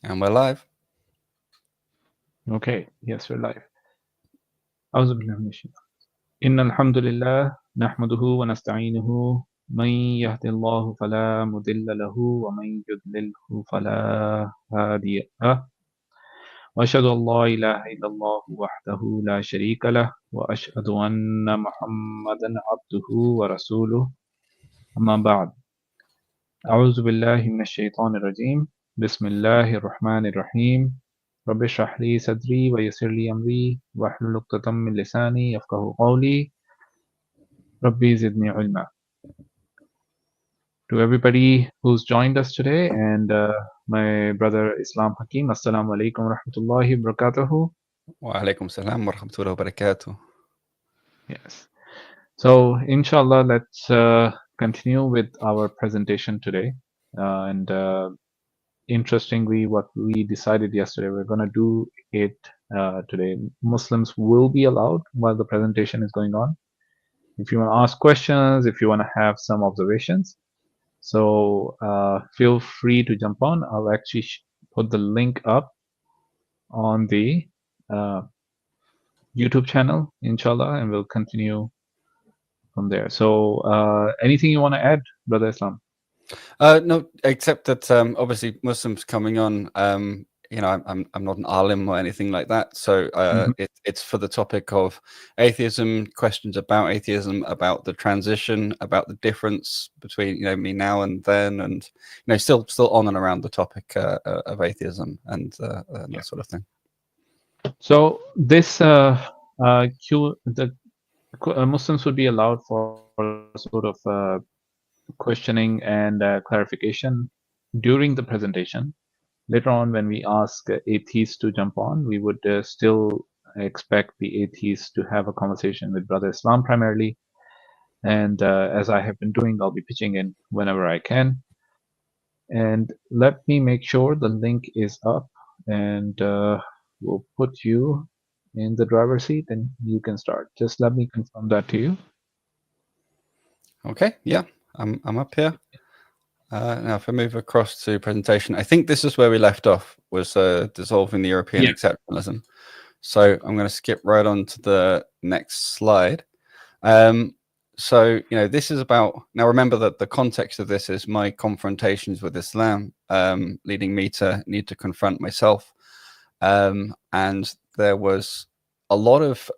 And we're live. Okay, yes, we're live. أعوذ بالله من الشيطان. إن الحمد لله نحمده ونستعينه من يهد الله فلا مضل له ومن يضلله فلا هادي له وأشهد أن لا إله إلا الله وحده لا شريك له وأشهد أن محمدا عبده ورسوله أما بعد أعوذ بالله من الشيطان الرجيم بسم الله الرحمن الرحيم رب اشرح لي صدري ويسر لي أمري واحلل عقدة من لساني يفقهوا قولي ربي زدني علما. To everybody who's joined us today and my brother Islam Hakim, Assalamu alaikum wa rahmatullahi wa barakatuhu. Wa alaikum salam wa rahmatullahi wa barakatuh. Yes. So, inshallah, let's continue with our presentation today. And interestingly, what we decided yesterday, we're going to do it today. Muslims will be allowed while the presentation is going on. If you want to ask questions, if you want to have some observations, so feel free to jump on. I'll actually put the link up on the YouTube channel, inshallah, and we'll continue from there. So anything you want to add, Brother Islam? No, except that obviously Muslims coming on, you know, I'm not an alim or anything like that. So it's for the topic of atheism, questions about atheism, about the transition, about the difference between, you know, me now and then, and, you know, still on and around the topic of atheism and that sort of thing. So this Muslims would be allowed for sort of questioning and clarification during the presentation. Later on, when we ask atheists to jump on, we would still expect the atheists to have a conversation with Brother Islam primarily. And as I have been doing, I'll be pitching in whenever I can. And let me make sure the link is up, and we'll put you in the driver's seat and you can start. Just let me confirm that to you. Okay, yeah, I'm up here. Now, if I move across to presentation, I think this is where we left off, was dissolving the European exceptionalism. So I'm going to skip right on to the next slide. So, you know, this is about, now remember that the context of this is my confrontations with Islam, leading me to need to confront myself. And there was a lot of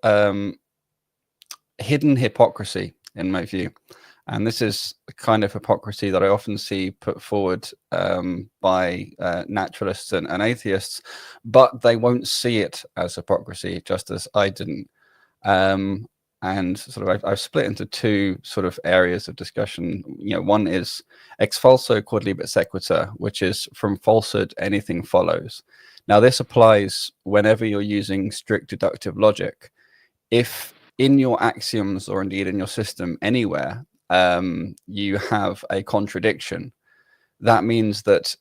hidden hypocrisy, in my view. And this is the kind of hypocrisy that I often see put forward by naturalists and atheists, but they won't see it as hypocrisy, just as I didn't. And sort of I've split into two sort of areas of discussion. You know, one is ex falso quodlibet sequitur, which is from falsehood anything follows. Now, this applies whenever you're using strict deductive logic. If in your axioms, or indeed in your system anywhere, you have a contradiction, that means that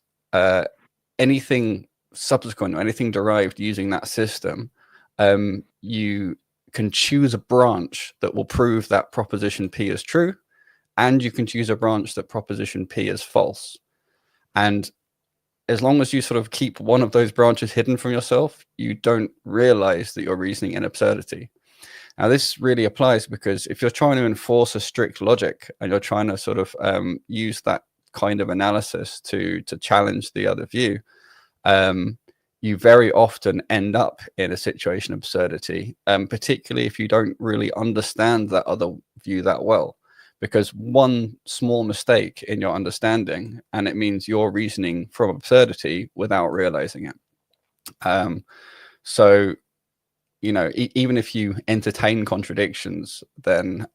anything subsequent or anything derived using that system, you can choose a branch that will prove that proposition P is true, and you can choose a branch that proposition P is false. And as long as you sort of keep one of those branches hidden from yourself, you don't realize that you're reasoning in absurdity. Now, this really applies because if you're trying to enforce a strict logic and you're trying to sort of use that kind of analysis to challenge the other view, you very often end up in a situation of absurdity, particularly if you don't really understand that other view that well. Because one small mistake in your understanding, and it means you're reasoning from absurdity without realizing it. So, you know, even if you entertain contradictions, then,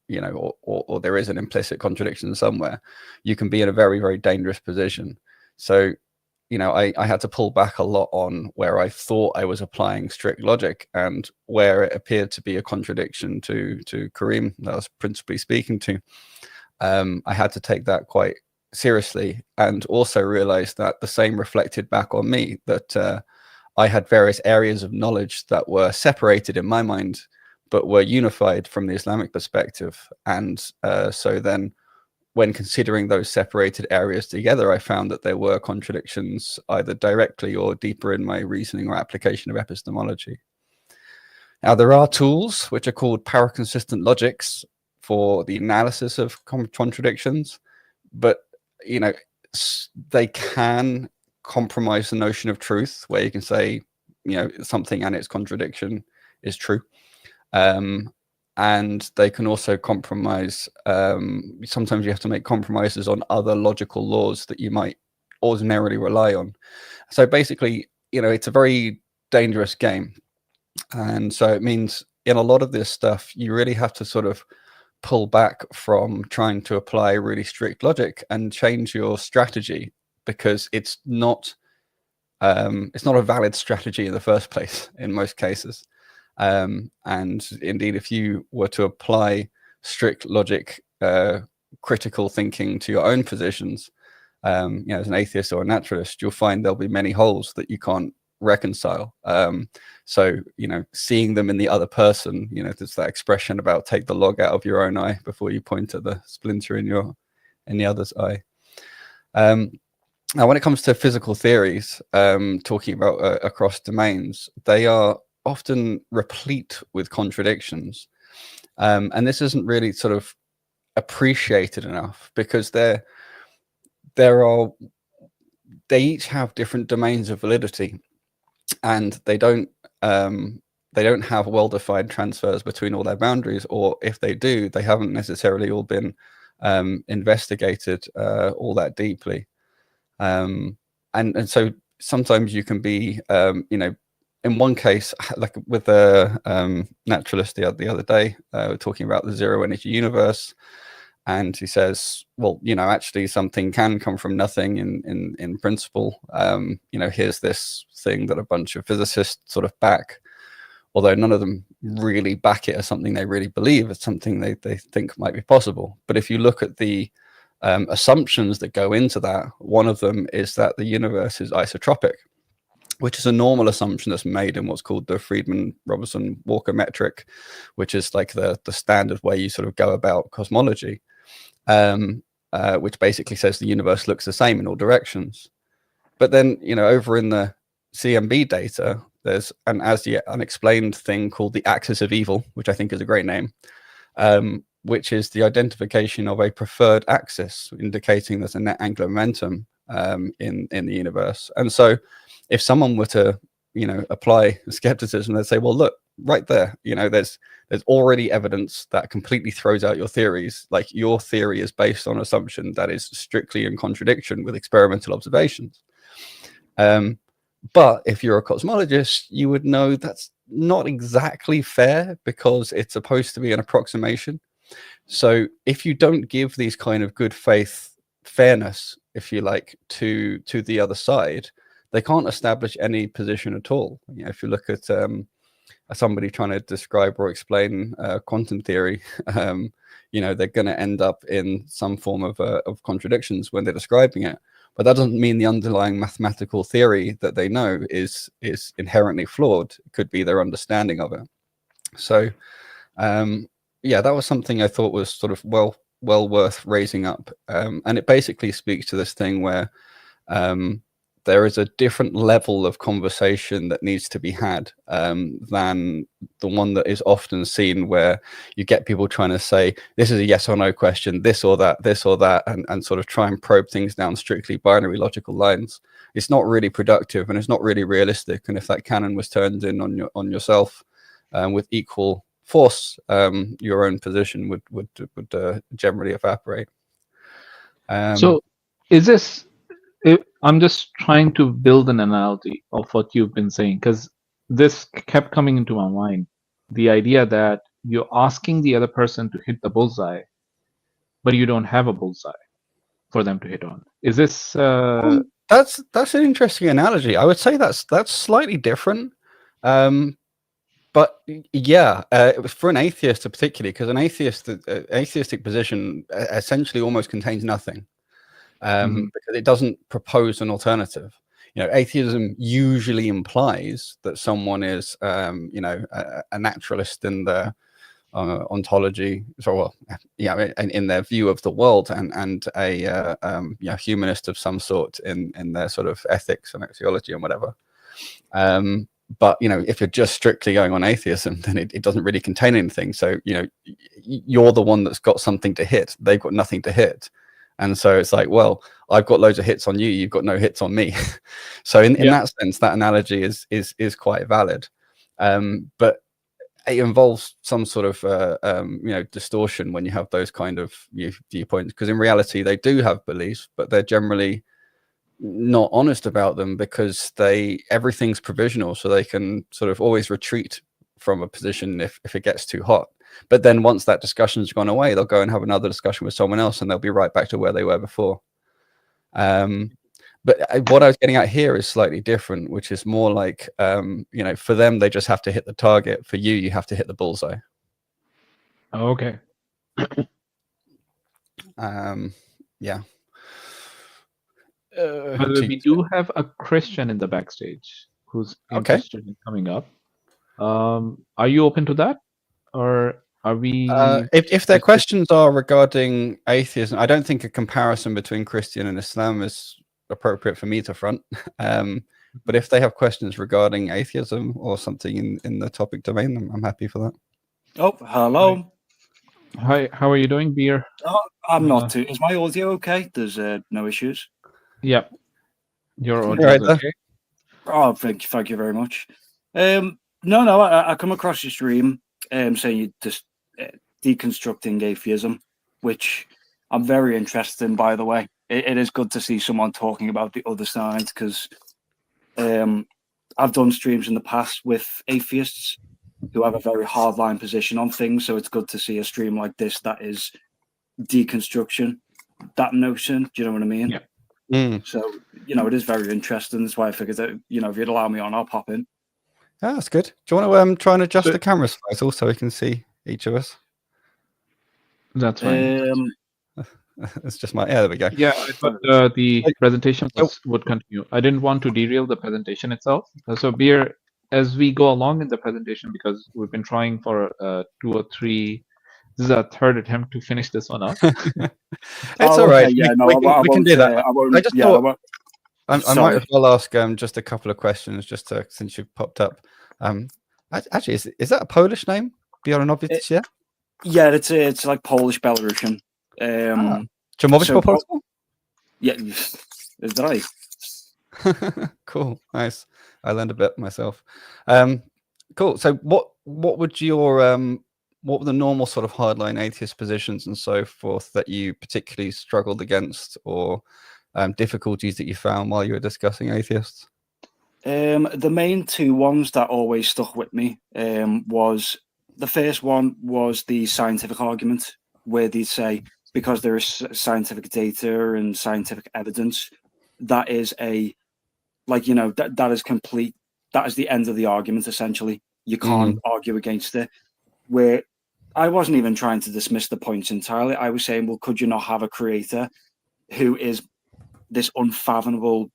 you know, or there is an implicit contradiction somewhere, you can be in a very, very dangerous position. So, you know, I had to pull back a lot on where I thought I was applying strict logic and where it appeared to be a contradiction to Kareem that I was principally speaking to. I had to take that quite seriously, and also realize that the same reflected back on me, that I had various areas of knowledge that were separated in my mind, but were unified from the Islamic perspective. And so then when considering those separated areas together, I found that there were contradictions either directly or deeper in my reasoning or application of epistemology. Now, there are tools which are called paraconsistent logics for the analysis of contradictions, but they can compromise the notion of truth, where you can say something and its contradiction is true, and they can also compromise. Sometimes you have to make compromises on other logical laws that you might ordinarily rely on. So basically, it's a very dangerous game, and so it means in a lot of this stuff you really have to sort of pull back from trying to apply really strict logic and change your strategy, because it's not a valid strategy in the first place in most cases. And indeed, if you were to apply strict logic, critical thinking to your own positions, as an atheist or a naturalist, you'll find there'll be many holes that you can't reconcile. So seeing them in the other person, there's that expression about take the log out of your own eye before you point at the splinter in the other's eye. Now, when it comes to physical theories, talking about across domains, they are often replete with contradictions, and this isn't really sort of appreciated enough, because they each have different domains of validity, and they don't have well-defined transfers between all their boundaries, or if they do, they haven't necessarily all been investigated all that deeply. And so sometimes you can be, in one case, like with a naturalist the other day, we're talking about the zero energy universe, and he says, well, actually something can come from nothing in principle. Here's this thing that a bunch of physicists sort of back, although none of them really back it as something they really believe. It's something they think might be possible. But if you look at the assumptions that go into that, one of them is that the universe is isotropic, which is a normal assumption that's made in what's called the Friedman-Robertson-Walker metric, which is like the standard way you sort of go about cosmology, which basically says the universe looks the same in all directions. But then, over in the CMB data, there's an as yet unexplained thing called the axis of evil, which I think is a great name, which is the identification of a preferred axis, indicating there's a net angular momentum in the universe. And so if someone were to, apply skepticism, they'd say, well, look, right there, there's already evidence that completely throws out your theories. Like, your theory is based on assumption that is strictly in contradiction with experimental observations. But if you're a cosmologist, you would know that's not exactly fair, because it's supposed to be an approximation. So if you don't give these kind of good faith fairness, if you like, to the other side, they can't establish any position at all. If you look at somebody trying to describe or explain quantum theory, they're going to end up in some form of contradictions when they're describing it. But that doesn't mean the underlying mathematical theory that they know is inherently flawed. It could be their understanding of it. So, that was something I thought was sort of well worth raising up. And it basically speaks to this thing where there is a different level of conversation that needs to be had than the one that is often seen, where you get people trying to say, this is a yes or no question, this or that, and sort of try and probe things down strictly binary logical lines. It's not really productive, and it's not really realistic. And if that cannon was turned in on yourself with equal force, your own position would generally evaporate. So is this... I'm just trying to build an analogy of what you've been saying, because this kept coming into my mind. The idea that you're asking the other person to hit the bullseye, but you don't have a bullseye for them to hit on. Is this... That's an interesting analogy. I would say that's slightly different. But yeah, for an atheist particularly, because an atheistic position essentially almost contains nothing. Because it doesn't propose an alternative. Atheism usually implies that someone is, a naturalist in the ontology, so well, yeah, in their view of the world, and a humanist of some sort in their sort of ethics and axiology and whatever. But if you're just strictly going on atheism, then it doesn't really contain anything. So you're the one that's got something to hit. They've got nothing to hit, and so it's like, well, I've got loads of hits on you. You've got no hits on me. So in that sense, that analogy is quite valid. But it involves some sort of distortion when you have those kind of viewpoints, because in reality they do have beliefs, but they're generally not honest about them, because everything's provisional, so they can sort of always retreat from a position if it gets too hot. But then once that discussion's gone away, they'll go and have another discussion with someone else, and they'll be right back to where they were before. But what I was getting at here is slightly different, which is more like, for them, they just have to hit the target. For you, you have to hit the bullseye. Okay. Yeah. We do have a Christian in the backstage who's interested in coming up. Are you open to that, or are we? If their questions are regarding atheism, I don't think a comparison between Christian and Islam is appropriate for me to front. But if they have questions regarding atheism or something in the topic domain, I'm happy for that. Oh, hello. Hi, how are you doing, Beer? Oh, I'm not too. Is my audio okay? There's no issues. Yeah, your audio is okay. Oh, thank you very much. No, I come across your stream saying you just deconstructing atheism, which I'm very interested in, by the way. It is good to see someone talking about the other side, because I've done streams in the past with atheists who have a very hardline position on things, so it's good to see a stream like this that is deconstruction, that notion. Do you know what I mean? Yeah. So, it is very interesting. That's why I figured that, if you'd allow me on, I'll pop in. Yeah, that's good. Do you want to try and adjust the cameras first, also we can see each of us? That's fine. It's just there we go. Yeah, I thought the presentation would continue. I didn't want to derail the presentation itself. So, Beer, as we go along in the presentation, because we've been trying for 2 or 3, this is our third attempt to finish this one up. It's all right. Yeah, we can do that. I just thought I might as well ask just a couple of questions, since you've popped up. Actually, is that a Polish name? Bjornovic, yeah, it's like Polish Belarusian. Czemowicz po polsku? Yeah, is that right? Cool, nice. I learned a bit myself. Cool. So, what would what were the normal sort of hardline atheist positions and so forth that you particularly struggled against, or difficulties that you found while you were discussing atheists? The main 2 ones that always stuck with me was, the first one was the scientific argument, where they say, because there is scientific data and scientific evidence, that is that is complete. That is the end of the argument, essentially. You can't argue against it. Where I wasn't even trying to dismiss the points entirely. I was saying, well, could you not have a creator who is this unfathomable,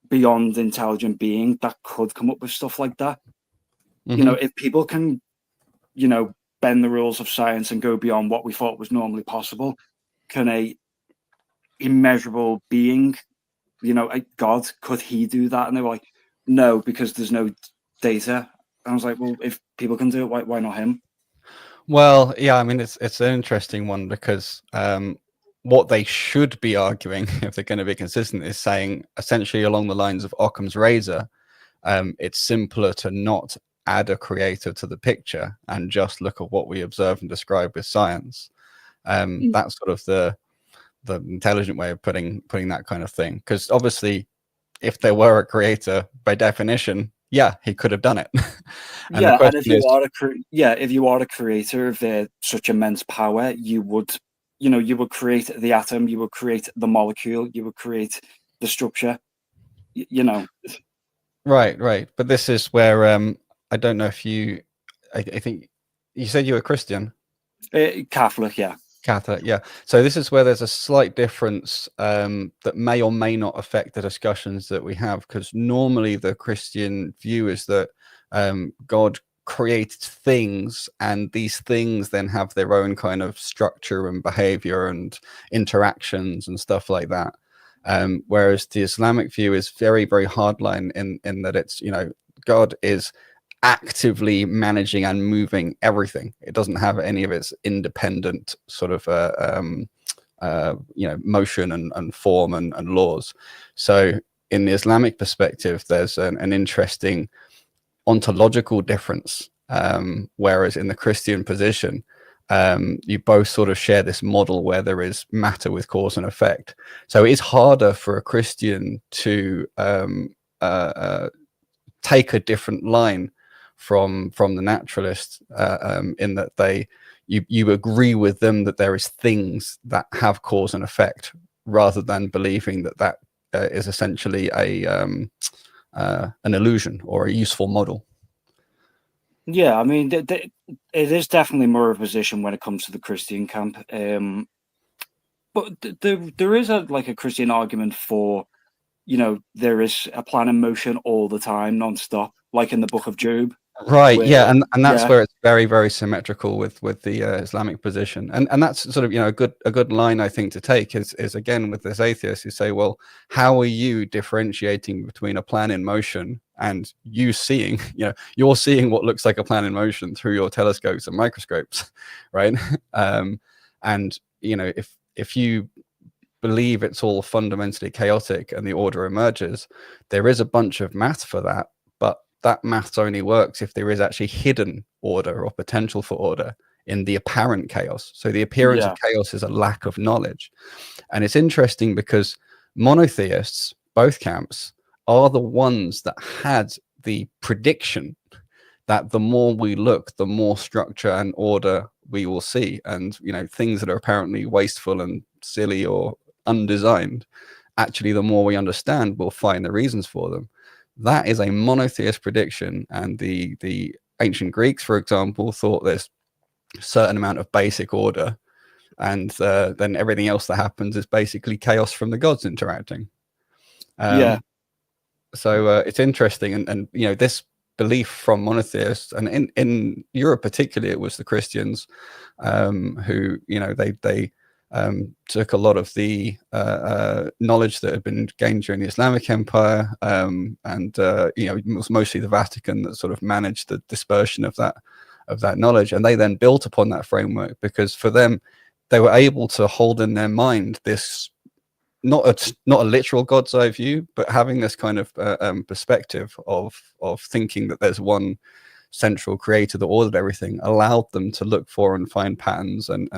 beyond intelligent being that could come up with stuff like that? If people can, bend the rules of science and go beyond what we thought was normally possible, can a immeasurable being, a God, could he do that? And they were like, no, because there's no data. And I was like, well, if people can do it, why not him? Well, yeah, I mean, it's an interesting one, because what they should be arguing, if they're going to be consistent, is saying essentially along the lines of Occam's razor, it's simpler to not add a creator to the picture and just look at what we observe and describe with science. That's sort of the intelligent way of putting that kind of thing, because obviously if there were a creator, by definition, he could have done it. And if you are a creator of such immense power, you would create the atom, you would create the molecule, you would create the structure, Right. But this is where I don't know if I think you said you were Christian. Catholic, yeah. Catholic, yeah. So this is where there's a slight difference that may or may not affect the discussions that we have, because normally the Christian view is that God created things, and these things then have their own kind of structure and behavior and interactions and stuff like that. Whereas the Islamic view is very, very hardline in that it's, you know, God is actively managing and moving everything. It doesn't have any of its independent sort of you know, motion and form and laws. So in the Islamic perspective, there's an interesting ontological difference, whereas in the Christian position, you both sort of share this model where there is matter with cause and effect. So it's harder for a Christian to take a different line from the naturalists, in that you agree with them that there is things that have cause and effect, rather than believing that is essentially an illusion or a useful model. Yeah, I mean, it is definitely more of a position when it comes to the Christian camp. But there is a Christian argument for, you know, there is a plan in motion all the time, non-stop, like in the Book of Job. Right. Where, yeah, and that's where it's very, very symmetrical with the Islamic position, and that's sort of, you know, a good line I think to take is again with this atheist who say, well, how are you differentiating between a plan in motion and you seeing, you know, you're seeing what looks like a plan in motion through your telescopes and microscopes, right? And you know, if you believe it's all fundamentally chaotic and the order emerges, there is a bunch of math for that, but that math only works if there is actually hidden order or potential for order in the apparent chaos. So the appearance of chaos is a lack of knowledge. And it's interesting because monotheists, both camps, are the ones that had the prediction that the more we look, the more structure and order we will see. And, you know, things that are apparently wasteful and silly or undesigned, actually, the more we understand, we'll find the reasons for them. That is a monotheist prediction, and the ancient Greeks, for example, thought there's a certain amount of basic order, and then everything else that happens is basically chaos from the gods interacting. So it's interesting, and you know, this belief from monotheists, and in Europe particularly, it was the Christians who, you know, they took a lot of the knowledge that had been gained during the Islamic Empire, and you know, it was mostly the Vatican that sort of managed the dispersion of that knowledge, and they then built upon that framework, because for them, they were able to hold in their mind this not a literal God's eye view, but having this kind of perspective of thinking that there's one central creator that ordered everything, allowed them to look for and find patterns and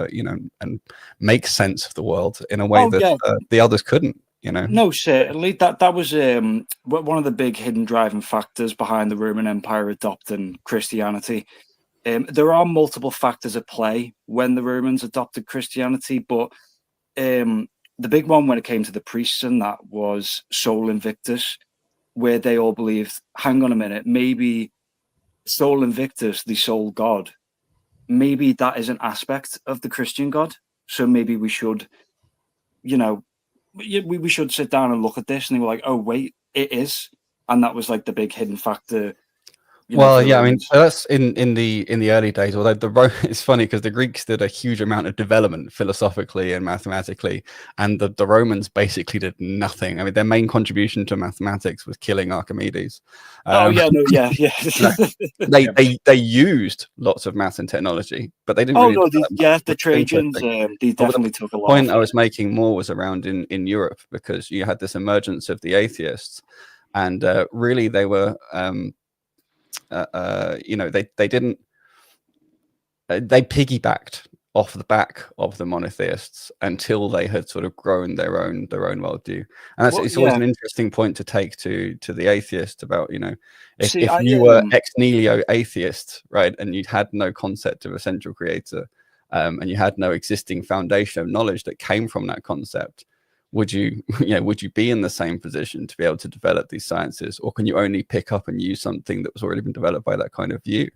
you know, and make sense of the world in a way the others couldn't, you know. No, certainly that was one of the big hidden driving factors behind the Roman Empire adopting Christianity. There are multiple factors at play when the Romans adopted Christianity, but the big one when it came to the priests, and that was Sol Invictus, where they all believed, hang on a minute, maybe Sol Invictus, the sole god, maybe that is an aspect of the Christian God. So maybe we should, you know, we should sit down and look at this. And they were like, oh, wait, it is. And that was like the big hidden factor. Well, yeah, I mean, that's in the early days. Although it's funny because the Greeks did a huge amount of development philosophically and mathematically, and the Romans basically did nothing. I mean, their main contribution to mathematics was killing Archimedes. They used lots of math and technology, but they didn't. The Trojans, they definitely took a lot. The point I was making more was around in Europe, because you had this emergence of the atheists, and really they were. You know, they piggybacked off the back of the monotheists until they had sort of grown their own worldview, and it's always an interesting point to take to the atheist about, you know, if you were ex nihilo atheist, right, and you had no concept of a central creator, and you had no existing foundation of knowledge that came from that concept, would you be in the same position to be able to develop these sciences, or can you only pick up and use something that was already been developed by that kind of view?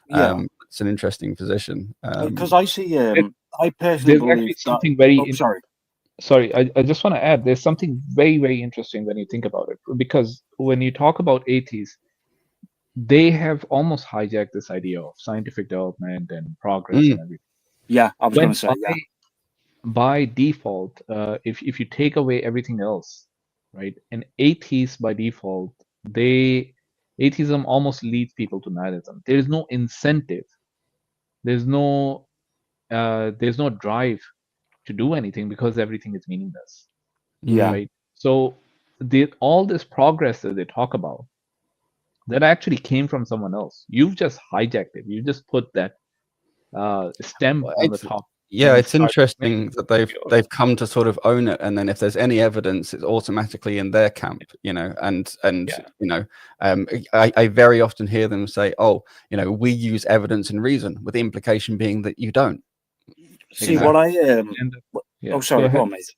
It's an interesting position, because I see I personally believe something very sorry, I just want to add, there's something very, very interesting when you think about it, because when you talk about atheists, they have almost hijacked this idea of scientific development and progress and everything. Yeah, I was going to say, by default, if you take away everything else, right, an atheist by default, atheism almost leads people to nihilism. There is no incentive. There's no drive to do anything because everything is meaningless. Yeah. Right. So all this progress that they talk about, that actually came from someone else. You've just hijacked it. You just put that stem on the top. Yeah, it's interesting that they've come to sort of own it, and then if there's any evidence, it's automatically in their camp, you know. And you know, I very often hear them say, "Oh, you know, we use evidence and reason," with the implication being that you don't. See what I oh, sorry, go on, mate.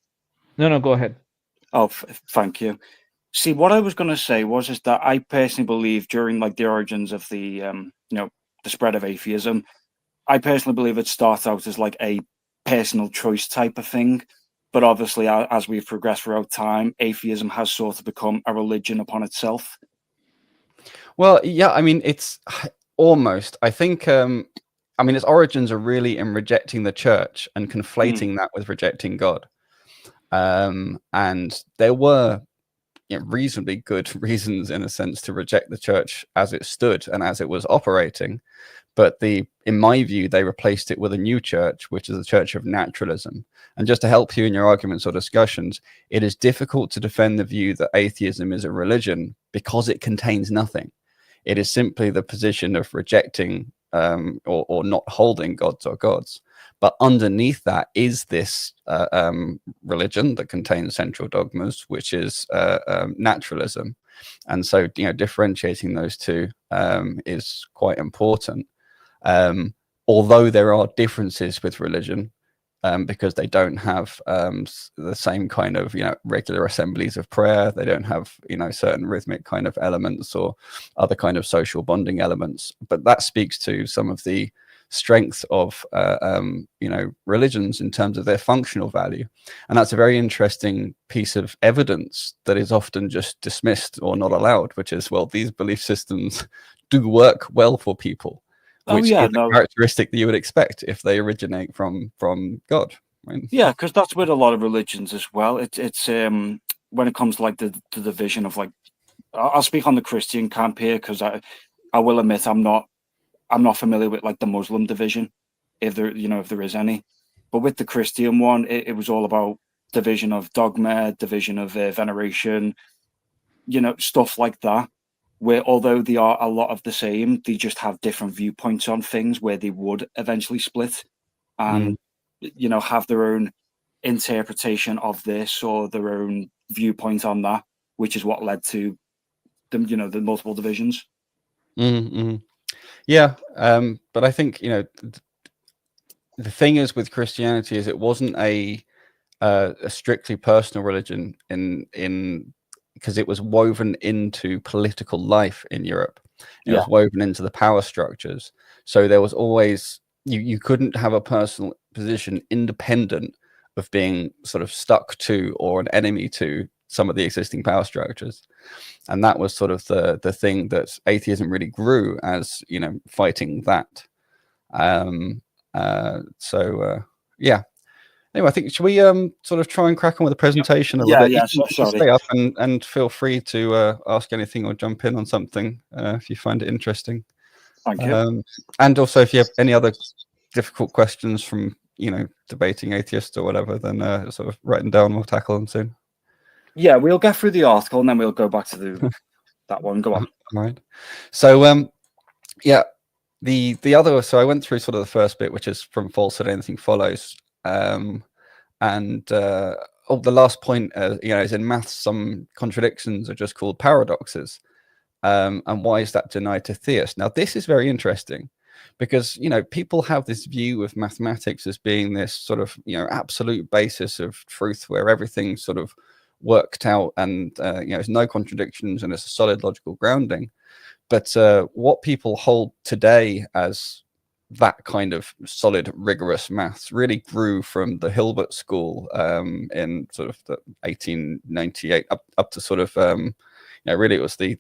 No, go ahead. Oh, thank you. See, what I was going to say is that I personally believe during like the origins of the you know, the spread of atheism, I personally believe it starts out as like a personal choice type of thing, but obviously as we've progressed throughout time, atheism has sort of become a religion upon itself. Well, yeah, I mean, it's almost, I think, I mean, its origins are really in rejecting the church and conflating that with rejecting God. And there were, you know, reasonably good reasons in a sense to reject the church as it stood and as it was operating. But in my view, they replaced it with a new church, which is the Church of Naturalism. And just to help you in your arguments or discussions, it is difficult to defend the view that atheism is a religion because it contains nothing. It is simply the position of rejecting or not holding gods or gods. But underneath that is this religion that contains central dogmas, which is naturalism. And so, you know, differentiating those two is quite important. Although there are differences with religion, because they don't have the same kind of, you know, regular assemblies of prayer. They don't have, you know, certain rhythmic kind of elements or other kind of social bonding elements. But that speaks to some of the strength of you know, religions in terms of their functional value. And that's a very interesting piece of evidence that is often just dismissed or not allowed, which is, well, these belief systems do work well for people. Which is a characteristic that you would expect if they originate from God. I mean, yeah, because that's with a lot of religions as well. It's when it comes to like the division of like, I'll speak on the Christian camp here because I will admit I'm not familiar with like the Muslim division, if there is any. But with the Christian one, it was all about division of dogma, division of veneration, you know, stuff like that. Where although they are a lot of the same, they just have different viewpoints on things where they would eventually split and, you know, have their own interpretation of this or their own viewpoint on that, which is what led to them, you know, the multiple divisions. Yeah. But I think, you know, the thing is with Christianity is it wasn't a strictly personal religion because it was woven into political life in Europe. It was woven into the power structures. So there was always, you couldn't have a personal position independent of being sort of stuck to or an enemy to some of the existing power structures. And that was sort of the thing that atheism really grew as, you know, fighting that. Yeah. Anyway, I think, should we sort of try and crack on with the presentation a little bit? You can stay up and feel free to ask anything or jump in on something if you find it interesting. Thank you. And also, if you have any other difficult questions from, you know, debating atheists or whatever, then sort of write them down. We'll tackle them soon. Yeah, we'll get through the article and then we'll go back to that one. Go on. All right. So, yeah, the other. So I went through sort of the first bit, which is from falsehood, anything follows. The last point, you know, is in maths, some contradictions are just called paradoxes. And why is that denied to theists? Now, this is very interesting because, you know, people have this view of mathematics as being this sort of, you know, absolute basis of truth where everything's sort of worked out and, you know, there's no contradictions and it's a solid logical grounding. But what people hold today as that kind of solid, rigorous maths really grew from the Hilbert school in sort of the 1898 up to sort of, you know, really it was the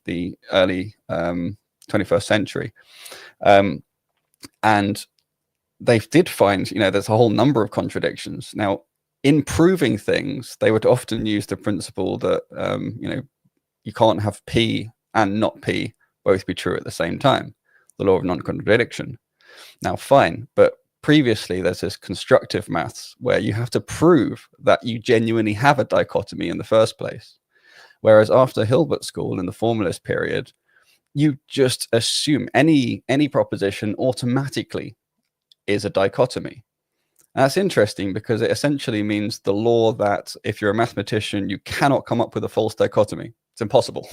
early 21st century. And they did find, there's a whole number of contradictions. Now, in proving things, they would often use the principle that, you can't have P and not P both be true at the same time, the law of non-contradiction. Now, fine, but previously there's this constructive maths where you have to prove that you genuinely have a dichotomy in the first place. Whereas after Hilbert School in the formalist period, you just assume any proposition automatically is a dichotomy. And that's interesting because it essentially means the law that if you're a mathematician, you cannot come up with a false dichotomy. It's impossible,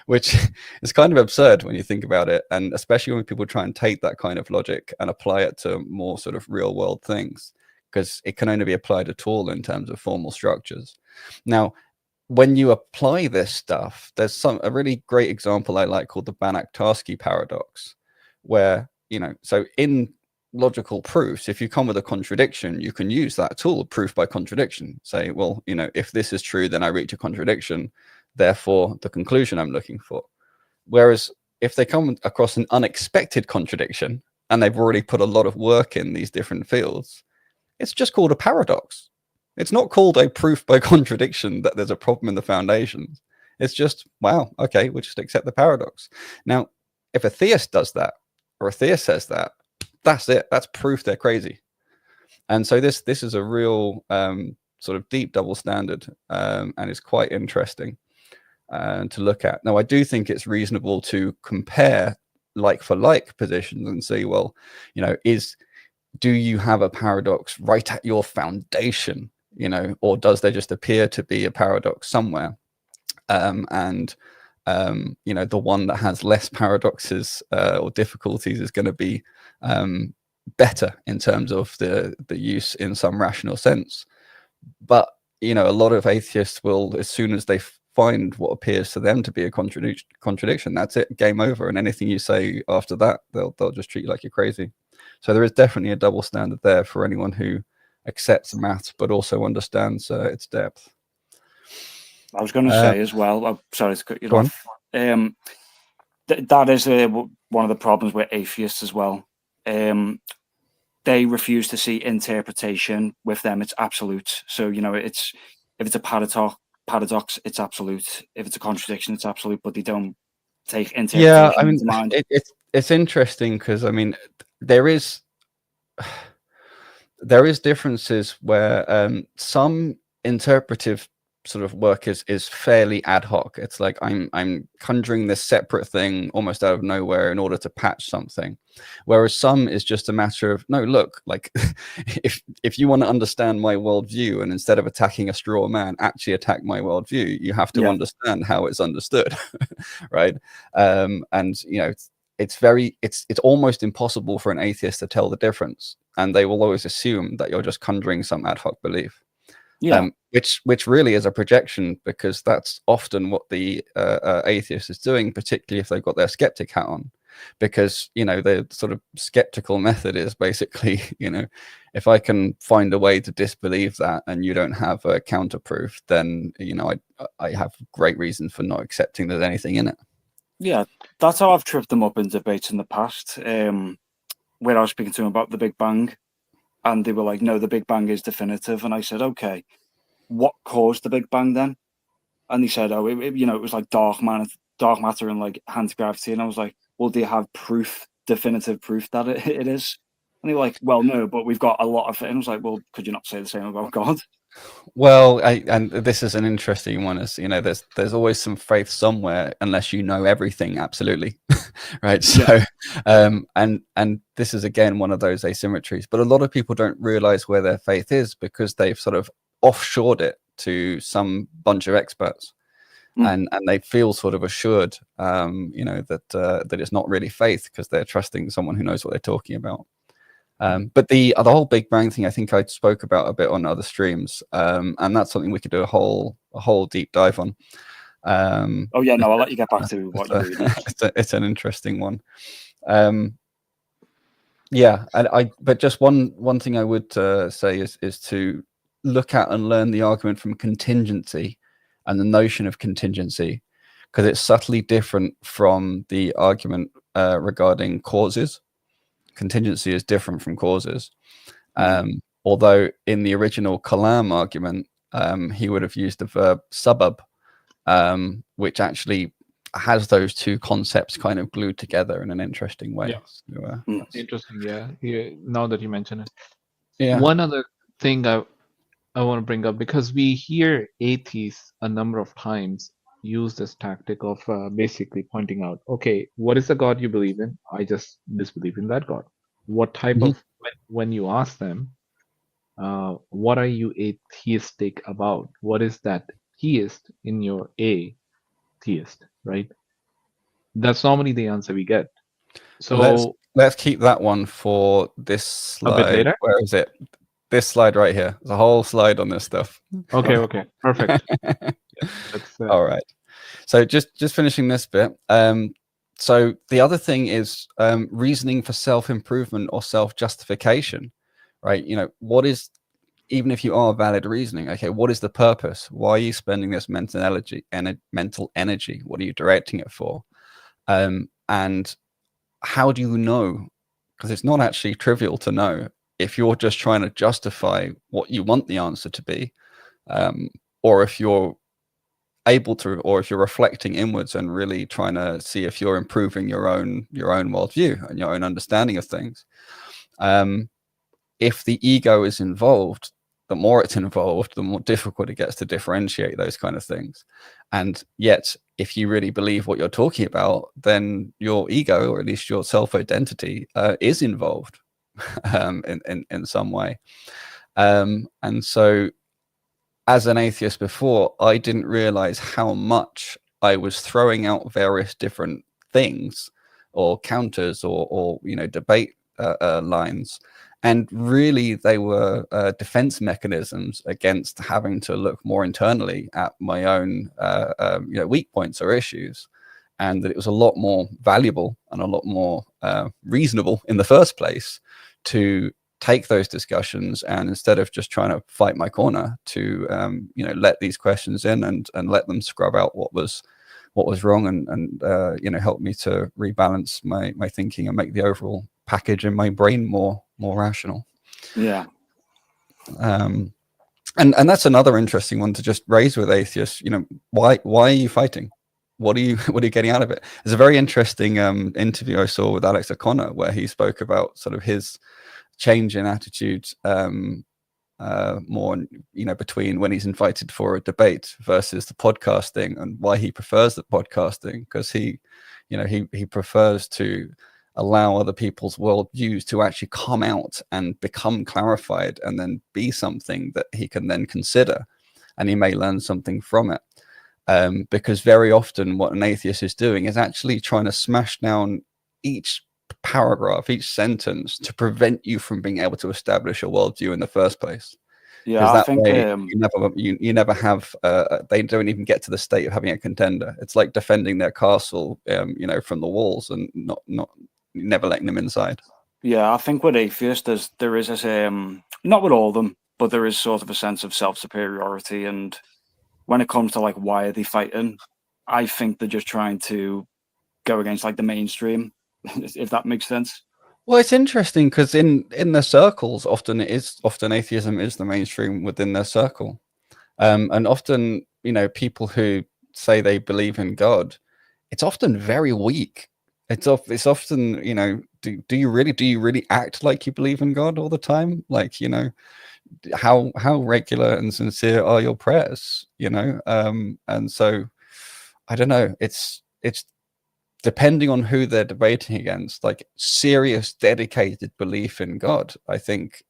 which is kind of absurd when you think about it. And especially when people try and take that kind of logic and apply it to more sort of real world things, because it can only be applied at all in terms of formal structures. Now, when you apply this stuff, there's a really great example I like called the Banach-Tarski paradox, where, so in logical proofs, if you come with a contradiction, you can use that tool, proof by contradiction. Say, well, if this is true, then I reach a contradiction. Therefore, the conclusion I'm looking for. Whereas if they come across an unexpected contradiction and they've already put a lot of work in these different fields, it's just called a paradox. It's not called a proof by contradiction that there's a problem in the foundations. It's just, wow, okay, we'll just accept the paradox. Now, if a theist does that, or a theist says that, that's it. That's proof they're crazy. And so this is a real sort of deep double standard, and it's quite interesting to look at. Now, I do think it's reasonable to compare like for like positions and see, well, do you have a paradox right at your foundation, or does there just appear to be a paradox somewhere? The one that has less paradoxes or difficulties is going to be better in terms of the use in some rational sense. But, a lot of atheists will, as soon as they find what appears to them to be a contradiction, that's it, game over. And anything you say after that, they'll just treat you like you're crazy. So there is definitely a double standard there for anyone who accepts maths, but also understands its depth. I was going to say as well, I'm sorry to cut you off. That is one of the problems with atheists as well. They refuse to see interpretation. With them, it's absolute. So, if it's a paradox, it's absolute. If it's a contradiction, it's absolute, but they don't take interpretation into mind. It's interesting because, there is differences where some interpretive sort of work is fairly ad hoc. It's like I'm conjuring this separate thing almost out of nowhere in order to patch something, whereas some is just a matter of, no, look, like if you want to understand my worldview, and instead of attacking a straw man, actually attack my worldview, you have to understand how it's understood. Right? It's almost impossible for an atheist to tell the difference, and they will always assume that you're just conjuring some ad hoc belief. Which really is a projection, because that's often what the atheist is doing, particularly if they've got their skeptic hat on, because the sort of skeptical method is basically, if I can find a way to disbelieve that and you don't have a counter proof, then I have great reason for not accepting there's anything in it. Yeah, that's how I've tripped them up in debates in the past, where I was speaking to them about the Big Bang. And they were like, no, the Big Bang is definitive. And I said, okay, what caused the Big Bang then? And he said, oh, it was like dark matter and like anti-gravity. And I was like, well, do you have definitive proof that it is? And they were like, well, no, but we've got a lot of it. And I was like, well, could you not say the same about God? Well, and this is an interesting one, is there's always some faith somewhere, unless you know everything absolutely, right? So, and this is again one of those asymmetries. But a lot of people don't realize where their faith is because they've sort of offshored it to some bunch of experts, and they feel sort of assured, that it's not really faith because they're trusting someone who knows what they're talking about. But the whole Big Bang thing, I think I spoke about a bit on other streams, and that's something we could do a whole deep dive on. I'll let you get back to what you're reading. It's an interesting one. But just one thing I would say is to look at and learn the argument from contingency and the notion of contingency, because it's subtly different from the argument regarding causes. Contingency is different from causes. Although in the original Kalam argument, he would have used the verb sabab, which actually has those two concepts kind of glued together in an interesting way. Yeah. So, Interesting. Yeah. Now that you mention it. yeah. One other thing I want to bring up, because we hear atheists a number of times use this tactic of basically pointing out, okay, what is the God you believe in? I just disbelieve in that God. What type of, when you ask them, what are you atheistic about? What is that theist in your atheist, right? That's normally the answer we get. So let's keep that one for this slide. A bit later? Where is it? This slide right here. There's a whole slide on this stuff. Okay, perfect. All right. So just finishing this bit. So the other thing is reasoning for self-improvement or self-justification, right? You know, what is, even if you are valid reasoning, okay, what is the purpose? Why are you spending this mental energy? What are you directing it for? And how do you know? Because it's not actually trivial to know if you're just trying to justify what you want the answer to be, or if you're able to, or if you're reflecting inwards and really trying to see if you're improving your own worldview and your own understanding of things. If the ego is involved, the more it's involved, the more difficult it gets to differentiate those kind of things. And yet, if you really believe what you're talking about, then your ego, or at least your self-identity, is involved in some way. And so, as an atheist before, I didn't realize how much I was throwing out various different things or counters or debate lines. And really, they were defense mechanisms against having to look more internally at my own weak points or issues. And that it was a lot more valuable and a lot more reasonable in the first place to take those discussions, and instead of just trying to fight my corner, to let these questions in and let them scrub out what was wrong, and help me to rebalance my thinking and make the overall package in my brain more rational. Yeah. And that's another interesting one to just raise with atheists. Why are you fighting? What are you getting out of it? There's a very interesting interview I saw with Alex O'Connor where he spoke about sort of his change in attitude more between when he's invited for a debate versus the podcasting, and why he prefers the podcasting, because he prefers to allow other people's worldviews to actually come out and become clarified and then be something that he can then consider, and he may learn something from it. Because very often what an atheist is doing is actually trying to smash down each paragraph, each sentence, to prevent you from being able to establish a worldview in the first place. Yeah, I think you never have. They don't even get to the state of having a contender. It's like defending their castle, from the walls, and not never letting them inside. Yeah, I think with atheists, there is this, not with all of them, but there is sort of a sense of self-superiority. And when it comes to like why are they fighting, I think they're just trying to go against like the mainstream, if that makes sense. Well, it's interesting because in their circles, often atheism is the mainstream within their circle, and often people who say they believe in God, it's often very weak. It's often do you really act like you believe in God all the time? Like how regular and sincere are your prayers? And so I don't know. It's depending on who they're debating against. Like serious, dedicated belief in God, I think,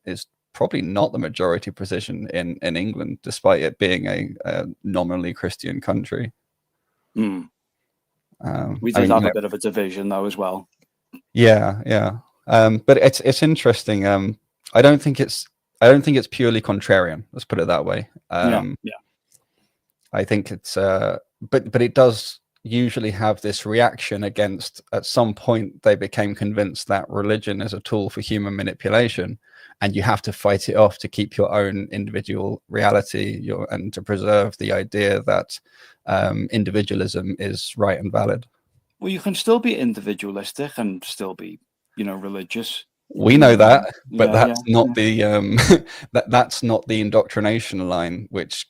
is probably not the majority position in England, despite it being a nominally Christian country. We did have a bit of a division though as well. Yeah. But it's interesting. I don't think it's purely contrarian. Let's put it that way. Yeah. I think it's but it does usually have this reaction against, at some point they became convinced that religion is a tool for human manipulation, and you have to fight it off to keep your own individual reality, and to preserve the idea that individualism is right and valid. Well, you can still be individualistic and still be, religious. We know that, but Yeah, that's not the that's not the indoctrination line, which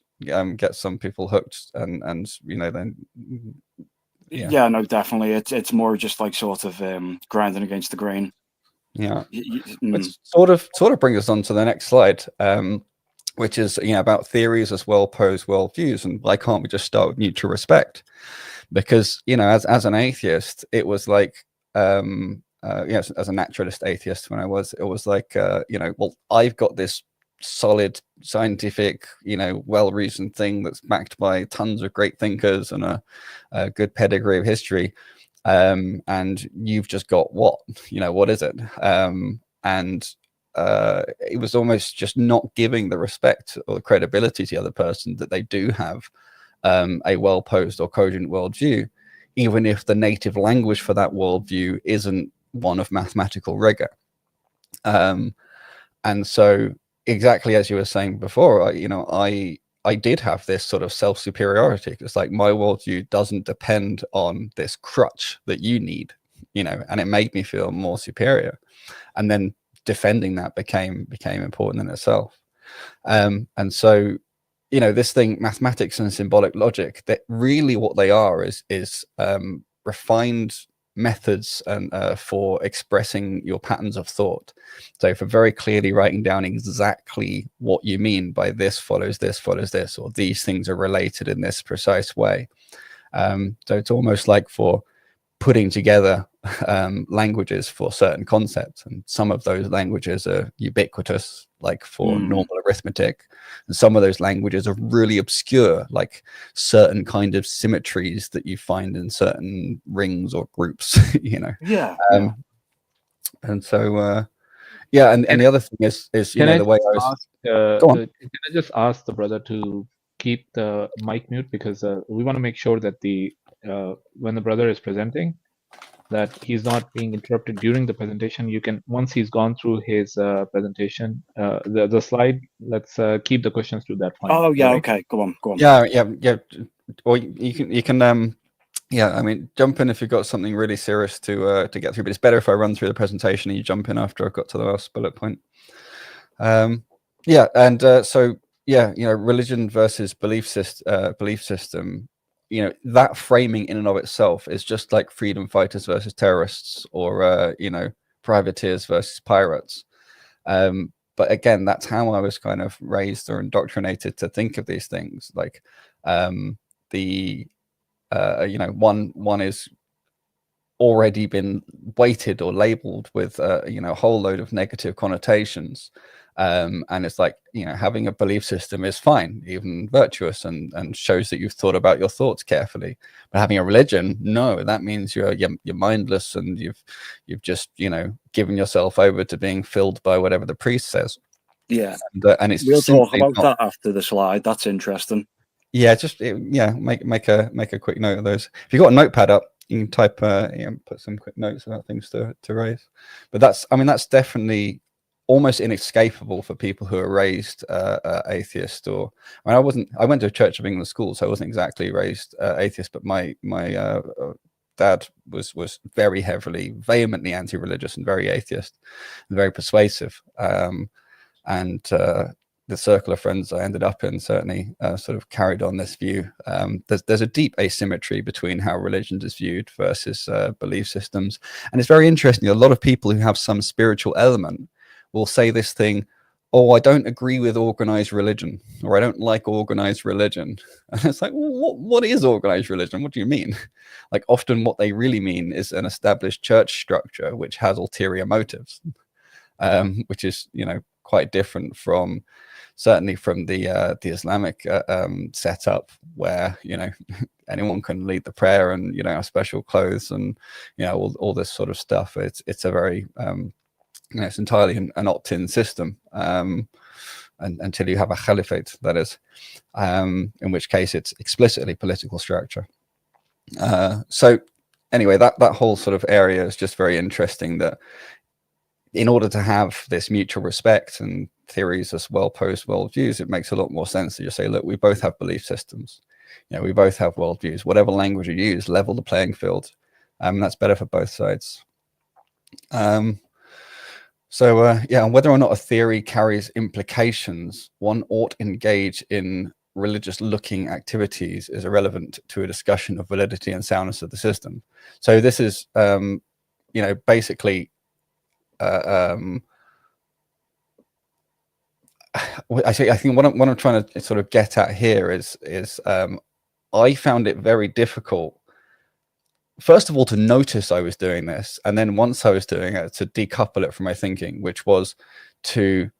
gets some people hooked, and then yeah, no, definitely, it's more just like sort of grinding against the grain. Which sort of brings us on to the next slide, which is about theories as well posed worldviews, and why can't we just start with mutual respect? Because as an atheist, it was like as a naturalist atheist, when it was like well, I've got this solid scientific well-reasoned thing that's backed by tons of great thinkers and a good pedigree of history, and you've just got what is it? And it was almost just not giving the respect or the credibility to the other person that they do have a well-posed or cogent worldview, even if the native language for that worldview isn't one of mathematical rigor. And so, exactly as you were saying before, I did have this sort of self-superiority. It's like my worldview doesn't depend on this crutch that you need, and it made me feel more superior. And then defending that became important in itself. And so, this thing, mathematics and symbolic logic, that really what they are is refined methods and for expressing your patterns of thought. So for very clearly writing down exactly what you mean by this follows this follows this, or these things are related in this precise way. So it's almost like for putting together languages for certain concepts, and some of those languages are ubiquitous, like for normal arithmetic, and some of those languages are really obscure, like certain kind of symmetries that you find in certain rings or groups. And so and the other thing is the way I was can I just ask the brother to keep the mic mute, because we want to make sure that when the brother is presenting, that he's not being interrupted during the presentation. You can, once he's gone through his presentation, the slide, let's keep the questions to that point. Oh yeah, right? Okay, go on. Yeah. Or you can I mean, jump in if you've got something really serious to get through. But it's better if I run through the presentation and you jump in after I've got to the last bullet point. Religion versus belief system. That framing in and of itself is just like freedom fighters versus terrorists, or privateers versus pirates. But again, that's how I was kind of raised or indoctrinated to think of these things. Like one is already been weighted or labeled with a whole load of negative connotations. And it's like, having a belief system is fine, even virtuous, and shows that you've thought about your thoughts carefully. But having a religion, no, that means you're mindless, and you've just given yourself over to being filled by whatever the priest says. Yeah, and it's we'll talk about that after the slide. That's interesting. Yeah, just make a quick note of those. If you've got a notepad up, you can type put some quick notes about things to raise. But that's definitely almost inescapable for people who are raised atheist. Or I went to a Church of England school, so I wasn't exactly raised atheist, but my dad was very vehemently anti-religious and very atheist and very persuasive. And the circle of friends I ended up in certainly sort of carried on this view. There's a deep asymmetry between how religion is viewed versus belief systems. And it's very interesting. A lot of people who have some spiritual element will say this thing, oh, I don't agree with organized religion, or I don't like organized religion. And it's like, well, what is organized religion? What do you mean? Like, often what they really mean is an established church structure which has ulterior motives, which is, quite different from certainly from the Islamic setup, where anyone can lead the prayer and have special clothes and all this sort of stuff. It's a very it's entirely an opt-in system, and until you have a caliphate, that is, in which case it's explicitly political structure. So anyway, that whole sort of area is just very interesting, that in order to have this mutual respect and theories as well posed worldviews, it makes a lot more sense to just say, look, we both have belief systems, we both have worldviews, whatever language you use, level the playing field. That's better for both sides. And whether or not a theory carries implications, one ought engage in religious looking activities is irrelevant to a discussion of validity and soundness of the system. So this is, basically, I think what I'm trying to sort of get at here is I found it very difficult, first of all, to notice I was doing this, and then once I was doing it, to decouple it from my thinking, which was to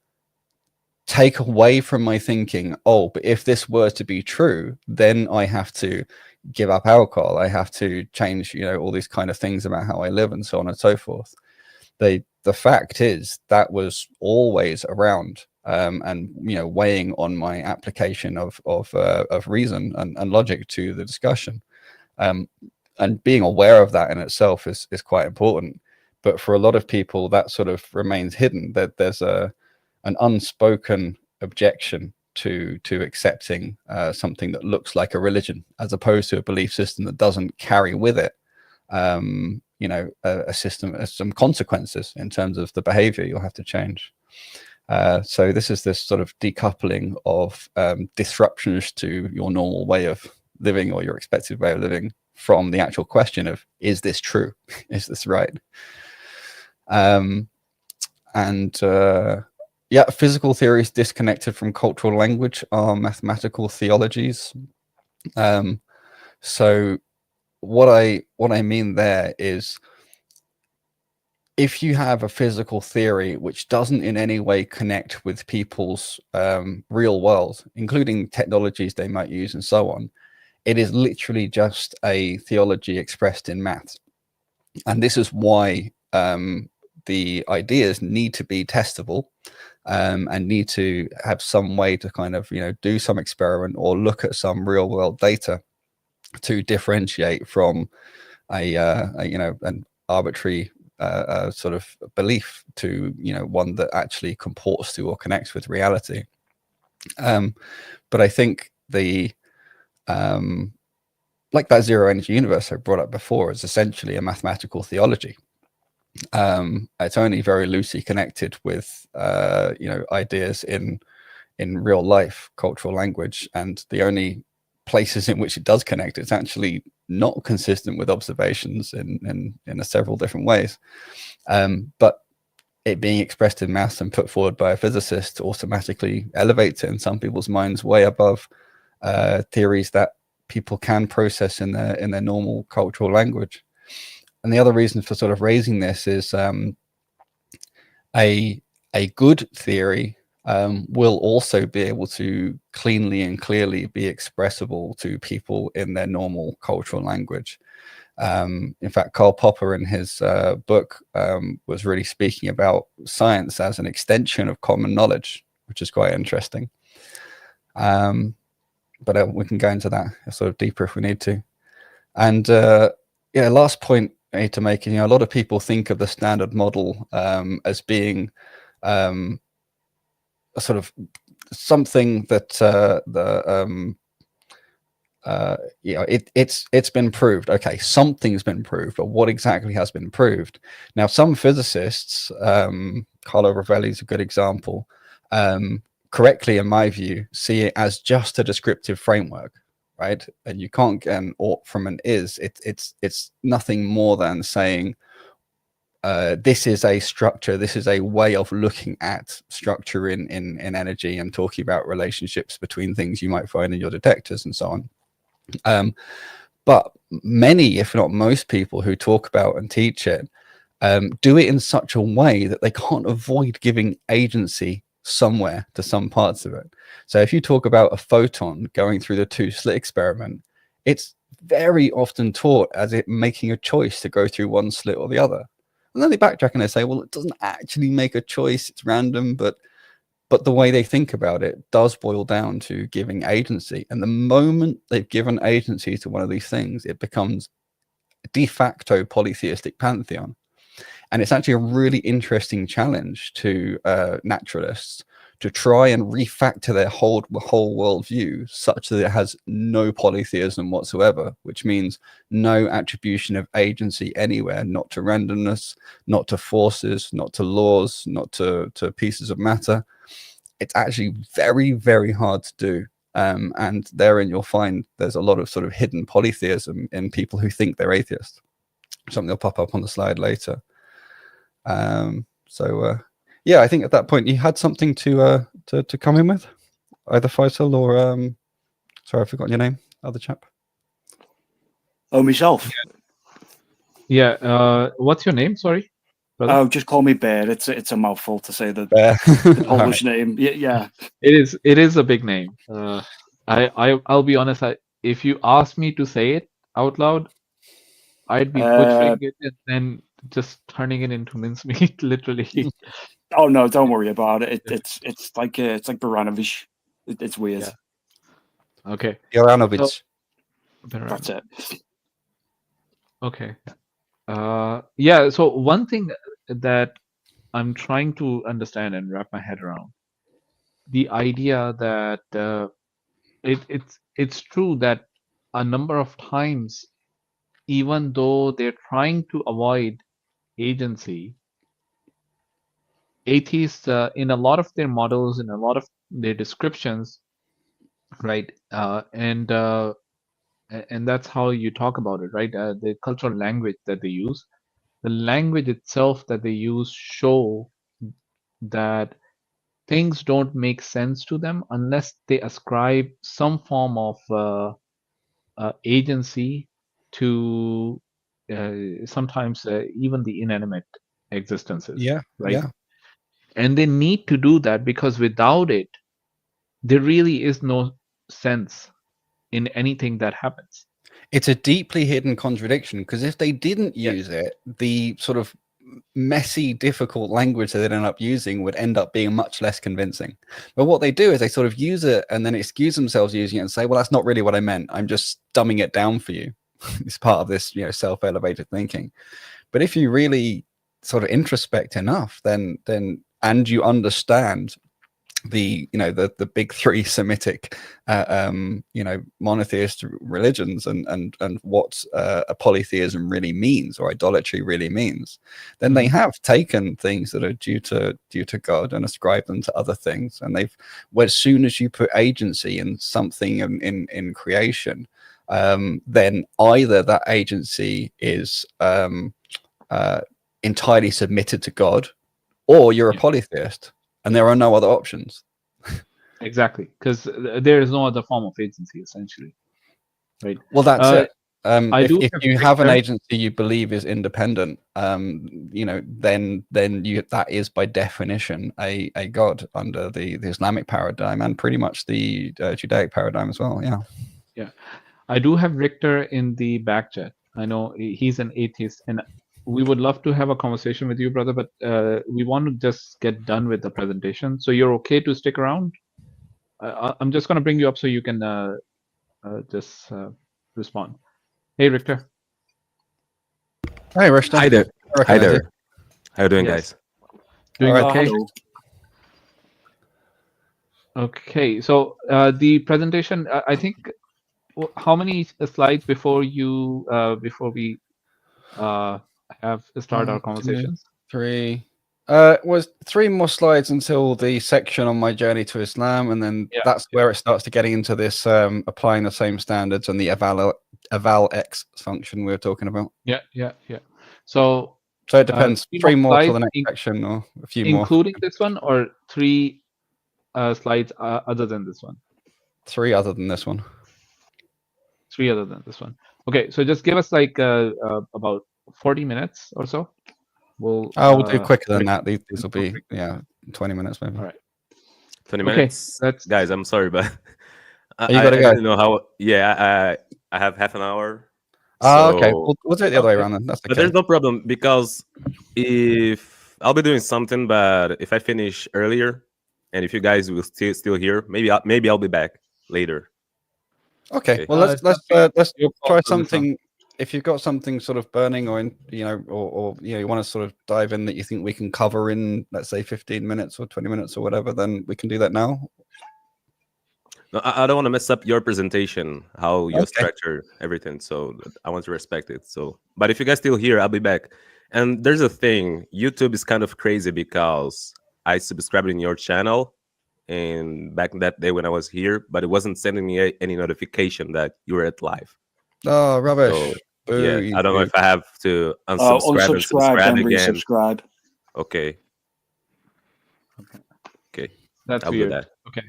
take away from my thinking, oh, but if this were to be true, then I have to give up alcohol, I have to change, all these kind of things about how I live and so on and so forth. The fact is that was always around, and weighing on my application of reason and logic to the discussion, and being aware of that in itself is quite important. But for a lot of people, that sort of remains hidden, that there's an unspoken objection to accepting something that looks like a religion, as opposed to a belief system that doesn't carry with it a system, some consequences in terms of the behavior you'll have to change. So this is this sort of decoupling of disruptions to your normal way of living, or your expected way of living, from the actual question of, is this true? Is this right? Physical theories disconnected from cultural language are mathematical theologies. So what I mean there is, if you have a physical theory which doesn't in any way connect with people's real world, including technologies they might use and so on, it is literally just a theology expressed in maths. And this is why the ideas need to be testable, and need to have some way to kind of do some experiment or look at some real world data to differentiate from an arbitrary sort of belief to one that actually comports to or connects with reality. But I think the like that zero energy universe I brought up before is essentially a mathematical theology. It's only very loosely connected with ideas in real life cultural language, and the only places in which it does connect, it's actually not consistent with observations in several different ways. But it being expressed in maths and put forward by a physicist automatically elevates it in some people's minds way above theories that people can process in their normal cultural language. And the other reason for sort of raising this is a good theory will also be able to cleanly and clearly be expressible to people in their normal cultural language. In fact, Karl Popper in his book was really speaking about science as an extension of common knowledge, which is quite interesting. But we can go into that sort of deeper if we need to. And last point I need to make, a lot of people think of the standard model as being a sort of something that it's been proved. Okay, something's been proved, but what exactly has been proved? Now, some physicists, Carlo Rovelli is a good example, correctly, in my view, see it as just a descriptive framework, right? And you can't get an ought from an is. It's nothing more than saying this is a structure, this is a way of looking at structure in energy, and talking about relationships between things you might find in your detectors and so on. But many, if not most people who talk about and teach it, do it in such a way that they can't avoid giving agency somewhere to some parts of it. So if you talk about a photon going through the two-slit experiment, it's very often taught as it making a choice to go through one slit or the other. And then they backtrack and they say, well, it doesn't actually make a choice, it's random, but But the way they think about it does boil down to giving agency. And the moment they've given agency to one of these things, it becomes a de facto polytheistic pantheon. And it's actually a really interesting challenge to naturalists to try and refactor their whole worldview such that it has no polytheism whatsoever, which means no attribution of agency anywhere, not to randomness, not to forces, not to laws, not to pieces of matter. It's actually very, very hard to do. And therein you'll find there's a lot of sort of hidden polytheism in people who think they're atheists. Something will pop up on the slide later. Yeah, I think at that point you had something to come in with, either Faisal or sorry, I've forgotten your name, other chap. Oh, myself. Yeah. What's your name? Sorry. Brother? Oh, just call me Bear. It's a mouthful to say the Polish name. Yeah. It is a big name. I'll be honest. If you ask me to say it out loud, I'd be butchering it and then just turning it into mincemeat, literally. Oh no, don't worry about it. It's like Baranovich. It's weird. Yeah. Okay. Baranovich. That's it. Okay. Yeah. So one thing that I'm trying to understand and wrap my head around, the idea that it's true that a number of times, even though they're trying to avoid agency, atheists in a lot of their models, in a lot of their descriptions, right, and that's how you talk about it, right? The cultural language that they use, the language itself that they use, show that things don't make sense to them unless they ascribe some form of agency to sometimes even the inanimate existences. Yeah. Right. Yeah. And they need to do that because without it, there really is no sense in anything that happens. It's a deeply hidden contradiction, because if they didn't use it, the sort of messy, difficult language that they end up using would end up being much less convincing. But what they do is they sort of use it and then excuse themselves using it and say, well, that's not really what I meant. I'm just dumbing it down for you. It's part of this, self-elevated thinking. But if you really sort of introspect enough, then and you understand the big three Semitic monotheist religions and what a polytheism really means, or idolatry really means, then they have taken things that are due to God and ascribed them to other things. And as soon as you put agency in something in creation, then either that agency is entirely submitted to God, or you're a polytheist. And there are no other options. Exactly, because there is no other form of agency, essentially. Right. Well, that's it. If you have an Victor. agency you believe is independent, then that is by definition a god under the Islamic paradigm, and pretty much the Judaic paradigm as well. Yeah. Yeah. I do have Richter in the back chat. I know he's an atheist, and we would love to have a conversation with you, brother, but we want to just get done with the presentation. So you're okay to stick around? I'm just going to bring you up so you can just respond. Hey, Richter. Hey, Richter. Hi there. Hi there. How you doing, Yes. guys? Doing okay? Hello. Okay. So the presentation, I think, how many slides before we have start our conversations? 3. Was 3 more slides until the section on my journey to Islam, and then that's where it starts to getting into this applying the same standards and the eval X function we were talking about. Yeah. So it depends. 3 more to the next slides, section, or a few more. including this one, or 3 slides other than this one? 3 other than this one. 3 other than this one. Okay, so just give us like about 40 minutes or so. We'll do quicker than that. These will be 20 minutes maybe. All right. 20 minutes. Guys, I'm sorry, but you gotta go. I don't know how. Yeah, I have half an hour. Okay. We'll do it the other way around then. That's okay. But there's no problem, because if I'll be doing something, but if I finish earlier and if you guys will still here, maybe I'll be back later. Okay. Well, let's try something. If you've got something sort of burning, or or you want to sort of dive in that you think we can cover in, let's say, 15 minutes or 20 minutes or whatever, then we can do that now. No, I don't want to mess up your presentation, how you structure everything. So I want to respect it. So, but if you guys still here, I'll be back. And there's a thing, YouTube is kind of crazy because I subscribed in your channel, and back in that day when I was here, but it wasn't sending me any notification that you were at live. Oh, rubbish. So, yeah, I don't know if I have to unsubscribe and subscribe again. Resubscribe. Okay. That's I'll weird. do that. Okay.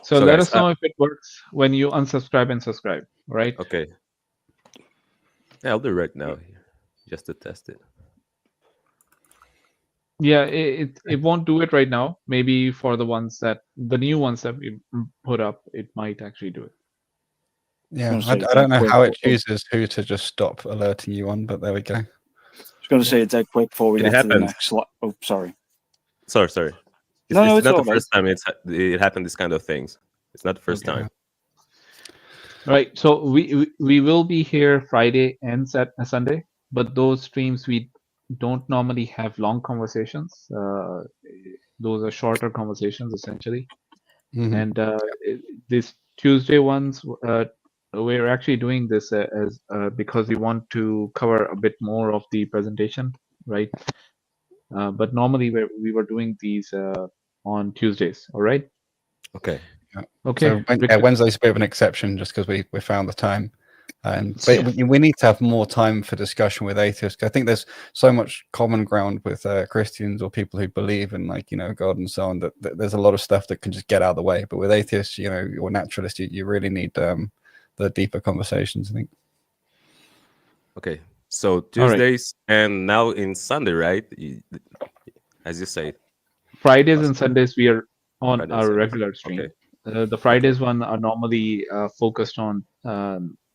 So let us know if it works when you unsubscribe and subscribe, right? Okay. Yeah, I'll do it right now just to test it. Yeah, it won't do it right now. Maybe for the new ones that we put up, it might actually do it. Yeah, I don't know how it chooses who to just stop alerting you on, but there we go. I was going to say it dead quick before we get to the next slide. Oh, sorry. Sorry. It's not the first time it happened. This kind of things. It's not the first time. Right. So we will be here Friday and Sunday, but those streams we don't normally have long conversations. Those are shorter conversations essentially. And these Tuesday ones, we're actually doing this as because we want to cover a bit more of the presentation, right? But normally we were doing these on Tuesdays. All right. Okay. Okay. So Wednesday's a bit of an exception just because we found the time. But we need to have more time for discussion with atheists. I think there's so much common ground with Christians or people who believe in God and so on that there's a lot of stuff that can just get out of the way. But with atheists, or naturalists, you really need the deeper conversations, I think. Okay. So Tuesdays and now in Sunday, right? As you say. Fridays and Sundays we are on our regular stream. Okay. The Fridays one are normally focused on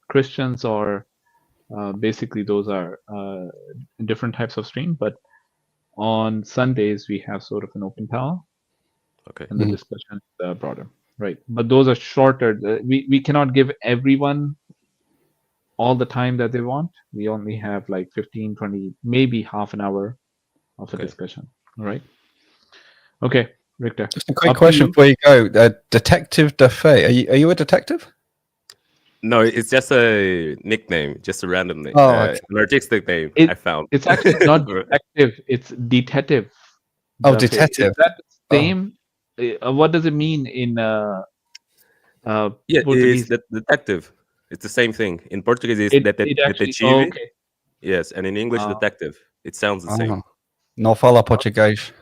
Christians or basically those are different types of stream. But on Sundays we have sort of an open panel. Okay. And the discussion is broader, right? But those are shorter. We cannot give everyone all the time that they want. We only have like 15, 20, maybe half an hour of a discussion. All right. Okay. Richter. Just a quick question before you go. Detective Duffet. Are you a detective? No, it's just a nickname, just a random name. An artistic name I found. It's actually not detective, it's detective. Oh, detective. Is that the same? What does it mean in Portuguese? It's detective. It's the same thing. In Portuguese, it's detetive. Okay. Yes, and in English, detective. It sounds the same. No fala português.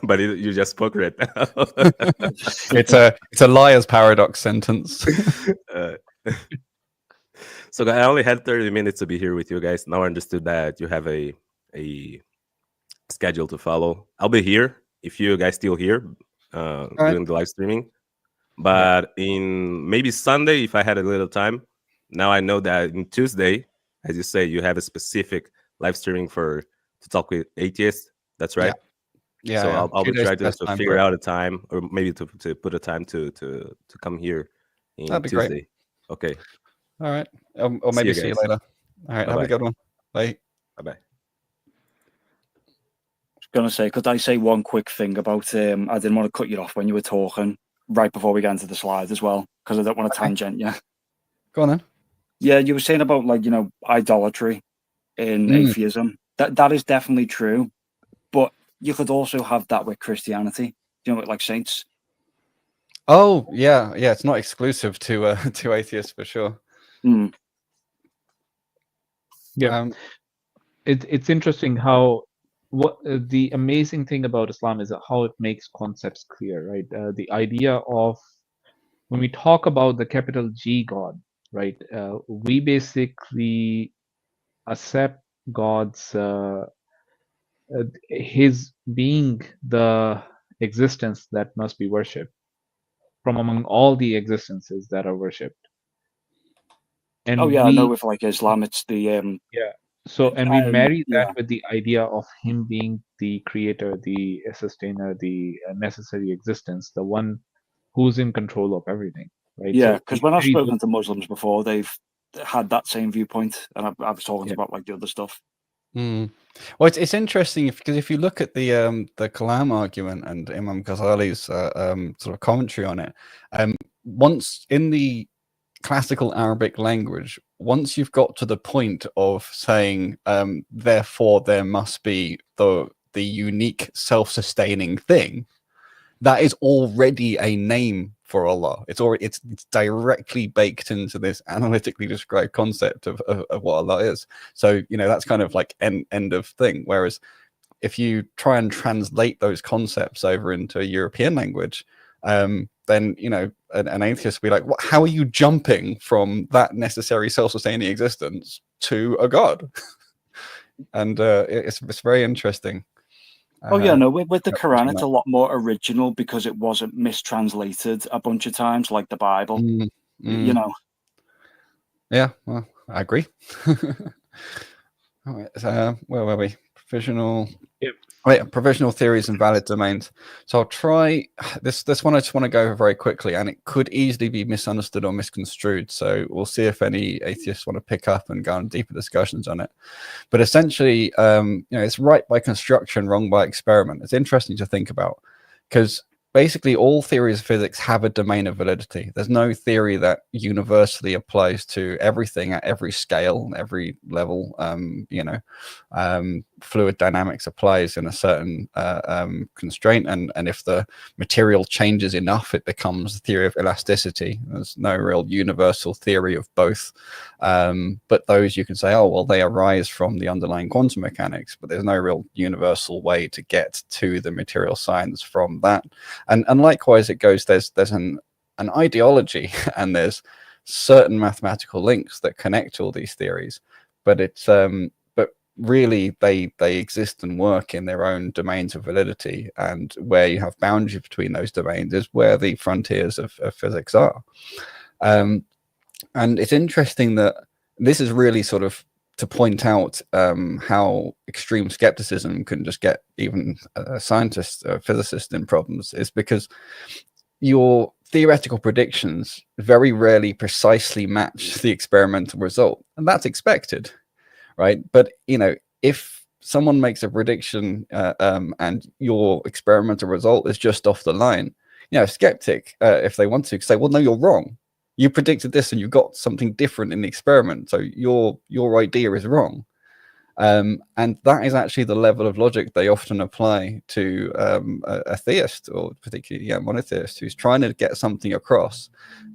But you just spoke right now. It's a liar's paradox sentence. So I only had 30 minutes to be here with you guys. Now I understood that you have a schedule to follow. I'll be here if you guys still here doing the live streaming. But in maybe Sunday, if I had a little time. Now I know that in Tuesday, as you say, you have a specific live streaming to talk with atheists. That's right. Yeah. So I'll be trying to figure out a time, or maybe to put a time to come here in That'd be Tuesday. Great. Okay. All right. Or maybe see you later. All right. Bye-bye. Have a good one. Bye. Bye. I was going to say, could I say one quick thing about? I didn't want to cut you off when you were talking right before we got into the slide as well, because I don't want to tangent you. Go on then. Yeah, you were saying about idolatry in atheism. That is definitely true, but you could also have that with Christianity, like saints. Oh, yeah. It's not exclusive to atheists for sure. Yeah, it's interesting how the amazing thing about Islam is how it makes concepts clear, right? The idea of when we talk about the capital G God, right? We basically accept God's his being the existence that must be worshipped from among all the existences that are worshipped. And I know with Islam, it's the So, and we marry that Yeah. with the idea of him being the creator, the sustainer, the necessary existence, the one who's in control of everything, right? Yeah, So because we when I've marry spoken to Muslims before, they've had that same viewpoint, and I've talked Yeah. about like the other stuff. Well, it's interesting because if you look at the Kalam argument and Imam Ghazali's sort of commentary on it, once in the classical Arabic language, once you've got to the point of saying, therefore there must be the unique self-sustaining thing, that is already a name for Allah. It's directly baked into this analytically described concept of what Allah is. So, you know, that's kind of like end of thing. Whereas if you try and translate those concepts over into a European language, then, you know, an atheist will be like, how are you jumping from that necessary self-sustaining existence to a god? And it's very interesting. Oh yeah, no. With the Yep, Quran, it's a lot more original because it wasn't mistranslated a bunch of times, like the Bible. You know. Yeah, well, I agree. All right, where were we? Provisional. Yep. Wait, provisional theories and valid domains. So I'll try this one. I just want to go over very quickly, and it could easily be misunderstood or misconstrued. So we'll see if any atheists want to pick up and go on deeper discussions on it. But essentially, you know, it's right by construction, wrong by experiment. It's interesting to think about because basically all theories of physics have a domain of validity. There's no theory that universally applies to everything at every scale, every level. You know, fluid dynamics applies in a certain constraint, and if the material changes enough, it becomes a theory of elasticity. There's no real universal theory of both, but those you can say, oh well, they arise from the underlying quantum mechanics, but there's no real universal way to get to the material science from that. And likewise, it goes. There's an ideology, and there's certain mathematical links that connect all these theories, but it's but really they exist and work in their own domains of validity, and where you have boundaries between those domains is where the frontiers of physics are. And it's interesting that this is really sort of to point out how extreme skepticism can just get even a scientist, a physicist in problems, is because your theoretical predictions very rarely precisely match the experimental result, and that's expected, right? But you know, if someone makes a prediction and your experimental result is just off the line, you know, a skeptic, if they want to, say, well, no, you're wrong. You predicted this and you got something different in the experiment, so your idea is wrong. And that is actually the level of logic they often apply to a theist, or particularly a monotheist, who's trying to get something across,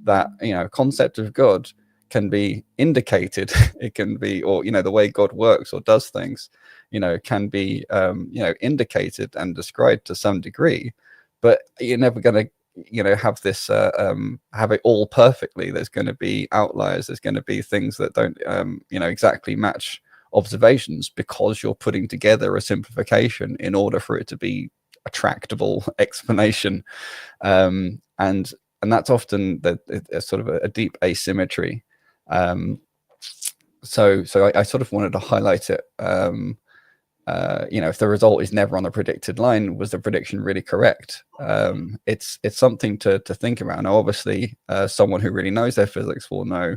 that, you know, concept of God can be indicated. It can be, or, you know, the way God works or does things, you know, can be, you know, indicated and described to some degree, but you're never going to, you know, have this have it all perfectly. There's going to be outliers. There's going to be things that don't you know, exactly match observations, because you're putting together a simplification in order for it to be a tractable explanation, and that's often a sort of a deep asymmetry. So I sort of wanted to highlight it. You know, if the result is never on the predicted line, was the prediction really correct? It's something to think about. Now, obviously, someone who really knows their physics will know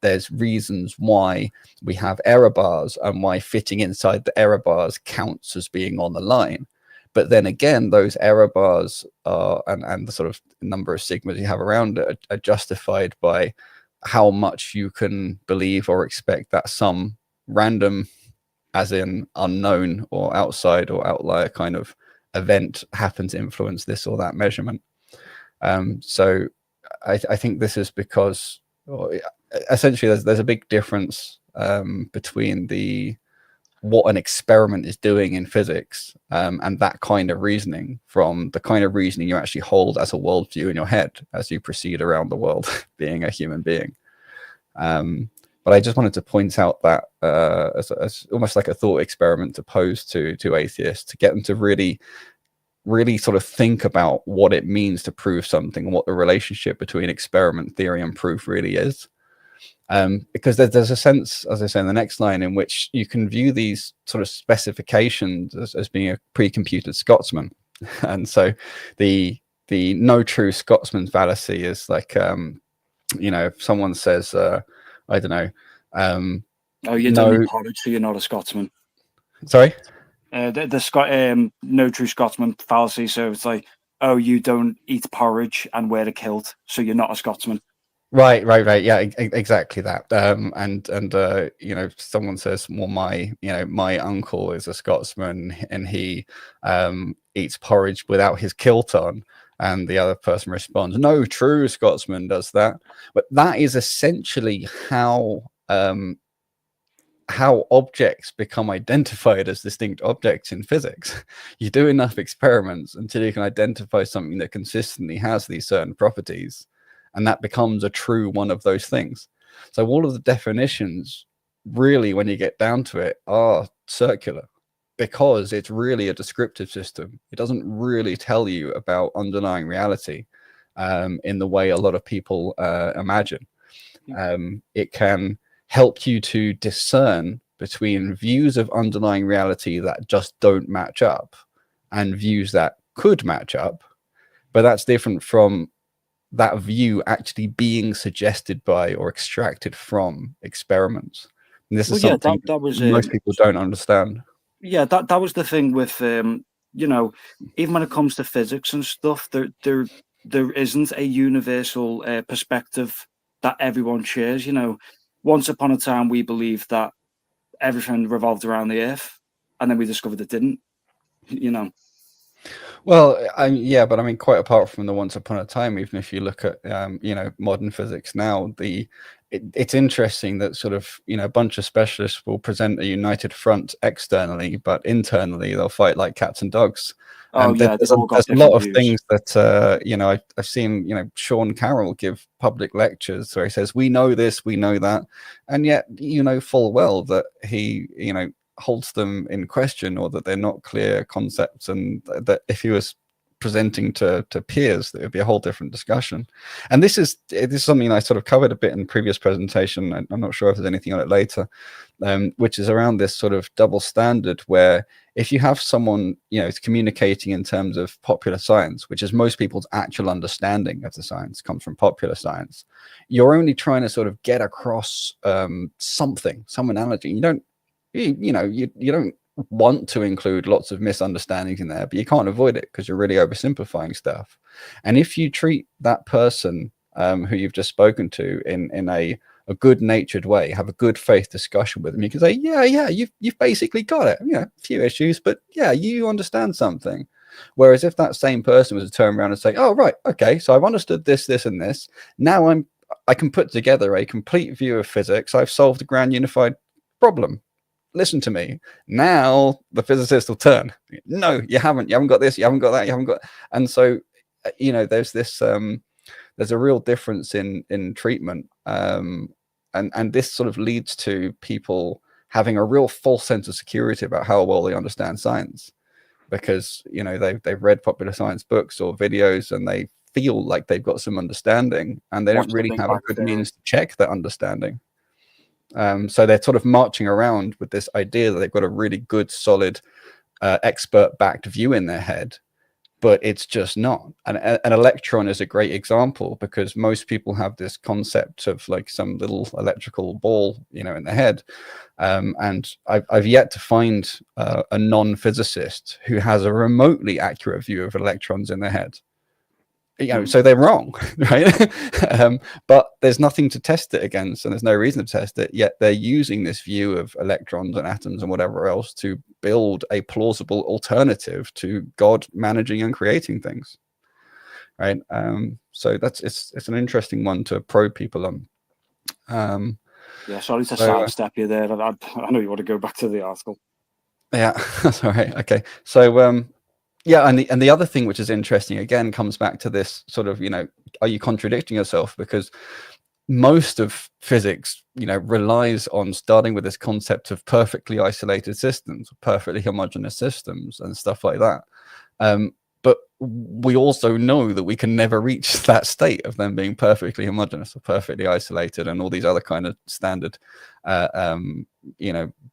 there's reasons why we have error bars and why fitting inside the error bars counts as being on the line. But then again, those error bars are, and the sort of number of sigmas you have around it are justified by how much you can believe or expect that some random, as in unknown or outside or outlier kind of event happen to influence this or that measurement. So I think this is because, essentially, there's a big difference between what an experiment is doing in physics and that kind of reasoning, from the kind of reasoning you actually hold as a worldview in your head as you proceed around the world being a human being. But I just wanted to point out that as almost like a thought experiment to pose to atheists, to get them to really sort of think about what it means to prove something, what the relationship between experiment, theory, and proof really is. Because there's a sense, as I say in the next line, in which you can view these sort of specifications as being a pre-computed Scotsman. And so the no true Scotsman fallacy is like, if someone says, I don't know, oh, you don't eat porridge, so you're not a Scotsman. Sorry? The no true Scotsman fallacy. So it's like, oh, you don't eat porridge and wear a kilt, so you're not a Scotsman. Right. Yeah, exactly that. And someone says, well, my uncle is a Scotsman and he eats porridge without his kilt on. And the other person responds, no true Scotsman does that. But that is essentially how objects become identified as distinct objects in physics. You do enough experiments until you can identify something that consistently has these certain properties, and that becomes a true one of those things. So all of the definitions, really, when you get down to it, are circular, because it's really a descriptive system. It doesn't really tell you about underlying reality in the way a lot of people imagine. It can help you to discern between views of underlying reality that just don't match up and views that could match up, but that's different from that view actually being suggested by or extracted from experiments. And this is something that was most people don't understand. Yeah, that was the thing with even when it comes to physics and stuff, there isn't a universal perspective that everyone shares. Once upon a time we believed that everything revolved around the Earth, and then we discovered it didn't. Well, yeah, but I mean, quite apart from the once upon a time, even if you look at modern physics now, it's interesting that sort of a bunch of specialists will present a united front externally, but internally they'll fight like cats and dogs. There's a lot of things that I've seen Sean Carroll give public lectures where he says, we know this, we know that, and yet full well that he holds them in question, or that they're not clear concepts, and that if he was presenting to peers, that would be a whole different discussion. And this is something I sort of covered a bit in the previous presentation. I'm not sure if there's anything on it later, which is around this sort of double standard, where if you have someone communicating in terms of popular science, which is most people's actual understanding of the science comes from popular science, you're only trying to sort of get across some analogy. You don't want to include lots of misunderstandings in there, but you can't avoid it because you're really oversimplifying stuff. And if you treat that person who you've just spoken to in a good-natured way, have a good faith discussion with them, you can say, yeah, you've basically got it. A few issues, but yeah, you understand something. Whereas if that same person was to turn around and say, oh, right, okay, so I've understood this, and this. Now I can put together a complete view of physics. I've solved a grand unified problem. Listen to me. Now the physicist will turn. No, you haven't got this, you haven't got that, you haven't got. And so there's this there's a real difference in treatment, and this sort of leads to people having a real false sense of security about how well they understand science, because they've read popular science books or videos and they feel like they've got some understanding, and they don't really have a good means to check that understanding. So they're sort of marching around with this idea that they've got a really good, solid, expert-backed view in their head, but it's just not. And an electron is a great example, because most people have this concept of like some little electrical ball, in their head. And I've yet to find a non-physicist who has a remotely accurate view of electrons in their head. So they're wrong, right? But there's nothing to test it against, and there's no reason to test it, yet they're using this view of electrons and atoms and whatever else to build a plausible alternative to God managing and creating things, right? So it's an interesting one to probe people on. Yeah, sorry to sidestep you there. I know you want to go back to the article. Yeah, that's all right. Okay, so yeah, and the other thing which is interesting, again, comes back to this sort of, are you contradicting yourself? Because most of physics, relies on starting with this concept of perfectly isolated systems, perfectly homogeneous systems and stuff like that. but we also know that we can never reach that state of them being perfectly homogeneous or perfectly isolated, and all these other kind of standard,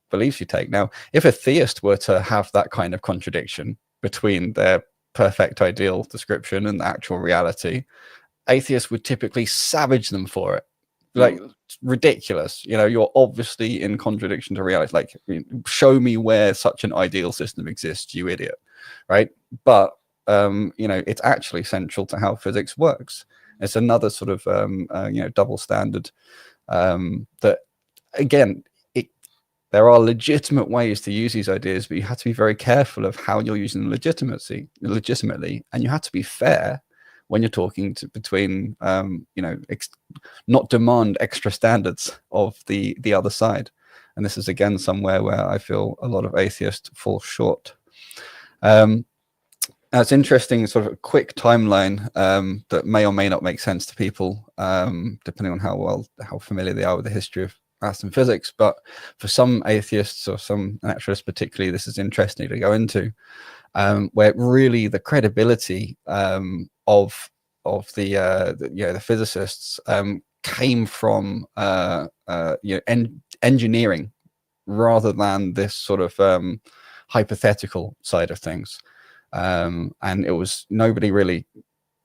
beliefs you take. Now, if a theist were to have that kind of contradiction between their perfect ideal description and the actual reality, atheists would typically savage them for it. Like, it's ridiculous. You're obviously in contradiction to reality. Like, show me where such an ideal system exists, you idiot. Right? But it's actually central to how physics works. It's another sort of double standard that, again, there are legitimate ways to use these ideas, but you have to be very careful of how you're using them legitimately, and you have to be fair when you're talking between not demand extra standards of the other side. And this is again somewhere where I feel a lot of atheists fall short. It's interesting, sort of a quick timeline that may or may not make sense to people, depending on how familiar they are with the history of maths and physics. But for some atheists or some naturalists particularly, this is interesting to go into, where really the credibility of the physicists came from engineering rather than this sort of hypothetical side of things. And it was, nobody really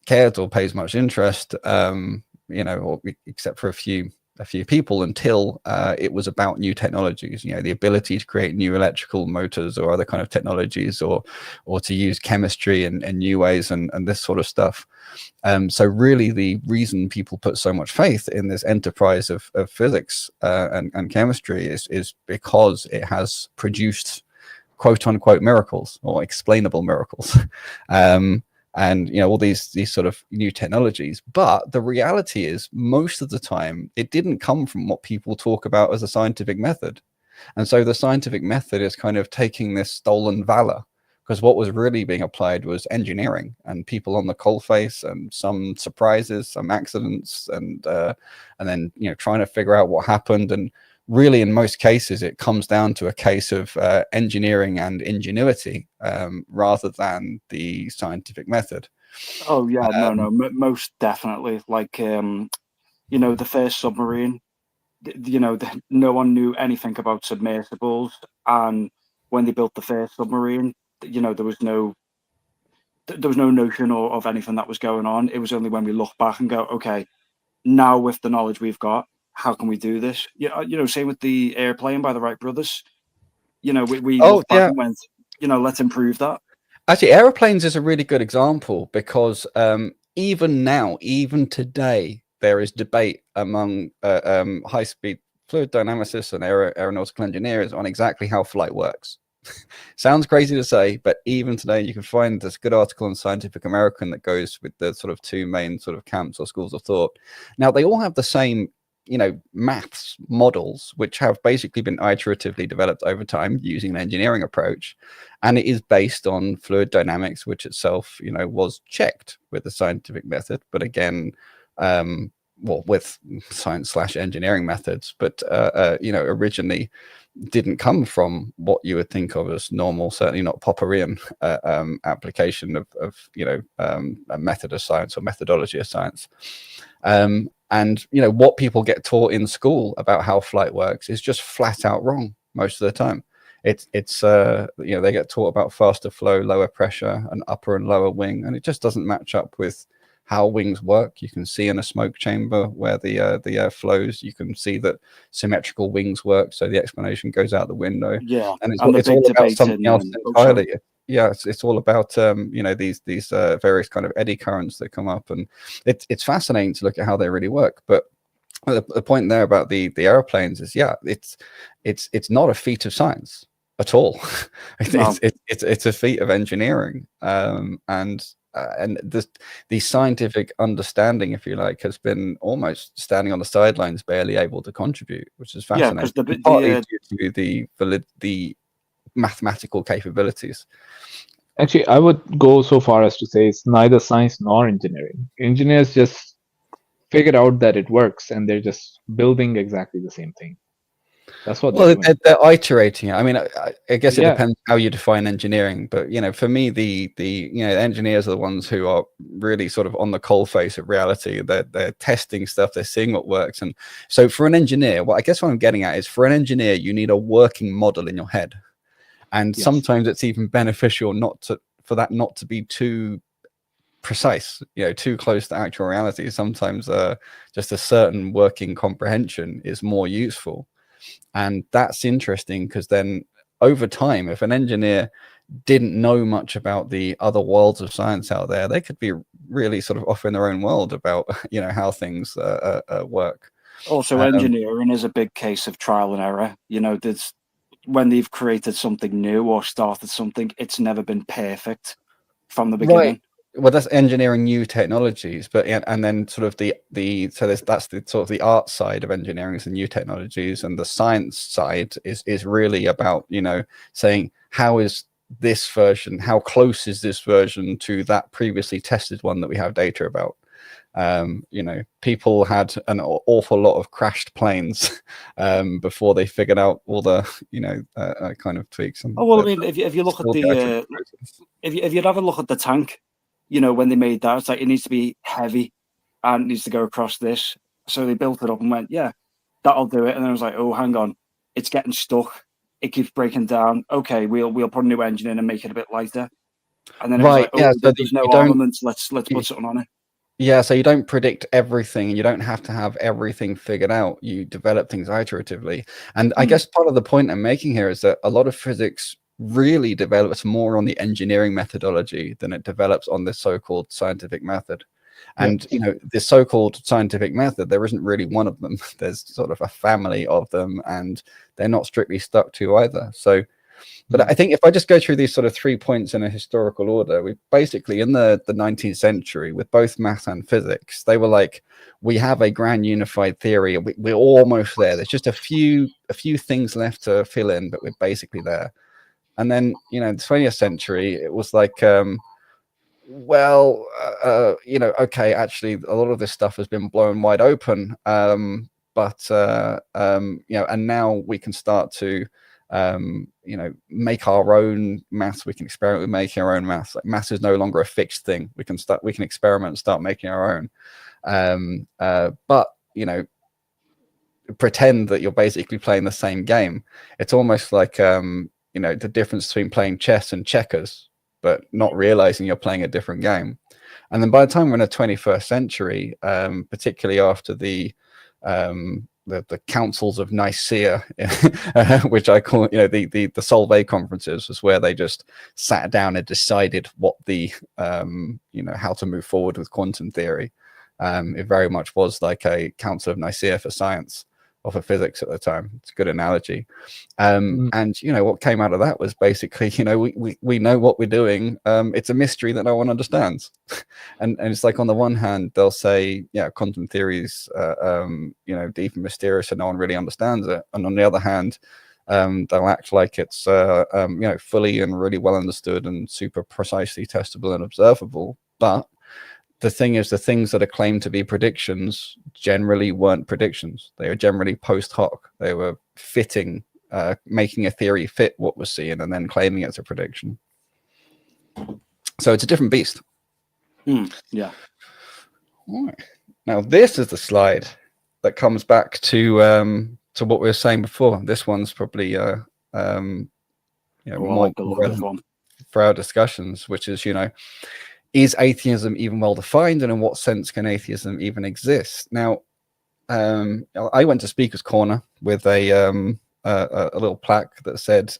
cared or pays much interest, except for a few people, until it was about new technologies, the ability to create new electrical motors or other kind of technologies, or to use chemistry in new ways, and this sort of stuff. So really the reason people put so much faith in this enterprise of physics and chemistry is because it has produced quote unquote miracles, or explainable miracles. And all these sort of new technologies. But the reality is, most of the time it didn't come from what people talk about as a scientific method. And so the scientific method is kind of taking this stolen valor, because what was really being applied was engineering and people on the coalface, and some surprises, some accidents, and then trying to figure out what happened. And really, in most cases, it comes down to a case of engineering and ingenuity rather than the scientific method. Oh yeah, most definitely. Like the first submarine, no one knew anything about submersibles, and when they built the first submarine, there was no notion of anything that was going on. It was only when we look back and go, okay, now with the knowledge we've got, how can we do this? Same with the airplane by the Wright brothers. We looked back and went, let's improve that. Actually, airplanes is a really good example, because even now, even today, there is debate among high-speed fluid dynamicists and aeronautical engineers on exactly how flight works. Sounds crazy to say, but even today you can find this good article in Scientific American that goes with the sort of two main sort of camps or schools of thought. Now, they all have the same maths models, which have basically been iteratively developed over time using an engineering approach, and it is based on fluid dynamics, which itself was checked with the scientific method, but again with science/engineering methods, but originally didn't come from what you would think of as normal, certainly not Popperian application of a method of science or methodology of science. And what people get taught in school about how flight works is just flat out wrong most of the time. It's they get taught about faster flow, lower pressure, and upper and lower wing, and it just doesn't match up with how wings work. You can see in a smoke chamber where the air flows, you can see that symmetrical wings work, so the explanation goes out the window. Yeah, and it's all about something else entirely. Yeah, it's all about these various kind of eddy currents that come up, and it's fascinating to look at how they really work. But the point there about the airplanes is, it's not a feat of science at all. It's a feat of engineering, and the scientific understanding, if you like, has been almost standing on the sidelines, barely able to contribute, which is fascinating. Yeah, because due to the mathematical capabilities. Actually, I would go so far as to say it's neither science nor engineering. Engineers just figured out that it works, and they're just building exactly the same thing. That's what Well, they're doing. they're iterating it. I mean, I guess it Yeah. depends how you define engineering, but for me, the engineers are the ones who are really sort of on the coalface of reality. They're testing stuff, they're seeing what works, and so for an engineer, what I'm getting at is, for an engineer, you need a working model in your head, and Yes. sometimes it's even beneficial for that not to be too precise, too close to actual reality. Sometimes just a certain working comprehension is more useful. And that's interesting, because then over time, if an engineer didn't know much about the other worlds of science out there, they could be really sort of off in their own world about how things work. Also, engineering is a big case of trial and error. There's, when they've created something new or started something, it's never been perfect from the beginning. Right. Well, that's engineering new technologies, but and then sort of that's the sort of the art side of engineering is the new technologies, and the science side is really about saying, how is this version, how close is this version to that previously tested one that we have data about. People had an awful lot of crashed planes before they figured out all the kind of tweaks. And I mean, if you look at the if you'd have a look at the tank, when they made that, it's like, it needs to be heavy and it needs to go across this. So they built it up and went, yeah, that'll do it. And then I was like, oh, hang on, it's getting stuck. It keeps breaking down. Okay, we'll put a new engine in and make it a bit lighter. And then it was like, oh, so there's no armaments. Let's put something on it. Yeah, so you don't predict everything, and you don't have to have everything figured out. You develop things iteratively. And I guess part of the point I'm making here is that a lot of physics really develops more on the engineering methodology than it develops on the so-called scientific method. And the so-called scientific method, there isn't really one of them. There's sort of a family of them, and they're not strictly stuck to either. So, but I think if I just go through these sort of 3 points in a historical order, we basically, in the 19th century, with both math and physics, they were like, we have a grand unified theory. We're almost there. There's just a few things left to fill in, but we're basically there. And then, the 20th century, it was like, okay, actually, a lot of this stuff has been blown wide open. And now we can start to, make our own maths. We can experiment with making our own maths. Like, maths is no longer a fixed thing. We can experiment and start making our own. But pretend that you're basically playing the same game. It's almost like, the difference between playing chess and checkers, but not realizing you're playing a different game. And then by the time we're in the 21st century, particularly after the councils of Nicaea, which I call, the Solvay conferences, was where they just sat down and decided what the, how to move forward with quantum theory. It very much was like a council of Nicaea for science, or for physics at the time. It's a good analogy. And what came out of that was basically, we know what we're doing. It's a mystery that no one understands. and it's like, on the one hand, they'll say, quantum theories, deep and mysterious, and no one really understands it. And on the other hand, they'll act like it's fully and really well understood and super precisely testable and observable. But the thing is, the things that are claimed to be predictions generally weren't predictions. They were generally post hoc. They were fitting, making a theory fit what was seen, and then claiming it's a prediction. So it's a different beast. Yeah. All right. Now this is the slide that comes back to what we were saying before. This one's probably more relevant for our discussions, which is, is atheism even well defined, and in what sense can atheism even exist? Now, I went to Speaker's Corner with a little plaque that said,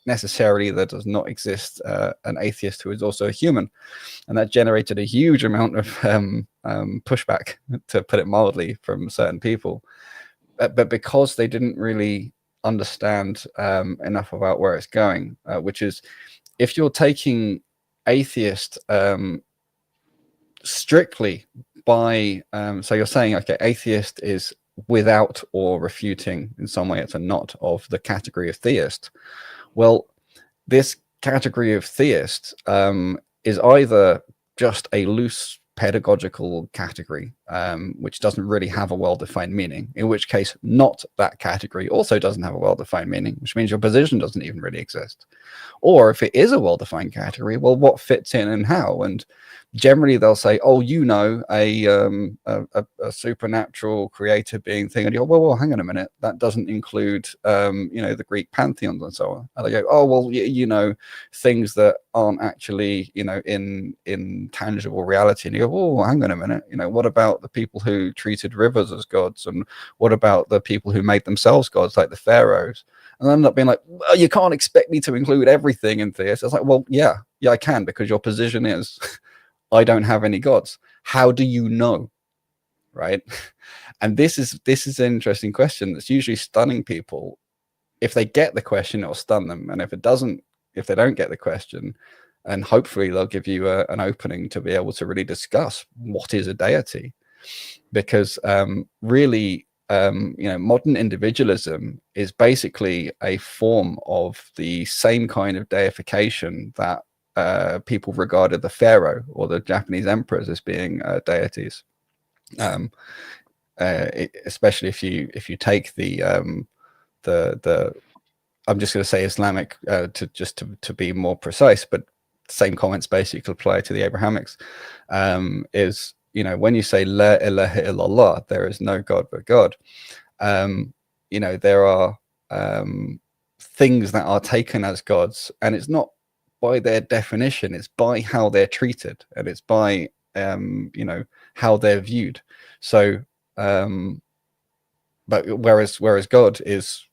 necessarily there does not exist an atheist who is also a human. And that generated a huge amount of pushback, to put it mildly, from certain people. But because they didn't really understand enough about where it's going, which is, if you're taking atheist strictly by so you're saying, okay, atheist is without or refuting in some way, it's a not of the category of theist. Well, this category of theist is either just a loose pedagogical category, which doesn't really have a well-defined meaning, in which case not that category also doesn't have a well-defined meaning, which means your position doesn't even really exist. Or if it is a well-defined category, well, what fits in and how? And generally they'll say, oh, you know, a supernatural creator being thing, and you go, well, hang on a minute, that doesn't include you know, the Greek pantheons and so on. And they go, oh, well, you know, things that aren't actually, you know, in tangible reality. And you go, oh, hang on a minute, you know, what about the people who treated rivers as gods, and what about the people who made themselves gods, like the pharaohs? And I end up being like, well, you can't expect me to include everything in theist. I was like, well, yeah, I can, because your position is I don't have any gods. How do you know? Right? And this is an interesting question that's usually stunning people. If they get the question, it'll stun them. And if they don't get the question, and hopefully they'll give you an opening to be able to really discuss what is a deity. Because really, you know, modern individualism is basically a form of the same kind of deification that people regarded the pharaoh or the Japanese emperors as being deities. Especially if you take the I'm just going to say Islamic to be more precise, but same comments basically apply to the Abrahamics. Is, you know, when you say La ilaha illallah, there is no God but God. You know, there are things that are taken as gods, and it's not by their definition, it's by how they're treated, and it's by you know, how they're viewed. So but whereas God is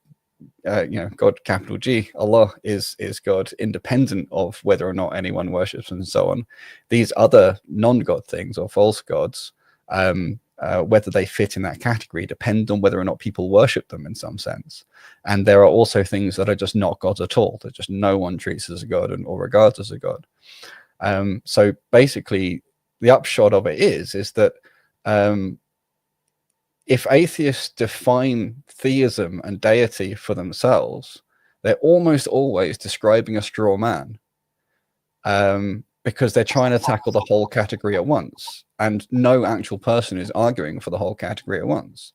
you know, God, capital G, Allah is God, independent of whether or not anyone worships and so on. These other non-God things or false gods, whether they fit in that category depend on whether or not people worship them in some sense. And there are also things that are just not gods at all, that just no one treats as a god or regards as a god. So basically the upshot of it is that if atheists define theism and deity for themselves, they're almost always describing a straw man, because they're trying to tackle the whole category at once, and no actual person is arguing for the whole category at once.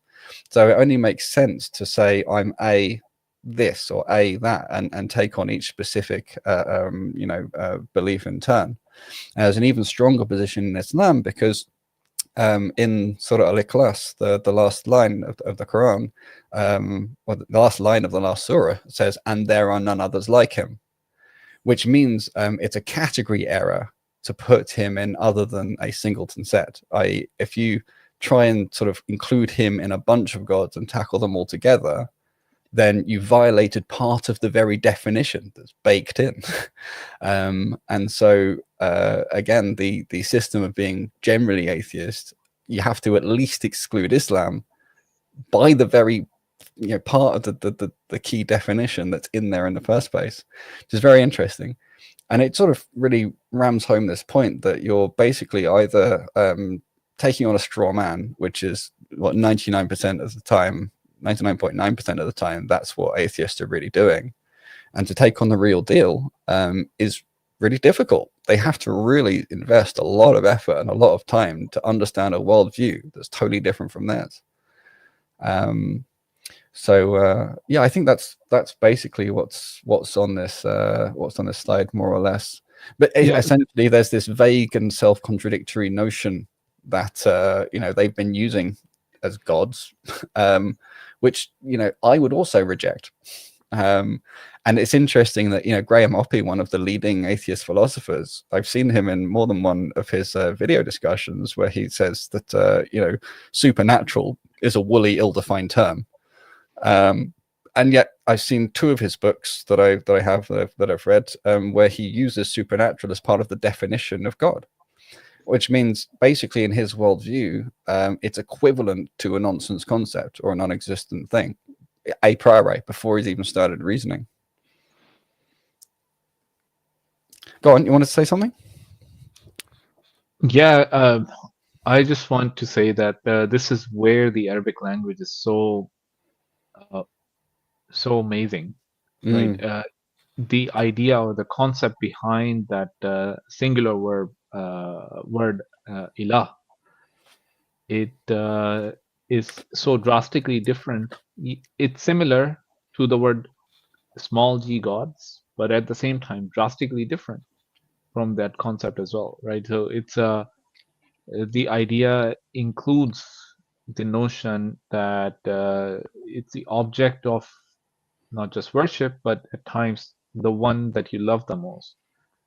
So it only makes sense to say I'm a this or a that, and take on each specific you know, belief in turn. There's an even stronger position in Islam, because in Surah Al-Ikhlas, the last line of the Quran, or the last line of the last surah, says, and there are none others like him, which means it's a category error to put him in other than a singleton set. If you try and sort of include him in a bunch of gods and tackle them all together, then you violated part of the very definition that's baked in. And so again, the system of being generally atheist, you have to at least exclude Islam by the very, you know, part of the key definition that's in there in the first place, which is very interesting. And it sort of really rams home this point that you're basically either taking on a straw man, which is what 99% of the time, 99.9% of the time, that's what atheists are really doing. And to take on the real deal is really difficult. They have to really invest a lot of effort and a lot of time to understand a worldview that's totally different from theirs. So yeah, I think that's basically what's on this slide, more or less. But yeah, essentially, there's this vague and self-contradictory notion that you know, they've been using as gods, which, you know, I would also reject. And it's interesting that, you know, Graham Oppy, one of the leading atheist philosophers, I've seen him in more than one of his video discussions where he says that you know, supernatural is a woolly, ill-defined term. And yet I've seen two of his books that I've read where he uses supernatural as part of the definition of God, which means basically in his worldview, it's equivalent to a nonsense concept or a non-existent thing, a priori, before he's even started reasoning. Go on, you want to say something? Yeah, I just want to say that this is where the Arabic language is so amazing, right? The idea or the concept behind that singular word ilah it is so drastically different. It's similar to the word small g gods, but at the same time drastically different from that concept as well, right? So it's the idea includes the notion that it's the object of not just worship, but at times the one that you love the most,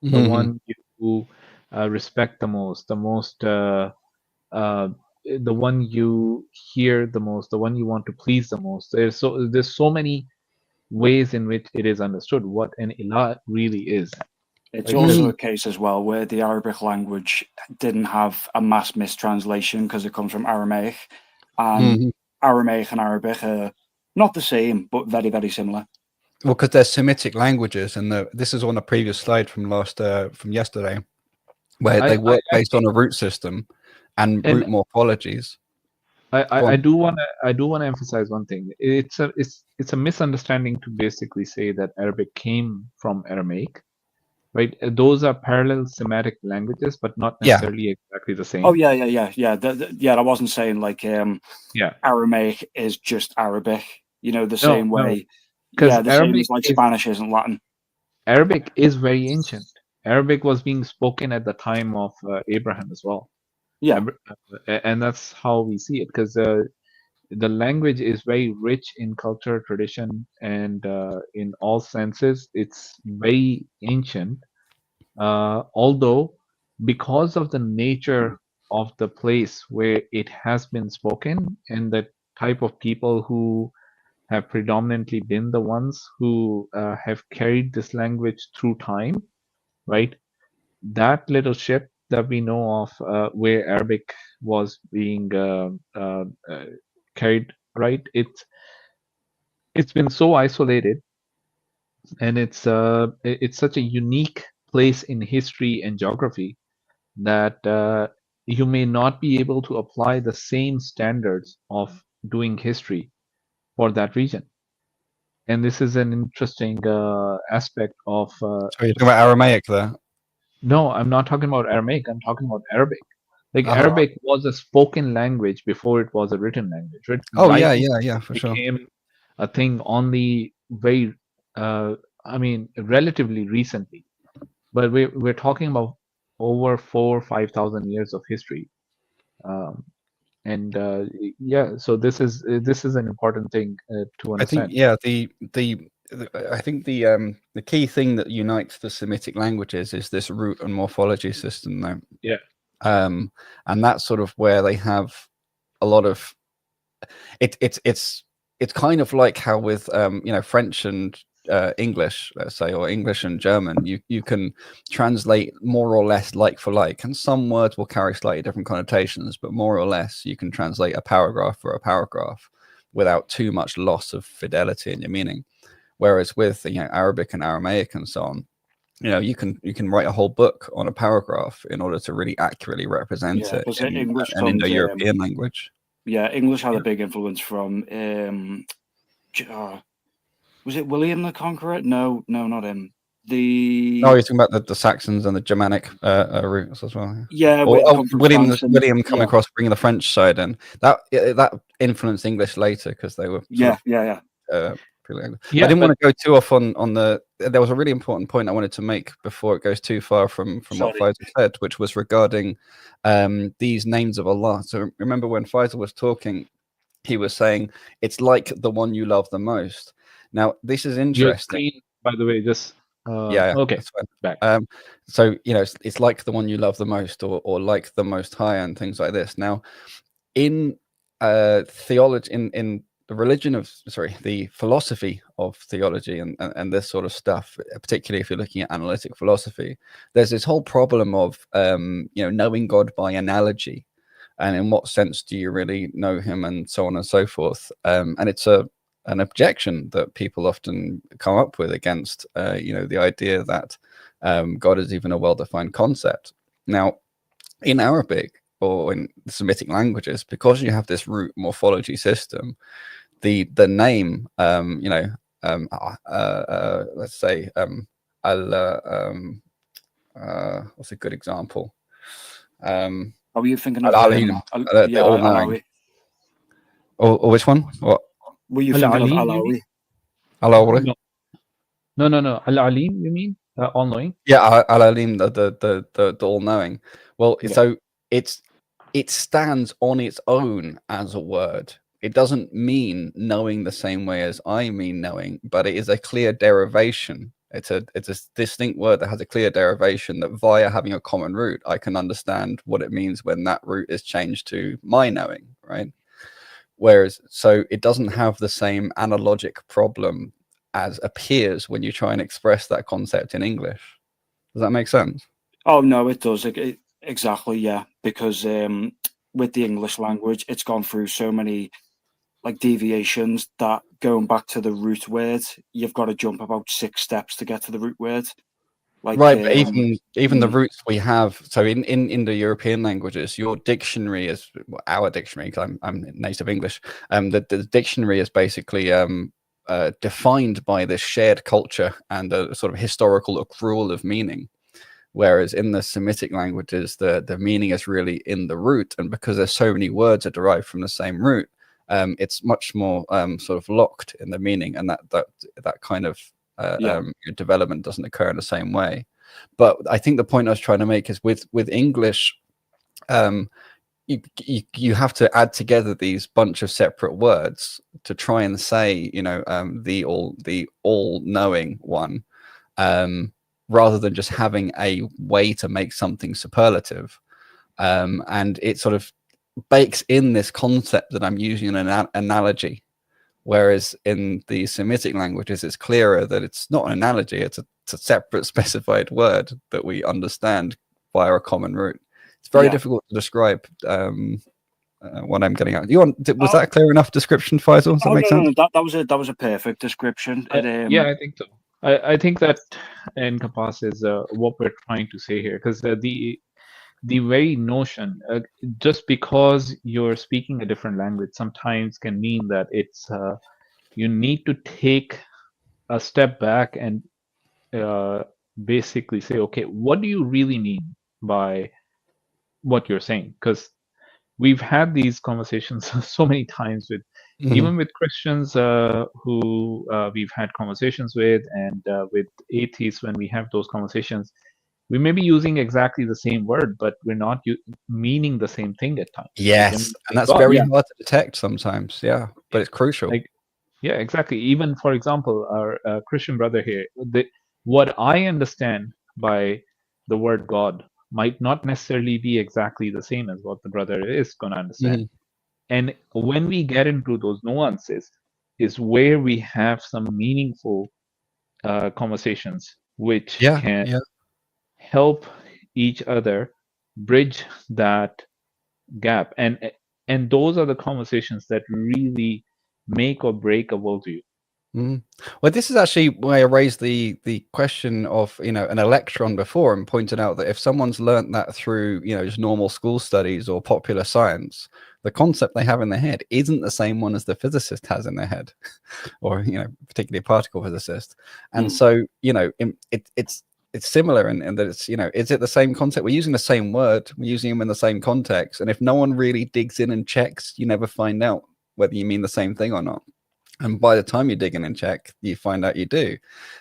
the one you respect the most, the one you hear the most, the one you want to please the most. There's so many ways in which it is understood what an ilah really is. It's Like, also a case as well where the Arabic language didn't have a mass mistranslation because it comes from Aramaic, and Aramaic and Arabic are not the same, but very, very similar. Well, because they're Semitic languages, and this is on a previous slide from yesterday, where they work based on a root system and root morphologies. I do want to emphasize one thing. It's a misunderstanding to basically say that Arabic came from Aramaic, right? Those are parallel Semitic languages, but not necessarily exactly the same. Oh yeah. I wasn't saying like Aramaic is just Arabic. You know, the same way. Yeah, the same as like Spanish isn't Latin. Arabic is very ancient. Arabic was being spoken at the time of Abraham as well. Yeah, and that's how we see it, because the language is very rich in culture, tradition, and in all senses, it's very ancient. Although, because of the nature of the place where it has been spoken and the type of people who have predominantly been the ones who have carried this language through time, right? That little ship that we know of where Arabic was being carried, right? It's been so isolated, and it's such a unique place in history and geography that you may not be able to apply the same standards of doing history for that region. And this is an interesting aspect of. So you're talking about Aramaic there? No, I'm not talking about Aramaic. I'm talking about Arabic. Like Arabic was a spoken language before it was a written language. Right? Oh yeah, for sure. Became a thing only very, relatively recently. But we're talking about over 4,000 or 5,000 years of history, so this is an important thing to understand. I think the key thing that unites the Semitic languages is this root and morphology system, though. Yeah. And that's sort of where they have a lot of it's kind of like how with French and English, let's say, or English and German, you can translate more or less like for like, and some words will carry slightly different connotations, but more or less you can translate a paragraph for a paragraph without too much loss of fidelity in your meaning. Whereas with Arabic and Aramaic and so on, you can write a whole book on a paragraph in order to really accurately represent it in an Indo-European language. Yeah, English had a big influence from was it William the Conqueror? No, not him. You're talking about the Saxons and the Germanic roots as well. Yeah, William come across bringing the French side in. That influenced English later because they were yeah. I didn't want to go too off on the. There was a really important point I wanted to make before it goes too far from what Faisal said, which was regarding these names of Allah. So remember when Faisal was talking, he was saying it's like the one you love the most. Now this is interesting. Your screen, by the way, just okay. That's fine. Back. So it's like the one you love the most, or like the Most High, and things like this. Now, in theology, in the philosophy of theology and this sort of stuff, particularly if you're looking at analytic philosophy, there's this whole problem of knowing God by analogy, and in what sense do you really know him, and so on and so forth. And it's an objection that people often come up with against the idea that God is even a well-defined concept. Now, in Arabic or in the Semitic languages, because you have this root morphology system, the name, let's say, what's a good example? Are you thinking of Al-Alim, the all-knowing. Alawi? Or which one? What? Were you thinking of Al-Alim, you Alawi? mean? Al-Awri? No. Al-Alim, you mean? All-knowing? Yeah, Al-Alim, the all-knowing. Well, Yeah. so it stands on its own as a word. It doesn't mean knowing the same way as I mean knowing, but it is a clear derivation. It's a distinct word that has a clear derivation that via having a common root, I can understand what it means when that root is changed to my knowing, right? Whereas, so it doesn't have the same analogic problem as appears when you try and express that concept in English. Does that make sense? Oh no, it does. Exactly, yeah. Because with the English language, it's gone through so many like deviations that going back to the root word, you've got to jump about 6 steps to get to the root word. Like, right, but even the roots we have. So in Indo-European languages, your dictionary is our dictionary, because I'm native English. The dictionary is basically defined by this shared culture and a sort of historical accrual of meaning. Whereas in the Semitic languages, the meaning is really in the root, and because there's so many words are derived from the same root, it's much more sort of locked in the meaning, and that kind of development doesn't occur in the same way. But I think the point I was trying to make is with English, you have to add together these bunch of separate words to try and say, the all-knowing one, rather than just having a way to make something superlative. And it sort of bakes in this concept that I'm using an analogy. Whereas in the Semitic languages, it's clearer that it's not an analogy, it's a separate specified word that we understand via a common root. It's very difficult to describe what I'm getting at. Was that a clear enough description, Faisal? Does that make sense? No, that was a perfect description. Yeah, I think so. I think that encompasses what we're trying to say here, because the very notion, just because you're speaking a different language, sometimes can mean that it's you need to take a step back and basically say, okay, what do you really mean by what you're saying? Because we've had these conversations so many times with even with Christians who we've had conversations with, and with atheists. When we have those conversations, we may be using exactly the same word, but we're not meaning the same thing at times. Yes, and that's very hard to detect sometimes. Yeah, but it's crucial. Yeah, exactly. Even, for example, our Christian brother here, what I understand by the word God might not necessarily be exactly the same as what the brother is going to understand. And when we get into those nuances is where we have some meaningful conversations, which can help each other bridge that gap. And those are the conversations that really make or break a worldview. Well, this is actually why I raised the question of an electron before, and pointed out that if someone's learnt that through just normal school studies or popular science, the concept they have in their head isn't the same one as the physicist has in their head, or particularly a particle physicist. And so it's similar in that it's is it the same concept? We're using the same word, we're using them in the same context, and if no one really digs in and checks, you never find out whether you mean the same thing or not. And by the time you dig in and check, you find out you do.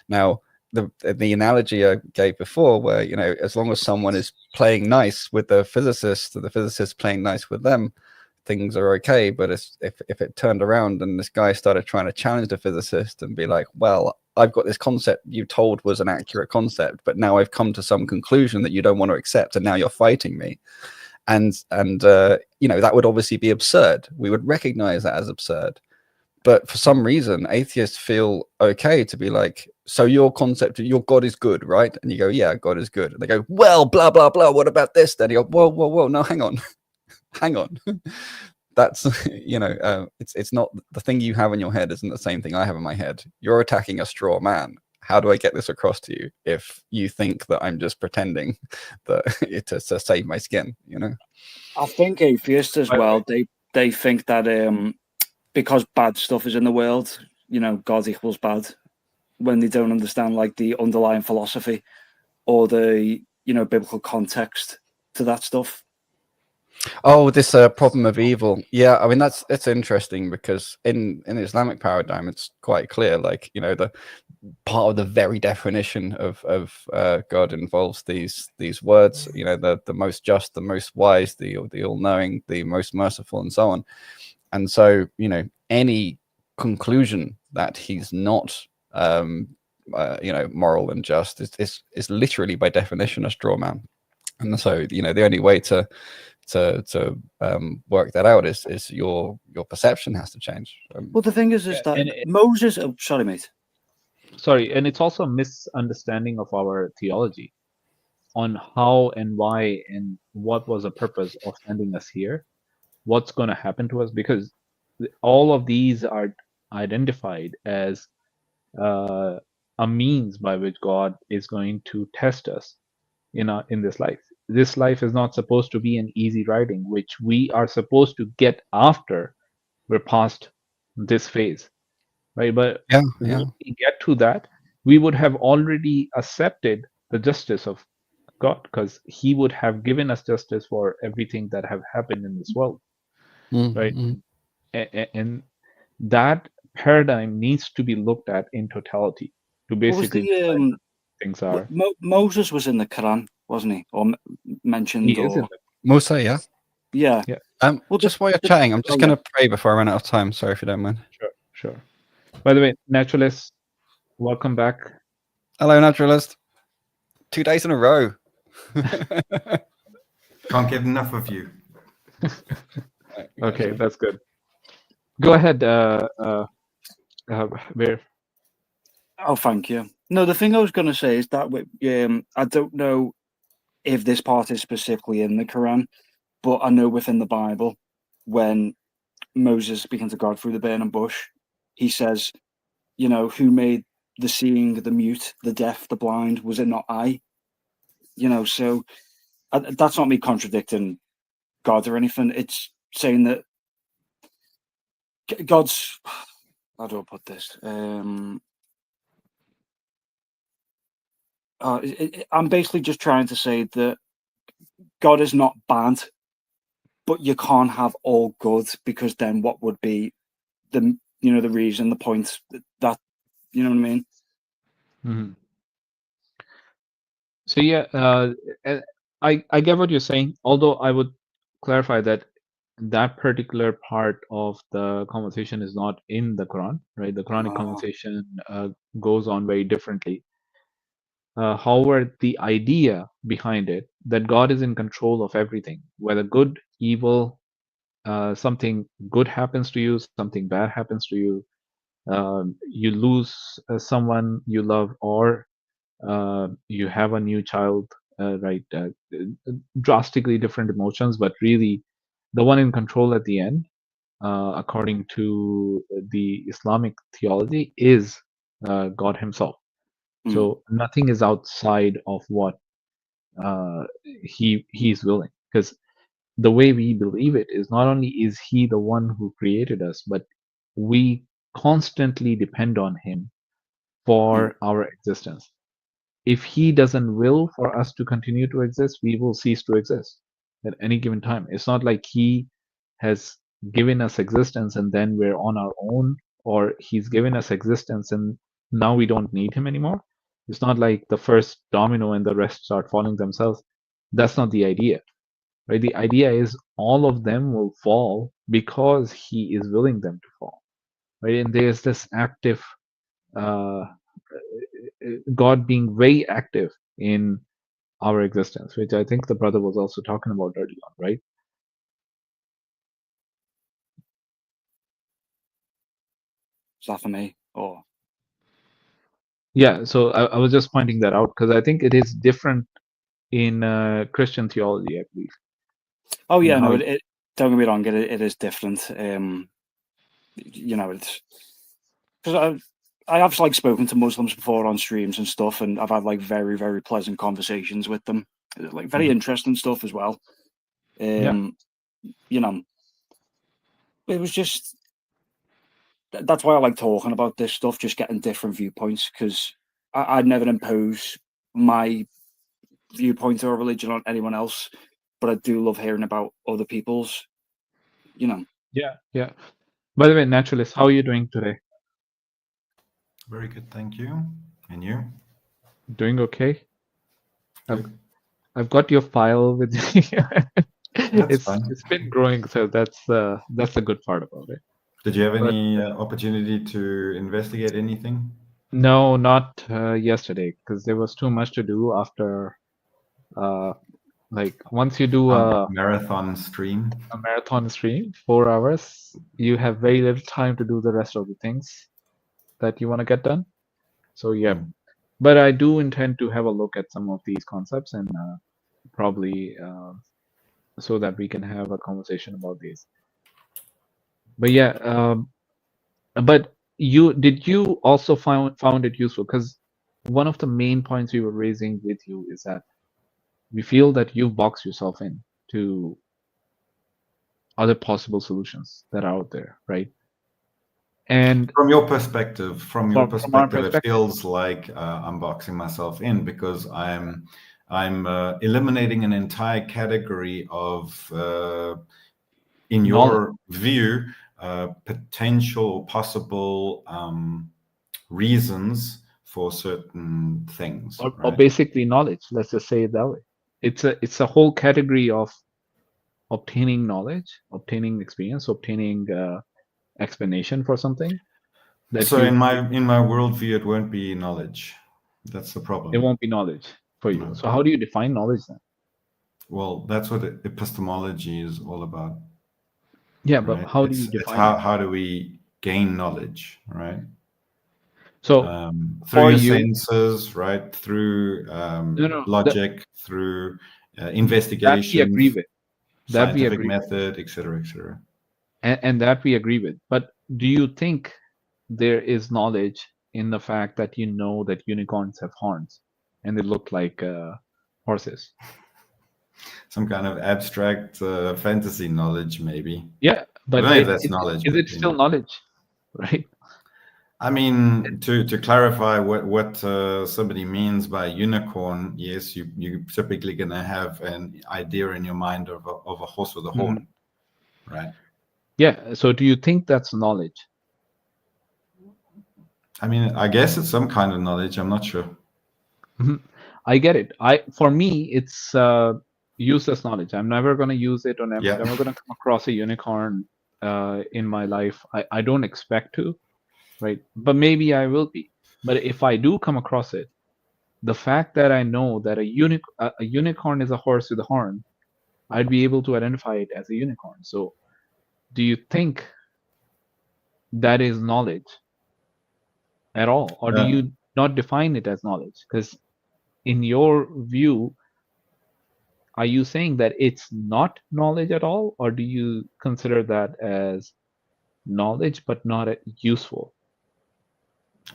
Now, the analogy I gave before, where as long as someone is playing nice with the physicist, or the physicist playing nice with them, things are okay. But if it turned around and this guy started trying to challenge the physicist and be like, well, I've got this concept you told was an accurate concept, but now I've come to some conclusion that you don't want to accept, and now you're fighting me. And that would obviously be absurd. We would recognize that as absurd. But for some reason, atheists feel okay to be like, so your concept, your God is good, right? And you go, yeah, God is good. And they go, well, blah, blah, blah. What about this? Then you go, whoa, whoa, whoa. No, hang on. Hang on. That's, it's not the thing you have in your head isn't the same thing I have in my head. You're attacking a straw man. How do I get this across to you if you think that I'm just pretending that to save my skin, I think atheists as well, they think that because bad stuff is in the world, God equals bad, when they don't understand like the underlying philosophy or the biblical context to that stuff. Oh, this problem of evil. Yeah, I mean it's interesting because in the Islamic paradigm, it's quite clear. Like, you know, the part of the very definition of God involves these words. You know, the most just, the most wise, the all knowing, the most merciful, and so on. And so, you know, any conclusion that he's not, you know, moral and just is literally by definition a straw man. And so, you know, the only way to work that out is your perception has to change. Well, the thing is that and Moses. Oh, sorry, mate. Sorry, and it's also a misunderstanding of our theology on how and why and what was the purpose of sending us here, what's going to happen to us, because all of these are identified as a means by which God is going to test us in this life. This life is not supposed to be an easy riding, which we are supposed to get after we're past this phase, right? But yeah. when we get to that, we would have already accepted the justice of God, because He would have given us justice for everything that have happened in this world, right? And that paradigm needs to be looked at in totality to basically things are. Moses was in the Quran, wasn't he? Or mentioned? He is in the Musa, yeah. Yeah. Well, just while you're chatting, I'm just going to pray before I run out of time. Sorry if you don't mind. Sure. By the way, Naturalist, welcome back. Hello, Naturalist. 2 days in a row. Can't get enough of you. Okay, that's good. Go ahead, Bear. Oh, thank you. No, the thing I was going to say is that I don't know if this part is specifically in the Quran, but I know within the Bible, when Moses speaking to God through the burning bush, he says, you know, who made the seeing, the mute, the deaf, the blind? Was it not I? You know, so that's not me contradicting God or anything. It's saying that God's, how do I put this? I'm basically just trying to say that God is not bad, but you can't have all good, because then what would be the reason, the point that you know what I mean? Mm-hmm. So yeah, I get what you're saying. Although I would clarify that particular part of the conversation is not in the Quran, right? The Quranic conversation goes on very differently. However, the idea behind it, that God is in control of everything, whether good, evil, something good happens to you, something bad happens to you, you lose someone you love, or you have a new child, right? Drastically different emotions, but really the one in control at the end, according to the Islamic theology, is God Himself. So nothing is outside of what He's willing, because the way we believe it is not only is He the one who created us, but we constantly depend on Him for our existence. If He doesn't will for us to continue to exist, we will cease to exist at any given time. It's not like He has given us existence and then we're on our own, or He's given us existence and now we don't need Him anymore. It's not like the first domino and the rest start falling themselves. That's not the idea, right? The idea is all of them will fall because He is willing them to fall, right? And there's this active God being very active in our existence, which I think the brother was also talking about early on, right? Is that for me? Or yeah, so I was just pointing that out because I think it is different in Christian theology, I believe. Oh yeah, no, it don't get me wrong, it is different. You know, it's because I have like spoken to Muslims before on streams and stuff, and I've had like very, very pleasant conversations with them, like very interesting stuff as well. You know, it was just that's why I like talking about this stuff, just getting different viewpoints, because I'd never impose my viewpoint or religion on anyone else. but I do love hearing about other people's, you know. Yeah. By the way, Naturalist, how are you doing today? Very good, thank you. And you? Doing okay? Good. I've got your file with me. That's fine. It's been growing, so that's the good part about it. Did you have But- any opportunity to investigate anything? No, not yesterday, because there was too much to do after. Like once you do a Marathon stream. marathon stream, 4 hours, you have very little time to do the rest of the things that you want to get done. So yeah, but I do intend to have a look at some of these concepts and probably so that we can have a conversation about these. But yeah, but did you also found it useful? Because one of the main points we were raising with you is that we feel that you've boxed yourself in to other possible solutions that are out there, right? And From your perspective, From our it feels like I'm boxing myself in because I'm eliminating an entire category of, in your view, potential possible reasons for certain things, or right? basically knowledge. Let's just say it that way. It's a whole category of obtaining knowledge, obtaining experience, obtaining explanation for something. So in my worldview, it won't be knowledge. That's the problem. It won't be knowledge for you. No. So how do you define knowledge then? Well, that's what epistemology is all about. Yeah, but right? how do you It's define it? how do we gain knowledge, right? So through your you- senses, right? Through No, logic, through that we investigation, agree with. That we scientific agree with. method, etc., etc. And that we agree with. But do you think there is knowledge in the fact that you know that unicorns have horns and they look like horses? Some kind of abstract fantasy knowledge, maybe. Yeah, but I don't know if that's knowledge. Is but, it still knowledge, right? I mean, to clarify what somebody means by unicorn, yes, you're typically going to have an idea in your mind of a horse with a horn, right? Yeah. So do you think that's knowledge? I mean, I guess it's some kind of knowledge. I'm not sure. I get it. For me, it's useless knowledge. I'm never going to use it, or never going to come across a unicorn in my life. I don't expect to, right? But maybe I will be. But if I do come across it, the fact that I know that a unicorn is a horse with a horn, I'd be able to identify it as a unicorn. So do you think that is knowledge at all? Or do you not define it as knowledge? Because in your view, are you saying that it's not knowledge at all? Or do you consider that as knowledge but not useful?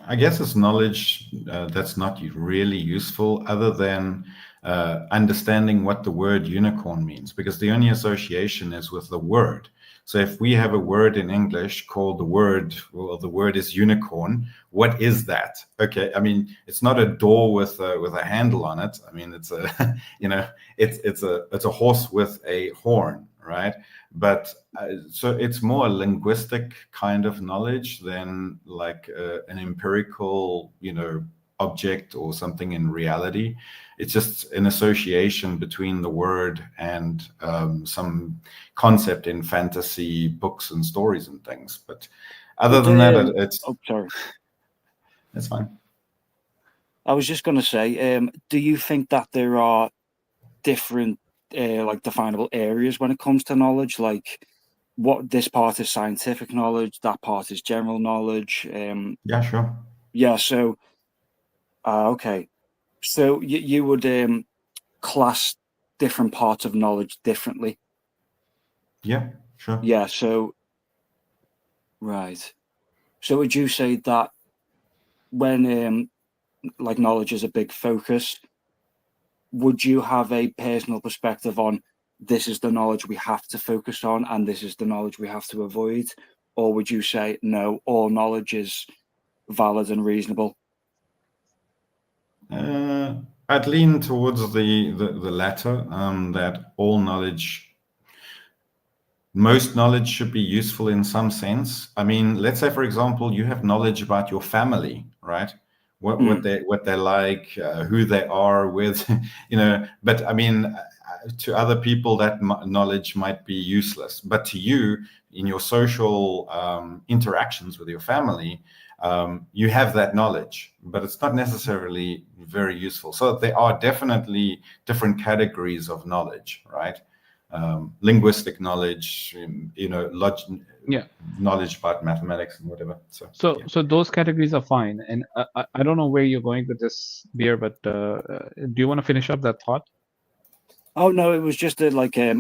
I guess it's knowledge that's not really useful other than understanding what the word unicorn means, because the only association is with the word. So if we have a word in English called the word is unicorn, what is that? Okay, I mean, it's not a door with a handle on it. I mean, it's a it's a horse with a horn, right? But so it's more a linguistic kind of knowledge than like an empirical, object or something in reality. It's just an association between the word and some concept in fantasy books and stories and things. But other than that, it's... Oh, sorry. That's fine. I was just going to say, do you think that there are different like definable areas when it comes to knowledge, like what this part is scientific knowledge, that part is general knowledge? Yeah, sure. Yeah, so okay, so you would class different parts of knowledge differently. Yeah, sure. Yeah, so right. So would you say that when like knowledge is a big focus, would you have a personal perspective on this is the knowledge we have to focus on and this is the knowledge we have to avoid? Or would you say, no, all knowledge is valid and reasonable? I'd lean towards the latter, that all knowledge, most knowledge should be useful in some sense. I mean, let's say, for example, you have knowledge about your family, right? What they're like, who they are with, you know. But I mean, to other people, that knowledge might be useless. But to you, in your social interactions with your family, you have that knowledge, but it's not necessarily very useful. So there are definitely different categories of knowledge, right? Linguistic knowledge, you know, knowledge about mathematics and whatever. So those categories are fine. And I don't know where you're going with this, Beer, but do you want to finish up that thought? Oh no, it was just I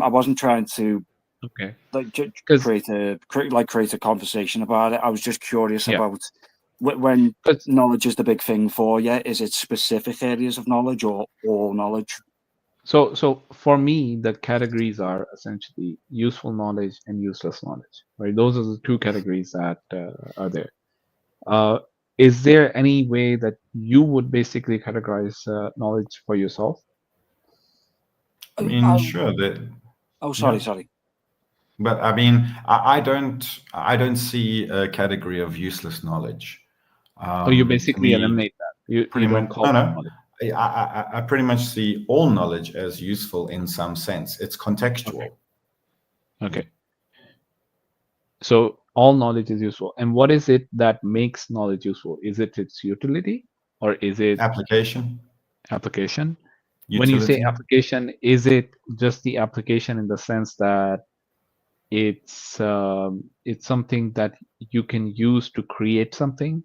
wasn't trying to create a conversation about it. I was just curious about when knowledge is the big thing for you. Is it specific areas of knowledge or all knowledge? So for me, the categories are essentially useful knowledge and useless knowledge, right? Those are the two categories that are there. Is there any way that you would basically categorize knowledge for yourself? I mean, sure. Sorry. But I mean, I don't see a category of useless knowledge. So you basically eliminate that. You don't call it knowledge. I pretty much see all knowledge as useful in some sense. It's contextual. Okay. So all knowledge is useful. And what is it that makes knowledge useful? Is it its utility, or is it application? Application. Utility. When you say application, is it just the application in the sense that it's something that you can use to create something,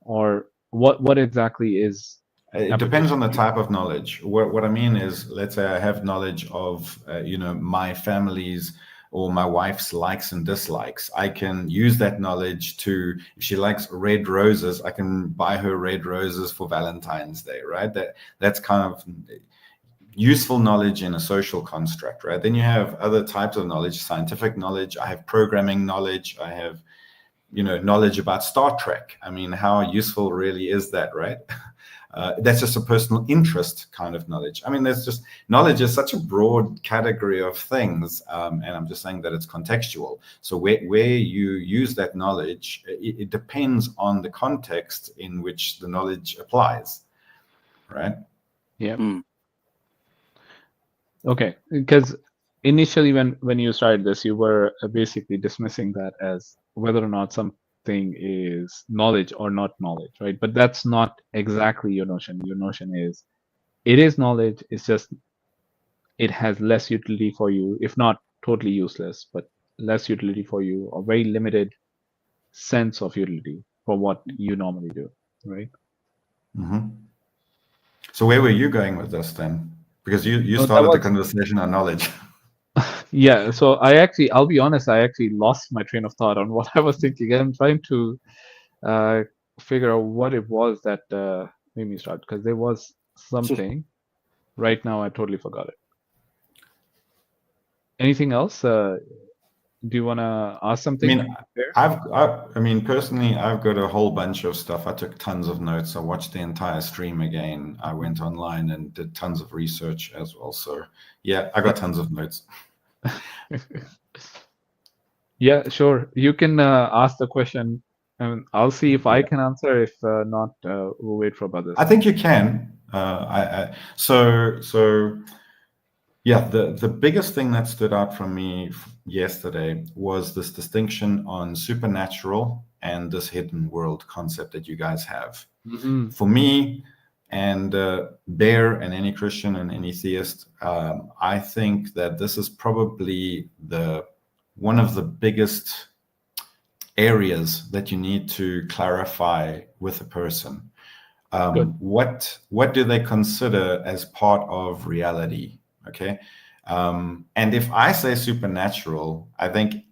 or what exactly is? It depends on the type of knowledge. What I mean is, let's say I have knowledge of, my family's or my wife's likes and dislikes. I can use that knowledge to, if she likes red roses, I can buy her red roses for Valentine's Day, right? That's kind of useful knowledge in a social construct, right? Then you have other types of knowledge, scientific knowledge. I have programming knowledge. I have, knowledge about Star Trek. I mean, how useful really is that, right? That's just a personal interest kind of knowledge. I mean, knowledge is such a broad category of things, and I'm just saying that it's contextual. So where you use that knowledge, it depends on the context in which the knowledge applies, right? Yeah. Okay, because initially when you started this, you were basically dismissing that as whether or not something is knowledge or not knowledge, right? But that's not exactly your notion. Your notion is it is knowledge, it's just it has less utility for you, if not totally useless, but less utility for you, or very limited sense of utility for what you normally do, right? Mm-hmm. So where were you going with this then? Because you started the conversation on knowledge. Yeah, so I'll be honest, I actually lost my train of thought on what I was thinking. I'm trying to figure out what it was that made me start, because there was something. Right now, I totally forgot it. Anything else? Do you want to ask something? I mean, personally, I've got a whole bunch of stuff. I took tons of notes. I watched the entire stream again. I went online and did tons of research as well. So yeah, I got tons of notes. Yeah, sure. You can ask the question, and I'll see if I can answer. If not, we'll wait for others. I think you can. Yeah, the biggest thing that stood out from me yesterday was this distinction on supernatural and this hidden world concept that you guys have. Mm-hmm. For me, and Bear and any Christian and any theist, I think that this is probably one of the biggest areas that you need to clarify with a person. What do they consider as part of reality? Okay. And if I say supernatural, I think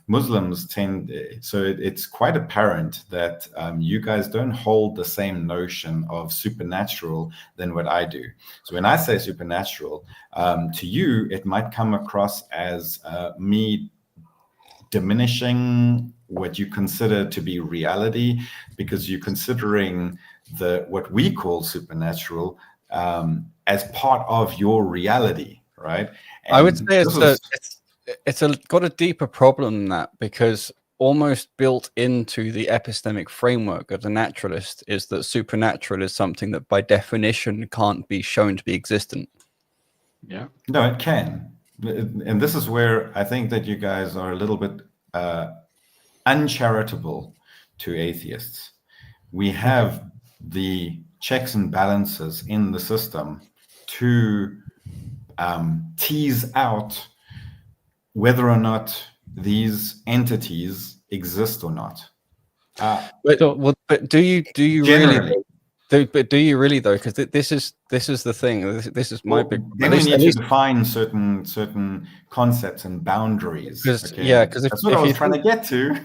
Muslims it's quite apparent that you guys don't hold the same notion of supernatural than what I do. So when I say supernatural, to you, it might come across as me diminishing what you consider to be reality, because you're considering what we call supernatural as part of your reality, right? And I would say it's got a deeper problem than that, because almost built into the epistemic framework of the naturalist is that supernatural is something that by definition can't be shown to be existent. Yeah. No, it can. And this is where I think that you guys are a little bit uncharitable to atheists. We have the checks and balances in the system to tease out whether or not these entities exist or not. But do you generally, really? Do you really though? Because this is the thing. This is my big. Then we need to define certain concepts and boundaries. Okay? Because that's what I was trying to get to.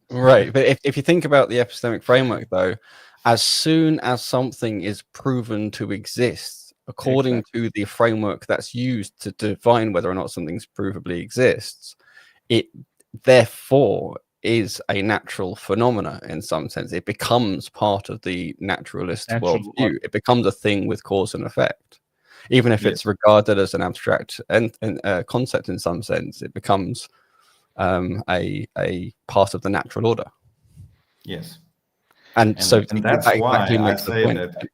Right, but if you think about the epistemic framework, though, as soon as something is proven to exist, according to the framework that's used to define whether or not something's provably exists, it therefore is a natural phenomena in some sense. It becomes part of the naturalist worldview. It becomes a thing with cause and effect. Even if it's regarded as an abstract concept in some sense, it becomes a part of the natural order. Yes. And so that's why I say that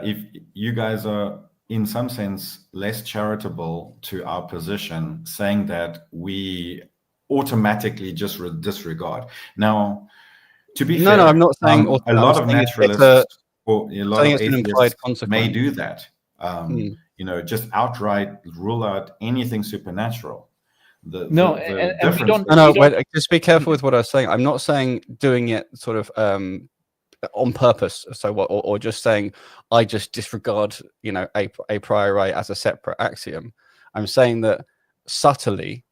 if you guys are in some sense less charitable to our position, saying that we automatically just disregard. Now, to be fair, I'm not saying a lot of naturalists or a lot of atheists may do that. Just outright rule out anything supernatural. Just be careful with what I was saying. I'm not saying doing it sort of on purpose. So or just saying I just disregard, a priori as a separate axiom. I'm saying that subtly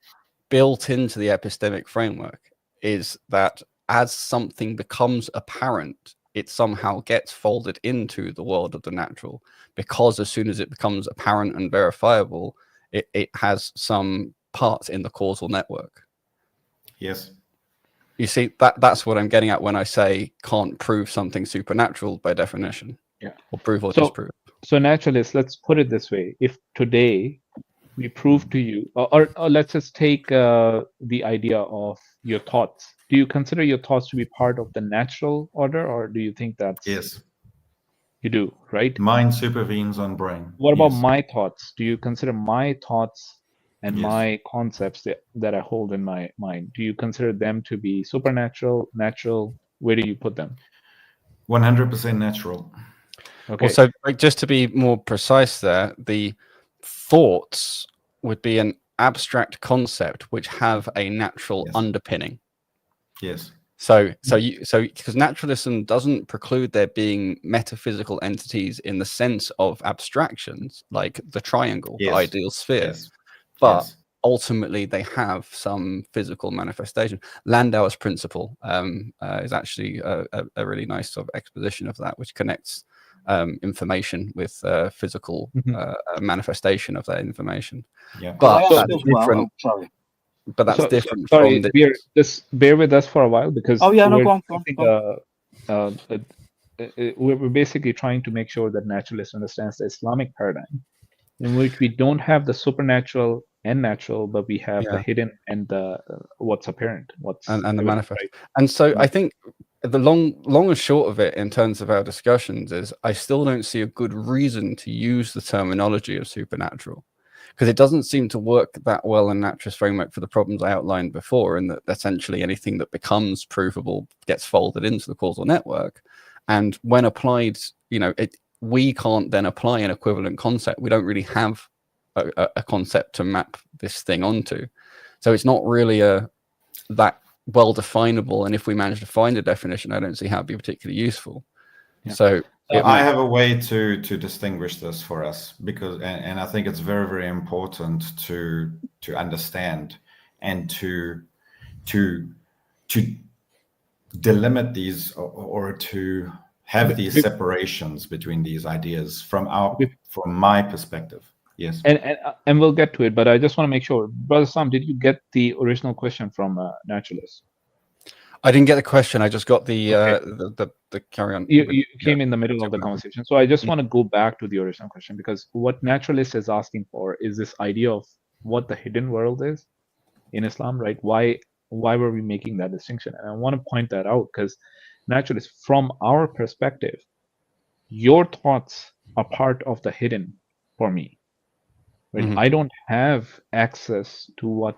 built into the epistemic framework is that as something becomes apparent, it somehow gets folded into the world of the natural, because as soon as it becomes apparent and verifiable, it has some part in the causal network. Yes. You see, that's what I'm getting at when I say can't prove something supernatural by definition. Yeah. Or prove or disprove. So naturalists, let's put it this way. If today we prove to you, or let's just take the idea of your thoughts. Do you consider your thoughts to be part of the natural order, or do you think that's... Yes. You do, right? Mind supervenes on brain. What about my thoughts? Do you consider my thoughts and my concepts that I hold in my mind, do you consider them to be supernatural, natural? Where do you put them? 100% natural. Okay. Also, just to be more precise there, the thoughts would be an abstract concept which have a natural underpinning. Yes. So because naturalism doesn't preclude there being metaphysical entities in the sense of abstractions, like the triangle, the ideal sphere, but ultimately they have some physical manifestation. Landauer's principle is actually a really nice sort of exposition of that, which connects information with physical manifestation of that information. Yeah, but that's different. But that's different from the... Just bear with us for a while, because go on. We're basically trying to make sure that naturalist understands the Islamic paradigm, in which we don't have the supernatural and natural, but we have the hidden and the what's apparent, and the manifest. Right? And so I think the long and short of it in terms of our discussions is I still don't see a good reason to use the terminology of supernatural, because it doesn't seem to work that well in naturalist framework for the problems I outlined before, and that essentially anything that becomes provable gets folded into the causal network. And when applied, we can't then apply an equivalent concept. We don't really have a concept to map this thing onto. So it's not really that well definable. And if we manage to find a definition, I don't see how it'd be particularly useful. Yeah. So I have a way to distinguish this for us, because and I think it's very, very important to understand and to delimit these or to have these separations between these ideas from my perspective. Yes. And we'll get to it, but I just want to make sure, Brother Sam, did you get the original question from Naturalist? I didn't get the question. I just got the Okay. the carry on. You came in the middle of the Yeah. conversation, so I just want to go back to the original question, because what naturalist is asking for is this idea of what the hidden world is in Islam, right? Why were we making that distinction? And I want to point that out, because naturalists, from our perspective, your thoughts are part of the hidden for me. Right? Mhm. I don't have access to what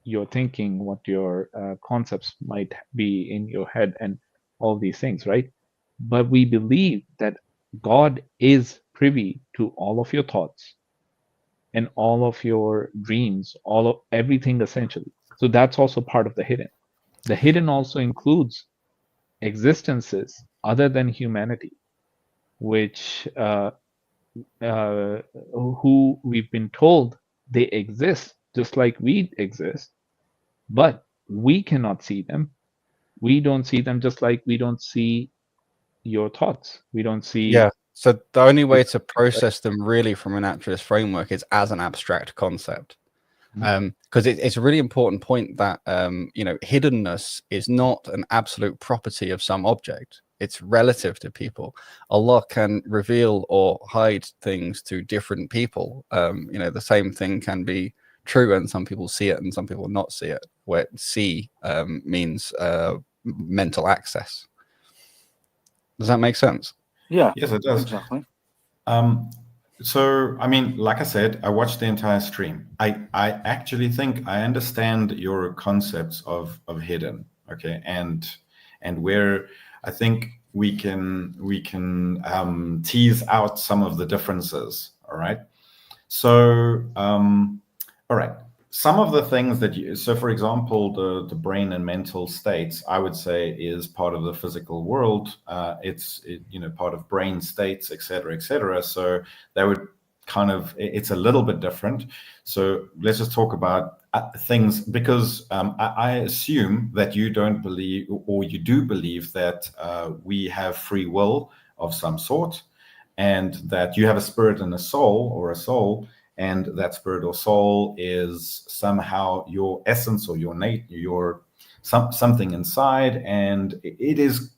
you're thinking, what your concepts might be in your head, and all these things, right? But we believe that God is privy to all of your thoughts and all of your dreams, all of everything essentially. So that's also part of the hidden. The hidden also includes existences other than humanity, which who we've been told they exist just like we exist, but we cannot see them. We don't see them, just like we don't see your thoughts. We don't see. Yeah. So the only way to process them really from a naturalist framework is as an abstract concept. Because it's a really important point that you know, hiddenness is not an absolute property of some object. It's relative to people. Allah can reveal or hide things to different people. You know, the same thing can be true, and some people see it and some people not see it. Where see means mental access. Does that make sense? Yeah. Yes, it does. Exactly. So, I mean, like I said, I watched the entire stream. I actually think I understand your concepts of hidden, okay, and where I think we can tease out some of the differences. All right. So, all right. Some of the things that you, so for example, the brain and mental states, I would say, is part of the physical world. It's you know, part of brain states, et cetera, et cetera. So that would kind of, it's a little bit different. So let's just talk about things, because I assume that you don't believe, or you do believe, that we have free will of some sort, and that you have a spirit and a soul, or a soul, and that spirit or soul is somehow your essence or your something inside, and it is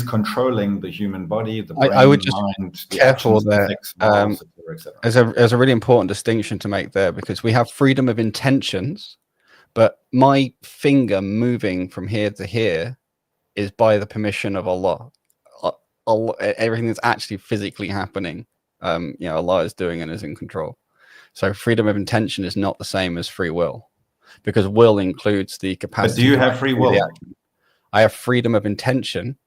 controlling the human body, the brain, I would just mind, the careful actions, there. ethics, morals, et cetera. There's a really important distinction to make there, because we have freedom of intentions, but my finger moving from here to here is by the permission of Allah. Everything that's actually physically happening, you know, Allah is doing and is in control. So freedom of intention is not the same as free will, because will includes the capacity. But do you have free will? I have freedom of intention,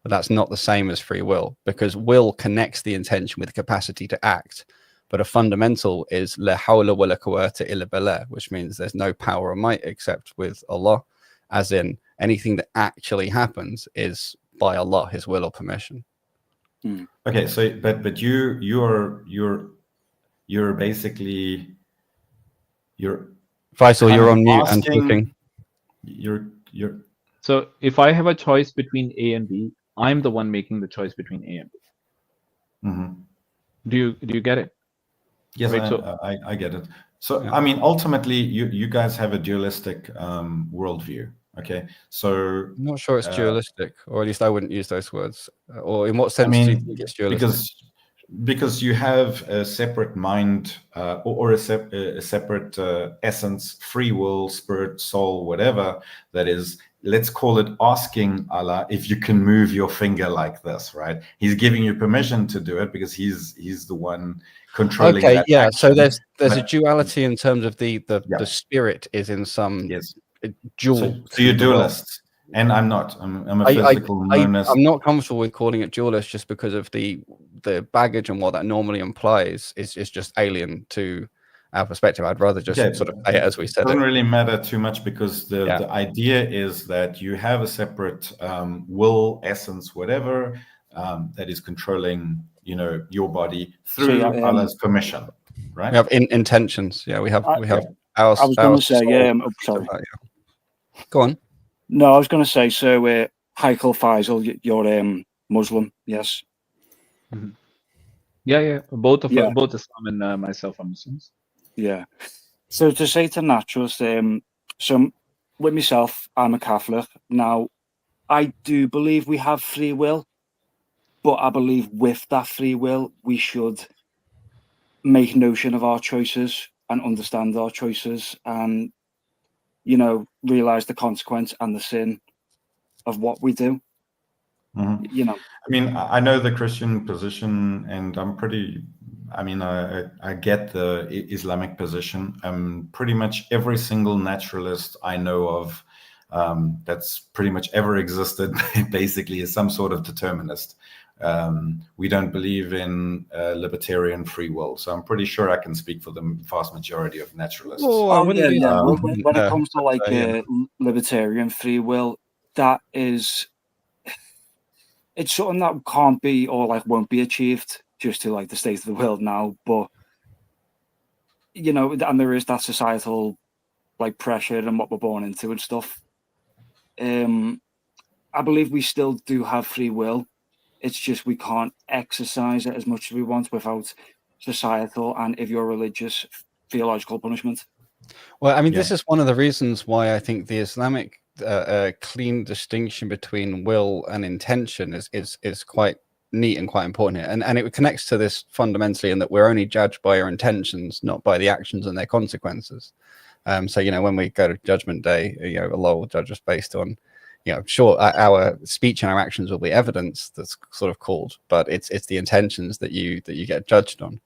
but that's not the same as free will, because will connects the intention with the capacity to act. But a fundamental is la hawla wa la quwwata illa billah, which means there's no power or might except with Allah, as in anything that actually happens is by Allah, His will or permission. Okay, so but you're basically Faisal, you're on mute and asking, talking. You're So if I have a choice between A and B, I'm the one making the choice between A and B. mm-hmm. Do you get it? Yes, Right, I get it. So Yeah. I mean, ultimately, you guys have a dualistic worldview. Okay, so I'm not sure it's dualistic, or at least I wouldn't use those words. Or in what sense do you think it's dualistic? Because you have a separate mind, or a separate essence, free will, spirit, soul, whatever that is. Let's call it asking Allah if you can move your finger like this, right? He's giving you permission to do it because he's the one controlling. Okay, that yeah. action. So there's a duality in terms of the spirit is in some dual. So you're dualists, and I'm not. I'm a physical monist. I'm not comfortable with calling it dualist just because of the baggage and what that normally implies is just alien to our perspective. I'd rather just sort of say it as we said. It doesn't really matter too much, because the idea is that you have a separate will, essence, whatever, that is controlling, you know, your body through Allah's permission, right? We have intentions. Yeah, we have I was going to say, sorry. Go on. No, I was going to say, so Heikel Faisal, you're Muslim, yes? Mm-hmm. Yeah. Both Islam and myself are Muslims. Yeah. So to say to naturalists, so with myself, I'm a Catholic. Now, I do believe we have free will, but I believe with that free will, we should make notion of our choices and understand our choices and, you know, realize the consequence and the sin of what we do. You know, I mean, I know the Christian position, and I'm pretty. I mean, I get the Islamic position. Pretty much every single naturalist I know of that's pretty much ever existed basically is some sort of determinist. We don't believe in libertarian free will, so I'm pretty sure I can speak for the vast majority of naturalists. When it comes to like libertarian free will, that is, it's something that can't be or like won't be achieved just to like the state of the world now. But you know, and there is that societal like pressure and what we're born into and stuff. I believe we still do have free will. It's just we can't exercise it as much as we want without societal and, if you're religious, theological punishment. Well, I mean, this is one of the reasons why I think the Islamic clean distinction between will and intention is quite neat and quite important here. And it connects to this fundamentally in that we're only judged by our intentions, not by the actions and their consequences. So, you know, when we go to Judgment Day, you know, Allah will judge us based on, you know, sure, our speech and our actions will be evidence that's sort of called, but it's the intentions that you get judged on,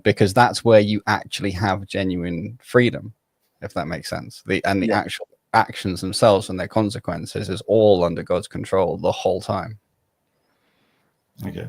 because that's where you actually have genuine freedom, if that makes sense. The actual actions themselves and their consequences is all under God's control the whole time. Okay.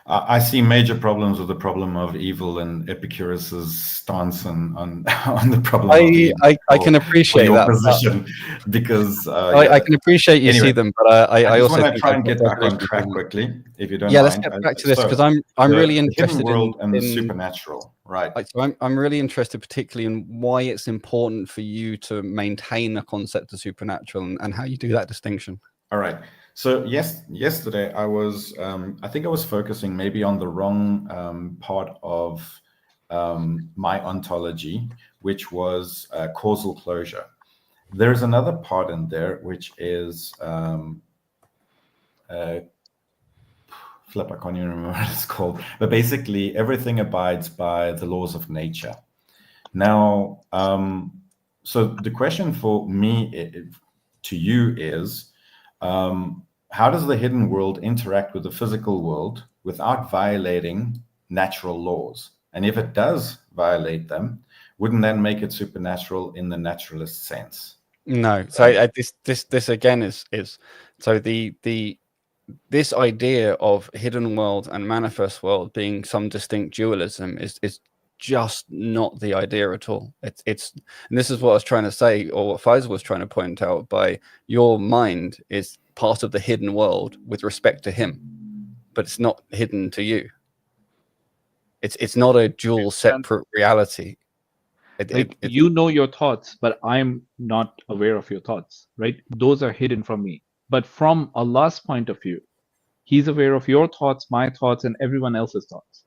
I see major problems with the problem of evil and Epicurus's stance on the problem of evil. I can appreciate your that position because I can appreciate you see them, but I just also want to try and get back on track quickly, if you don't mind. Yeah, let's get back to this because I'm really interested in the world and the in supernatural, right? So I'm really interested, particularly in why it's important for you to maintain the concept of supernatural and how you do that distinction. All right. So yesterday I was, I think I was focusing maybe on the wrong part of my ontology, which was causal closure. There's another part in there which is flip. I can't even remember what it's called, but basically everything abides by the laws of nature. Now, so the question for me to you is, how does the hidden world interact with the physical world without violating natural laws? And if it does violate them, wouldn't that make it supernatural in the naturalist sense? No. So this again is so this idea of hidden world and manifest world being some distinct dualism is just not the idea at all. It's and this is what I was trying to say, or what Faisal was trying to point out, by your mind is part of the hidden world with respect to him, but it's not hidden to you. It's not a dual separate reality. You know your thoughts, but I'm not aware of your thoughts, right? Those are hidden from me. But from Allah's point of view, He's aware of your thoughts, my thoughts, and everyone else's thoughts.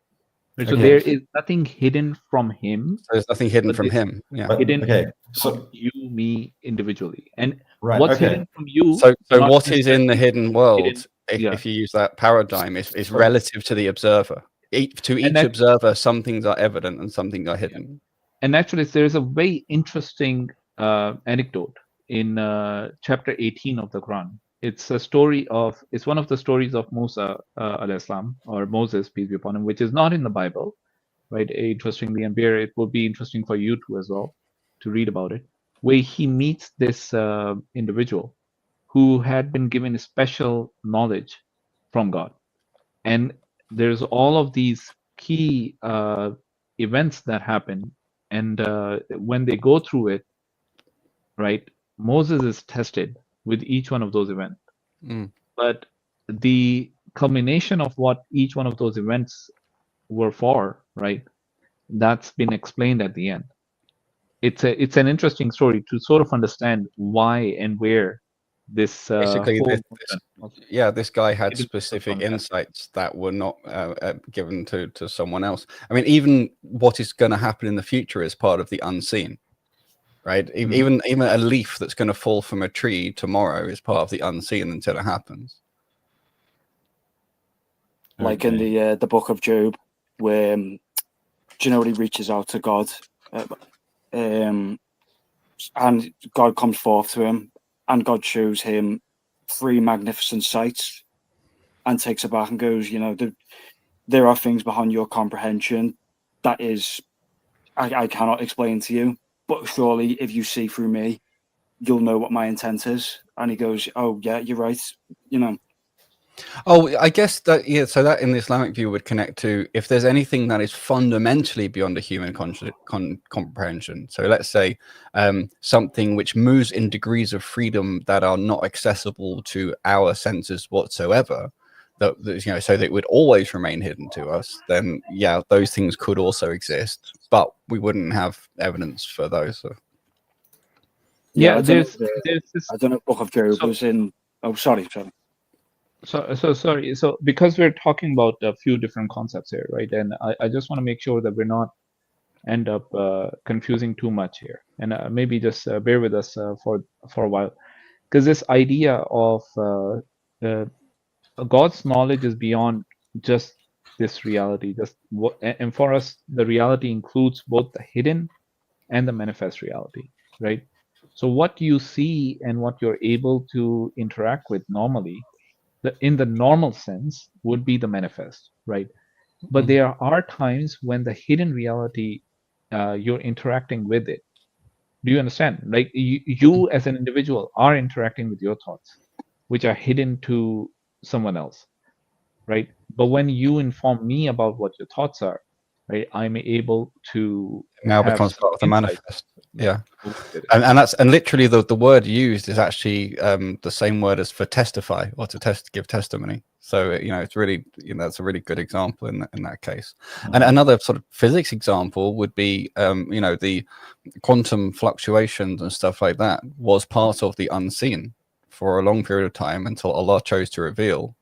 Right? So there is nothing hidden from Him. There's nothing hidden from Him. Yeah. Hidden from you, me, individually. And what's hidden from you? So what is in the hidden world, if you use that paradigm, is relative to the observer. To each observer, some things are evident and some things are hidden. And actually, there is a very interesting anecdote in chapter 18 of the Quran. It's a story of, it's one of the stories of Musa al-Islam, or Moses, peace be upon him, which is not in the Bible, right? Interestingly, and Bear, it will be interesting for you too as well to read about it, where he meets this individual who had been given special knowledge from God. And there's all of these key events that happen. And when they go through it, right, Moses is tested with each one of those events. But the culmination of what each one of those events were for, right, that's been explained at the end. It's an interesting story to sort of understand why and where this basically this guy had specific insights that were not given to someone else. I mean, even what is going to happen in the future is part of the unseen. right? Even a leaf that's going to fall from a tree tomorrow is part of the unseen until it happens. Like in the book of Job, where do you know when he reaches out to God, and God comes forth to him, and God shows him 3 magnificent sights, and takes it back and goes, you know, there are things beyond your comprehension that is I cannot explain to you, but surely if you see through me, you'll know what my intent is. And he goes, oh yeah, you're right, you know. Oh, I guess that, yeah, so that in the Islamic view would connect to if there's anything that is fundamentally beyond a human comprehension. So let's say something which moves in degrees of freedom that are not accessible to our senses whatsoever, that you know, so that it would always remain hidden to us, then yeah, those things could also exist, but we wouldn't have evidence for those. So. Yeah, there's this. I don't know if Book of Job was in. Oh, sorry. So sorry. So because we're talking about a few different concepts here, right? And I just want to make sure that we're not end up confusing too much here, and maybe just bear with us for a while, because this idea of God's knowledge is beyond just this reality. And for us, the reality includes both the hidden and the manifest reality, right? So what you see and what you're able to interact with normally, in the normal sense, would be the manifest, right? But there are times when the hidden reality, you're interacting with it. Do you understand? Like you as an individual are interacting with your thoughts, which are hidden to someone else, right? But when you inform me about what your thoughts are, right, I'm able to now becomes part of the manifest. Yeah, and that's literally the word used is actually the same word as for testify or to give testimony. So you know, it's really, you know, it's a really good example in that case. And another sort of physics example would be you know, the quantum fluctuations and stuff like that was part of the unseen for a long period of time until Allah chose to reveal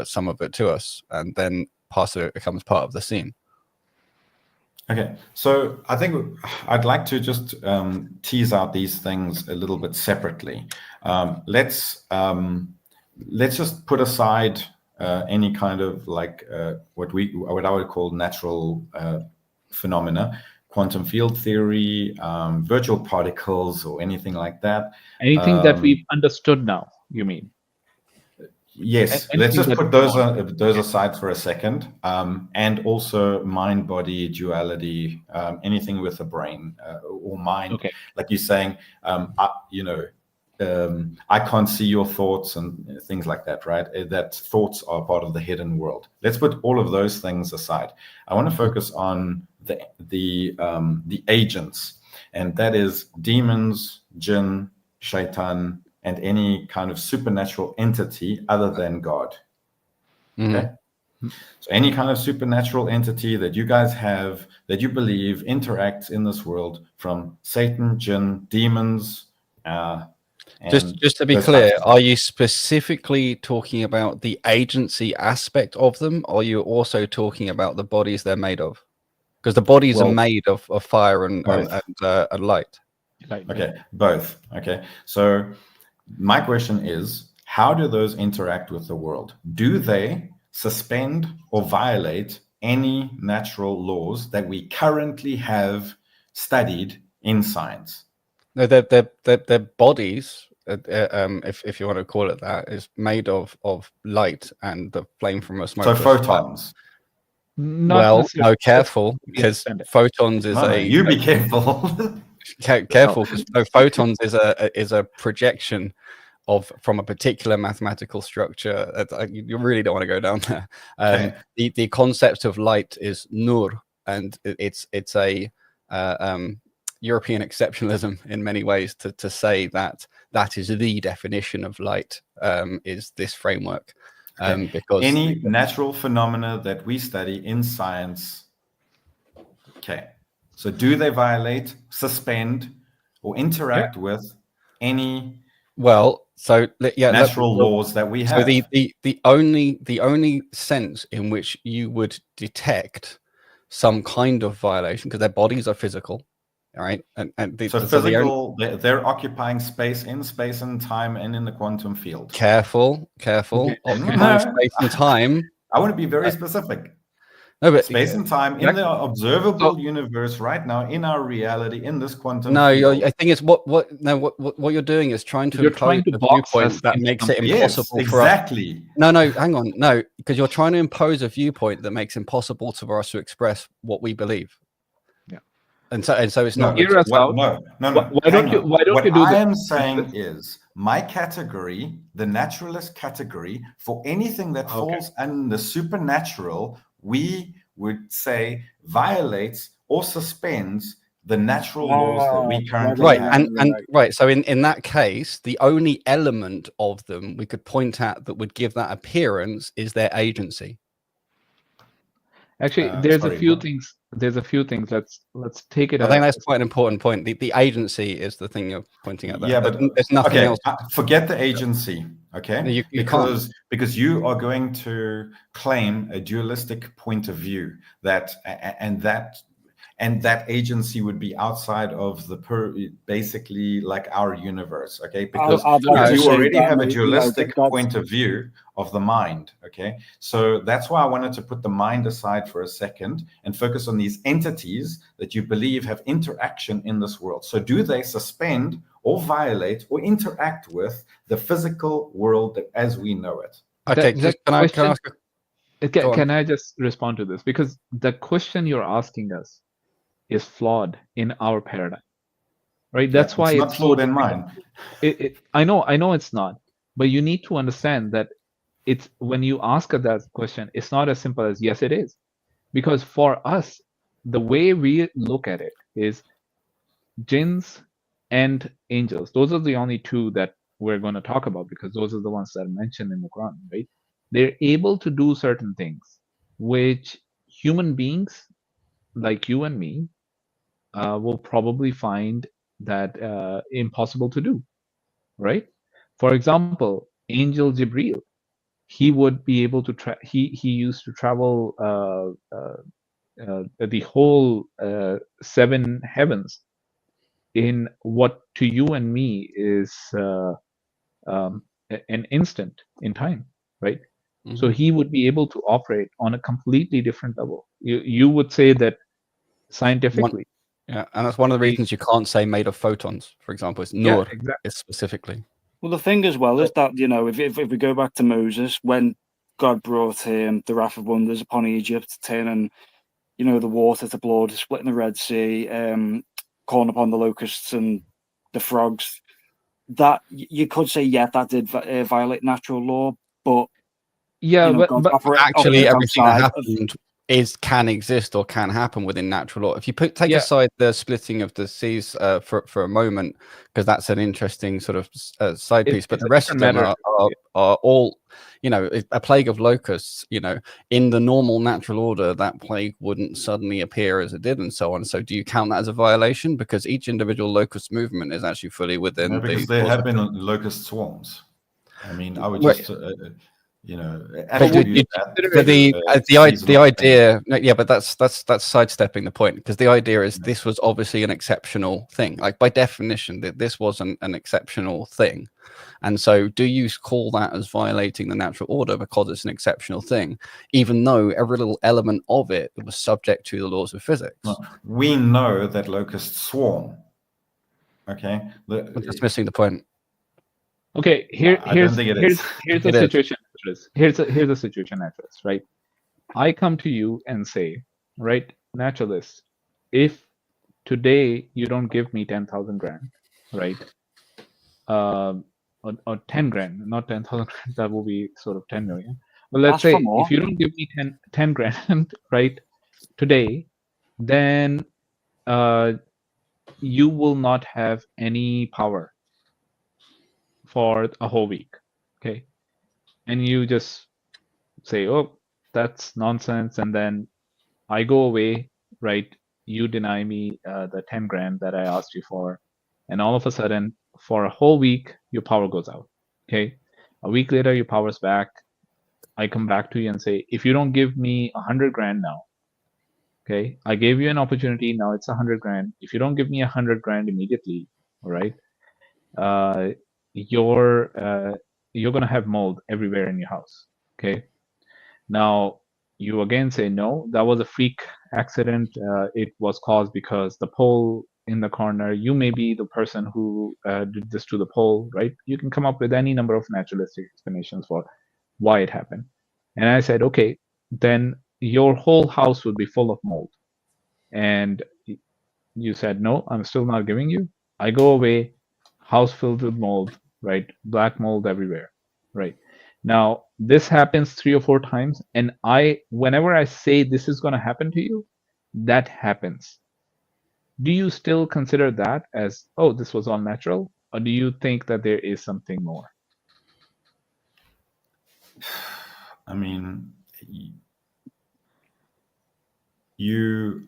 some of it to us, and then part of it becomes part of the scene. Okay, so I think I'd like to just tease out these things a little bit separately. Let's just put aside any kind of like what I would call natural phenomena, quantum field theory, virtual particles, or anything like that. Anything that we've understood now, you mean? Yes, let's just put those aside for a second, and also mind-body duality, anything with a brain or mind. Okay. Like you're saying, I can't see your thoughts and things like that, right? That thoughts are part of the hidden world. Let's put all of those things aside. I want to focus on the agents, and that is demons, jinn, shaitan, and any kind of supernatural entity other than God. Okay? So any kind of supernatural entity that you guys have, that you believe interacts in this world, from Satan, jinn, demons. Just to be clear, are you specifically talking about the agency aspect of them, or are you also talking about the bodies they're made of? Because the bodies are made of fire and light. Okay, both. Okay, so my question is, how do those interact with the world? Do they suspend or violate any natural laws that we currently have studied in science? No, their bodies, if you want to call it that, is made of light and the flame from a smoke. So photons. No, careful, because photons is you be careful. Careful, because photons is a projection from a particular mathematical structure. You really don't want to go down there. The concept of light is nur, and it's a European exceptionalism in many ways to say that is the definition of light, is this framework. Because any natural phenomena that we study in science, so do they violate, suspend, or interact with any natural laws that we have? So the only sense in which you would detect some kind of violation, because their bodies are physical, All right, and So so the physical, they're occupying space and time and in the quantum field. careful, Okay. occupying space and time. I want to be very specific. No, but Space and time in the observable universe right now, in our reality, in this quantum no, field. I think it's what you're doing is trying to You're impose trying to a box viewpoint us that into makes it something. impossible Yes, for us. exactly. No, hang on, no, because you're trying to impose a viewpoint that makes it impossible for us to express what we believe. Yeah, and so it's No, not. Hear us out. no. Why don't you? Why don't What you do I this? am saying is my category, the naturalist category, for anything that falls under the supernatural, we would say violates or suspends the natural laws that we currently Right, have. and right. So in that case, the only element of them we could point at that would give that appearance is their agency. Actually, there's a few things. There's a few things. Let's take it. I think that's quite an important point. The agency is the thing you're pointing at. There. Yeah, but there's nothing else. Forget the agency, okay? You because you are going to claim a dualistic point of view that that agency would be outside of basically like our universe, okay? Because you already have a dualistic point of view of the mind, okay? So that's why I wanted to put the mind aside for a second and focus on these entities that you believe have interaction in this world. So do they suspend or violate or interact with the physical world as we know it? Okay, can I just respond to this? Because the question you're asking us is flawed in our paradigm, right? That's why it's not flawed in mine. I know it's not, but you need to understand that it's when you ask us that question, it's not as simple as yes, it is, because for us, the way we look at it is jinns and angels. Those are the only two that we're going to talk about because those are the ones that are mentioned in the Quran, right? They're able to do certain things which human beings like you and me will probably find that impossible to do, right? For example, Angel Jibreel, he would be able to he used to travel the whole 7 heavens in what to you and me is an instant in time, right? Mm-hmm. So he would be able to operate on a completely different level. You would say that scientifically. Yeah, and that's one of the reasons you can't say made of photons, for example. It's nur, exactly. It's specifically. Well, the thing as well is that, if we go back to Moses, when God brought the wrath of wonders upon Egypt, turning, the water to blood, splitting the Red Sea, calling upon the locusts and the frogs, that you could say, that did violate natural law, but but actually everything that happened can exist or can happen within natural law. If you take aside the splitting of the seas for a moment, because that's an interesting sort of side piece, but the rest of them are all, a plague of locusts, in the normal natural order, that plague wouldn't suddenly appear as it did and so on. So do you count that as a violation? Because each individual locust movement is actually fully within because there have been locust swarms. I mean, I would just... the idea, but that's sidestepping the point, because the idea is this was obviously an exceptional thing. Like by definition, that this wasn't an exceptional thing, and so do you call that as violating the natural order because it's an exceptional thing, even though every little element of it was subject to the laws of physics? No, we know that locusts swarm. Okay, I'm just missing the point. Okay, here's the situation. Here's the situation, naturalist, right? I come to you and say, right, naturalist, if today you don't give me 10,000 grand, right, or 10 grand, not 10,000 grand, that will be sort of 10 million. But let's say if you don't give me 10 grand, right, today, then you will not have any power for a whole week, okay? And you just say, oh, that's nonsense, and then I go away, right? You deny me the 10 grand that I asked you for, and all of a sudden, for a whole week, your power goes out, okay? A week later, your power's back. I come back to you and say, if you don't give me 100 grand now, Okay, I gave you an opportunity. Now it's 100 grand. If you don't give me 100 grand immediately, all right, you're gonna have mold everywhere in your house. Okay. Now you again say no. That was a freak accident. It was caused because the pole in the corner. You may be the person who did this to the pole, right? You can come up with any number of naturalistic explanations for why it happened. And I said, okay, then your whole house would be full of mold. And you said, no, I'm still not giving you. I go away, house filled with mold, right? Black mold everywhere, right? Now, this happens 3 or 4 times. And whenever I say this is going to happen to you, that happens. Do you still consider that as, oh, this was all natural? Or do you think that there is something more? I mean, you're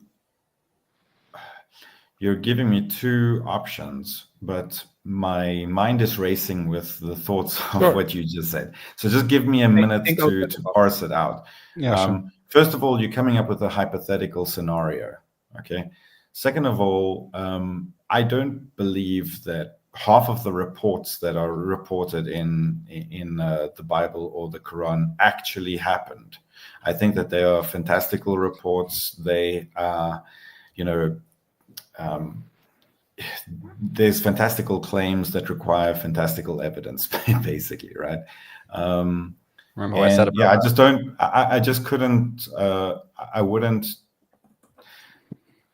giving me 2 options, but my mind is racing with the thoughts of what you just said. So just give me a minute to parse it out. Yeah, sure. First of all, you're coming up with a hypothetical scenario. Okay. Second of all, I don't believe that half of the reports that are reported in the Bible or the Quran actually happened. I think that they are fantastical reports. They are, there's fantastical claims that require fantastical evidence, basically, right? Remember what I said about I just don't. I just couldn't. I wouldn't.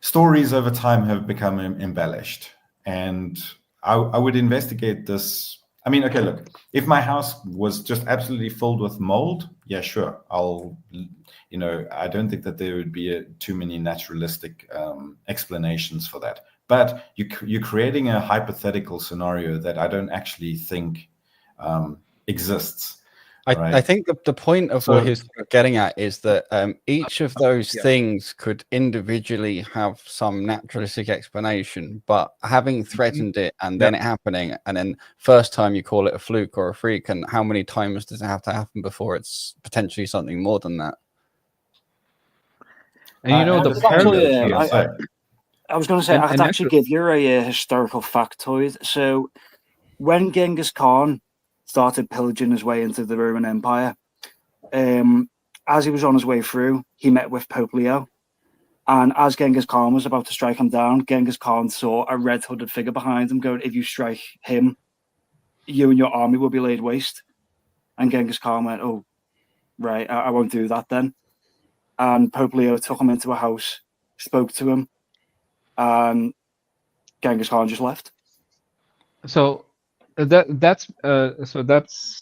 Stories over time have become embellished, and I would investigate this. I mean, okay, look, if my house was just absolutely filled with mold, yeah, sure, I don't think that there would be too many naturalistic explanations for that. But you're creating a hypothetical scenario that I don't actually think exists. I think the point of what he's getting at is that each of those things could individually have some naturalistic explanation, but having threatened it and then it happening, and then first time you call it a fluke or a freak, and how many times does it have to happen before it's potentially something more than that? And the paradox I was going to say, I could actually give you a historical factoid. So when Genghis Khan started pillaging his way into the Roman Empire, as he was on his way through, he met with Pope Leo. And as Genghis Khan was about to strike him down, Genghis Khan saw a red hooded figure behind him going, if you strike him, you and your army will be laid waste. And Genghis Khan went, oh, right, I won't do that then. And Pope Leo took him into a house, spoke to him, and Genghis Khan just left. So that's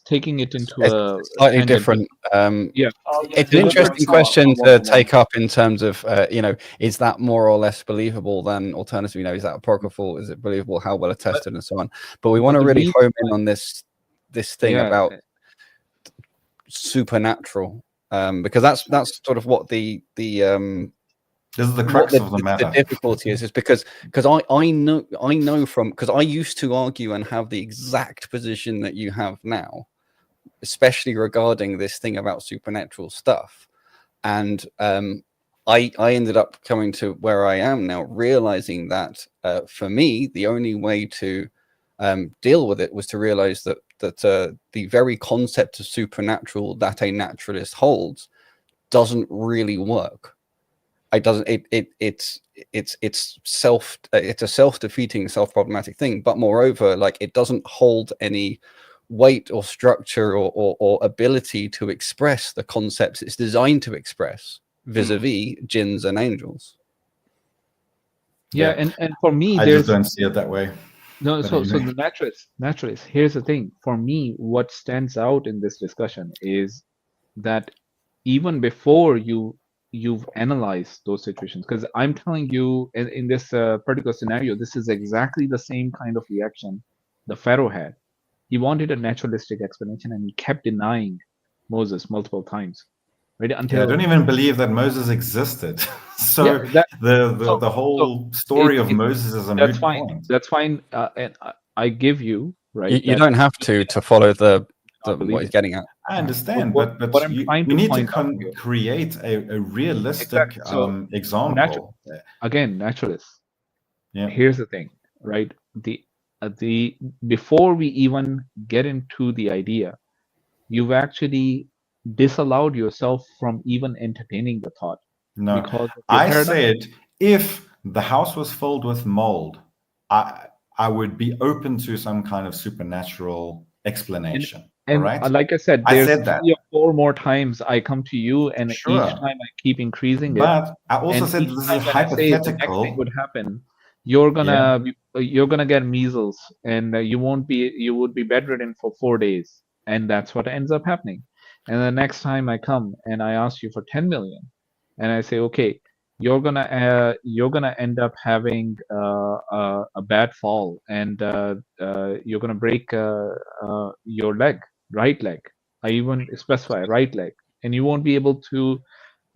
taking it into a slightly different. It's an interesting question to take up in terms of is that more or less believable than alternative? Is that apocryphal? Is it believable? How well attested and so on? But we want to really home in on this thing about supernatural, because that's sort of what the this is the crux of the matter. The difficulty is because I know from, because I used to argue and have the exact position that you have now, especially regarding this thing about supernatural stuff, and I ended up coming to where I am now, realizing that for me the only way to deal with it was to realize that the very concept of supernatural that a naturalist holds doesn't really work. It's a self-defeating, self-problematic thing, but moreover, like, it doesn't hold any weight or structure or ability to express the concepts it's designed to express vis-a-vis jinns and angels. And for me, I just don't see it that way. No, so the naturalist, here's the thing. For me, what stands out in this discussion is that even before you've analyzed those situations, because I'm telling you in this particular scenario, this is exactly the same kind of reaction the Pharaoh had. He wanted a naturalistic explanation and he kept denying Moses multiple times. Right? Until I don't even believe that Moses existed. So the whole story of Moses is a moot point. That's fine. And I give you, right? You don't have to follow the believe what he's it. getting at. I understand, What but I'm we trying to need to point out here. create a realistic Exactly. So, example. Again, naturalists. Yeah. Here's the thing, right? The before we even get into the idea, you've actually disallowed yourself from even entertaining the thought. No, because of your I paradigm. said if the house was filled with mold, I would be open to some kind of supernatural explanation. And all right? like I said, I there's said that. 3 or 4 more times I come to you, and each Sure. time I keep increasing it. But I also And said each this is time when I say the next thing hypothetical. would happen, you're gonna get measles, and you would be bedridden for 4 days, and that's what ends up happening. And the next time I come and I ask you for 10 million, and I say, okay, you're gonna end up having a bad fall, and you're gonna break your leg, right leg. I even specify right leg, and you won't be able to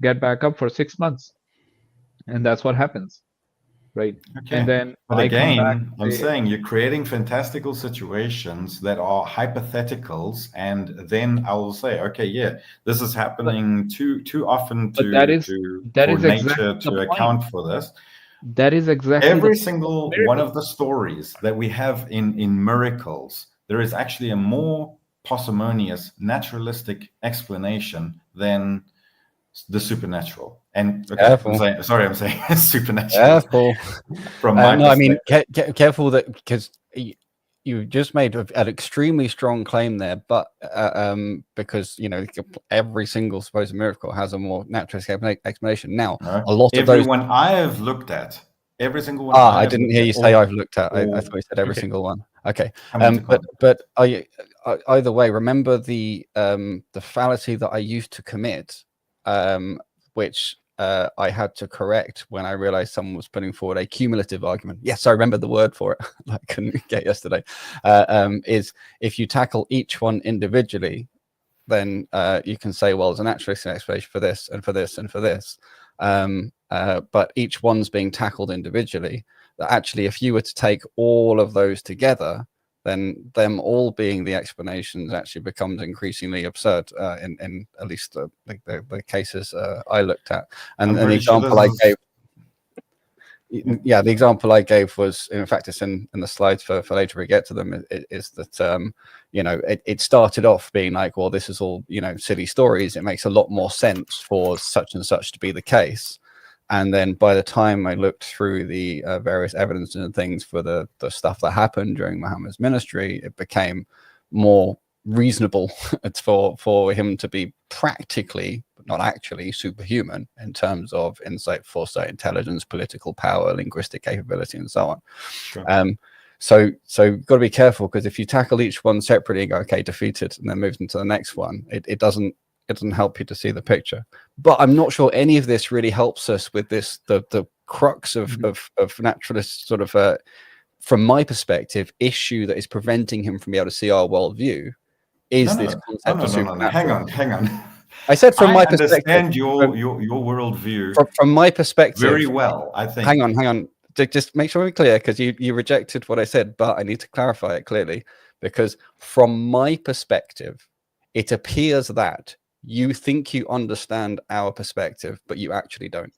get back up for 6 months, and that's what happens, right? Okay. And then But I come back. again, I'm saying you're creating fantastical situations that are hypotheticals, and then I will say, okay, yeah, this is happening too often But that is nature exactly to the account point. for this. That is exactly Every the single miracle. one of the stories that we have in miracles, there is actually a more parsimonious, naturalistic explanation than the supernatural. And okay, Careful. I'm saying supernatural. Careful. From my No, I mean, perspective. careful that because you just made an extremely strong claim there, but because every single supposed miracle has a more naturalistic explanation. Now, a lot of those. Everyone I have looked at, every single one. I didn't hear you say I've looked at. I thought you said every Okay. single one. Okay. But Either way, remember the fallacy that I used to commit, which I had to correct when I realized someone was putting forward a cumulative argument. Yes, I remember the word for it. I couldn't get yesterday. Is if you tackle each one individually, then you can say, well, there's a naturalistic explanation for this and for this and for this. But each one's being tackled individually. That actually, if you were to take all of those together, then them all being the explanations actually becomes increasingly absurd in at least the cases I looked at. And the example I gave, the example I gave was, in fact, it's in the slides for later we get to them, is that it started off being like, well, this is all silly stories. It makes a lot more sense for such and such to be the case. And then by the time I looked through the various evidence and things for the stuff that happened during Muhammad's ministry, it became more reasonable for him to be practically, but not actually, superhuman in terms of insight, foresight, intelligence, political power, linguistic capability, and so on. Sure. So you've got to be careful, because if you tackle each one separately and go, okay, defeated, and then move into the next one, it doesn't help you to see the picture. But I'm not sure any of this really helps us with this, the crux of naturalist sort of, from my perspective, issue that is preventing him from being able to see our worldview is this concept of supernatural. Hang on. I said from my perspective. I understand your worldview from my perspective very well, I think. Hang on. Just make sure we're clear, because you rejected what I said, but I need to clarify it clearly, because from my perspective, it appears that you think you understand our perspective, but you actually don't.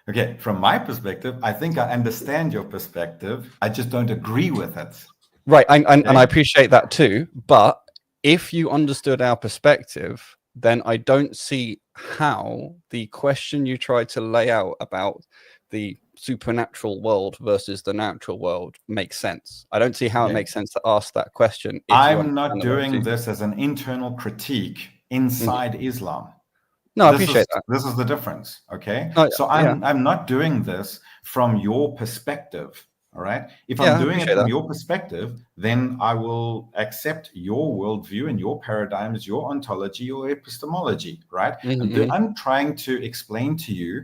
Okay, from my perspective, I think I understand your perspective. I just don't agree with it. Right, and I appreciate that too. But if you understood our perspective, then I don't see how the question you tried to lay out about the supernatural world versus the natural world makes sense. I don't see how it makes sense to ask that question. I'm not doing this as an internal critique inside Islam. No, I appreciate that. This is the difference, okay? No, so I'm not doing this from your perspective, all right? If I'm doing it from your perspective, then I will accept your worldview and your paradigms, your ontology, your epistemology, right? I'm trying to explain to you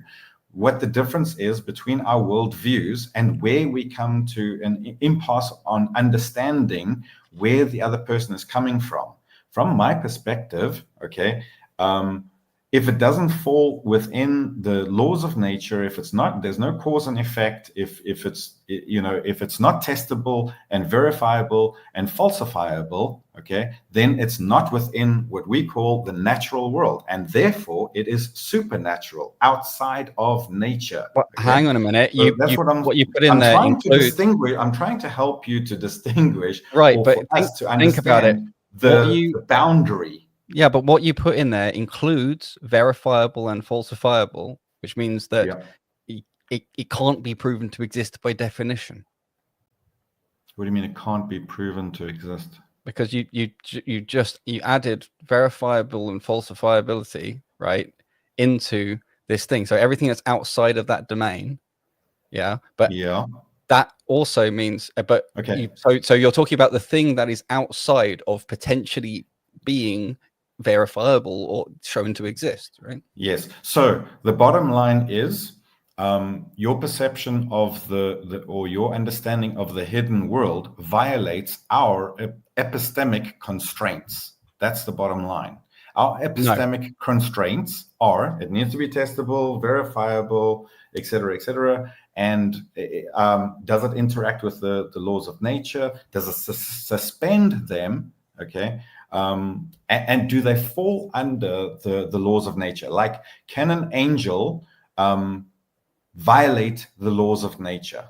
what the difference is between our worldviews and where we come to an impasse on understanding where the other person is coming from. From my perspective, okay, if it doesn't fall within the laws of nature, if it's not, there's no cause and effect, if it's, you know, if it's not testable and verifiable and falsifiable, okay, then it's not within what we call the natural world, and therefore it is supernatural, outside of nature. But okay? hang on a minute. So that's What you put in there includes. I'm trying to help you to distinguish, Right, or but for us to think about it. understand the boundary. Yeah, but what you put in there includes verifiable and falsifiable, which means that it can't be proven to exist by definition. What do you mean it can't be proven to exist? Because you added verifiable and falsifiability, right, into this thing. So everything that's outside of that domain, but that also means, but okay. So you're talking about the thing that is outside of potentially being verifiable or shown to exist, right? Yes. So the bottom line is your perception of or your understanding of the hidden world violates our epistemic constraints. That's the bottom line. Our epistemic constraints are: it needs to be testable, verifiable, etc., etc. And does it interact with the laws of nature? Does it suspend them? Okay. And do they fall under the laws of nature? Like, can an angel violate the laws of nature?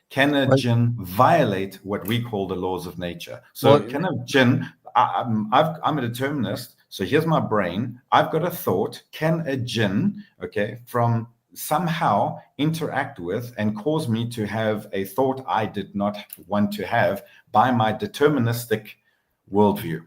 Can a jinn violate what we call the laws of nature? So can a jinn, I'm a determinist, so here's my brain, I've got a thought, can a jinn, okay, from somehow interact with and cause me to have a thought I did not want to have by my deterministic worldview?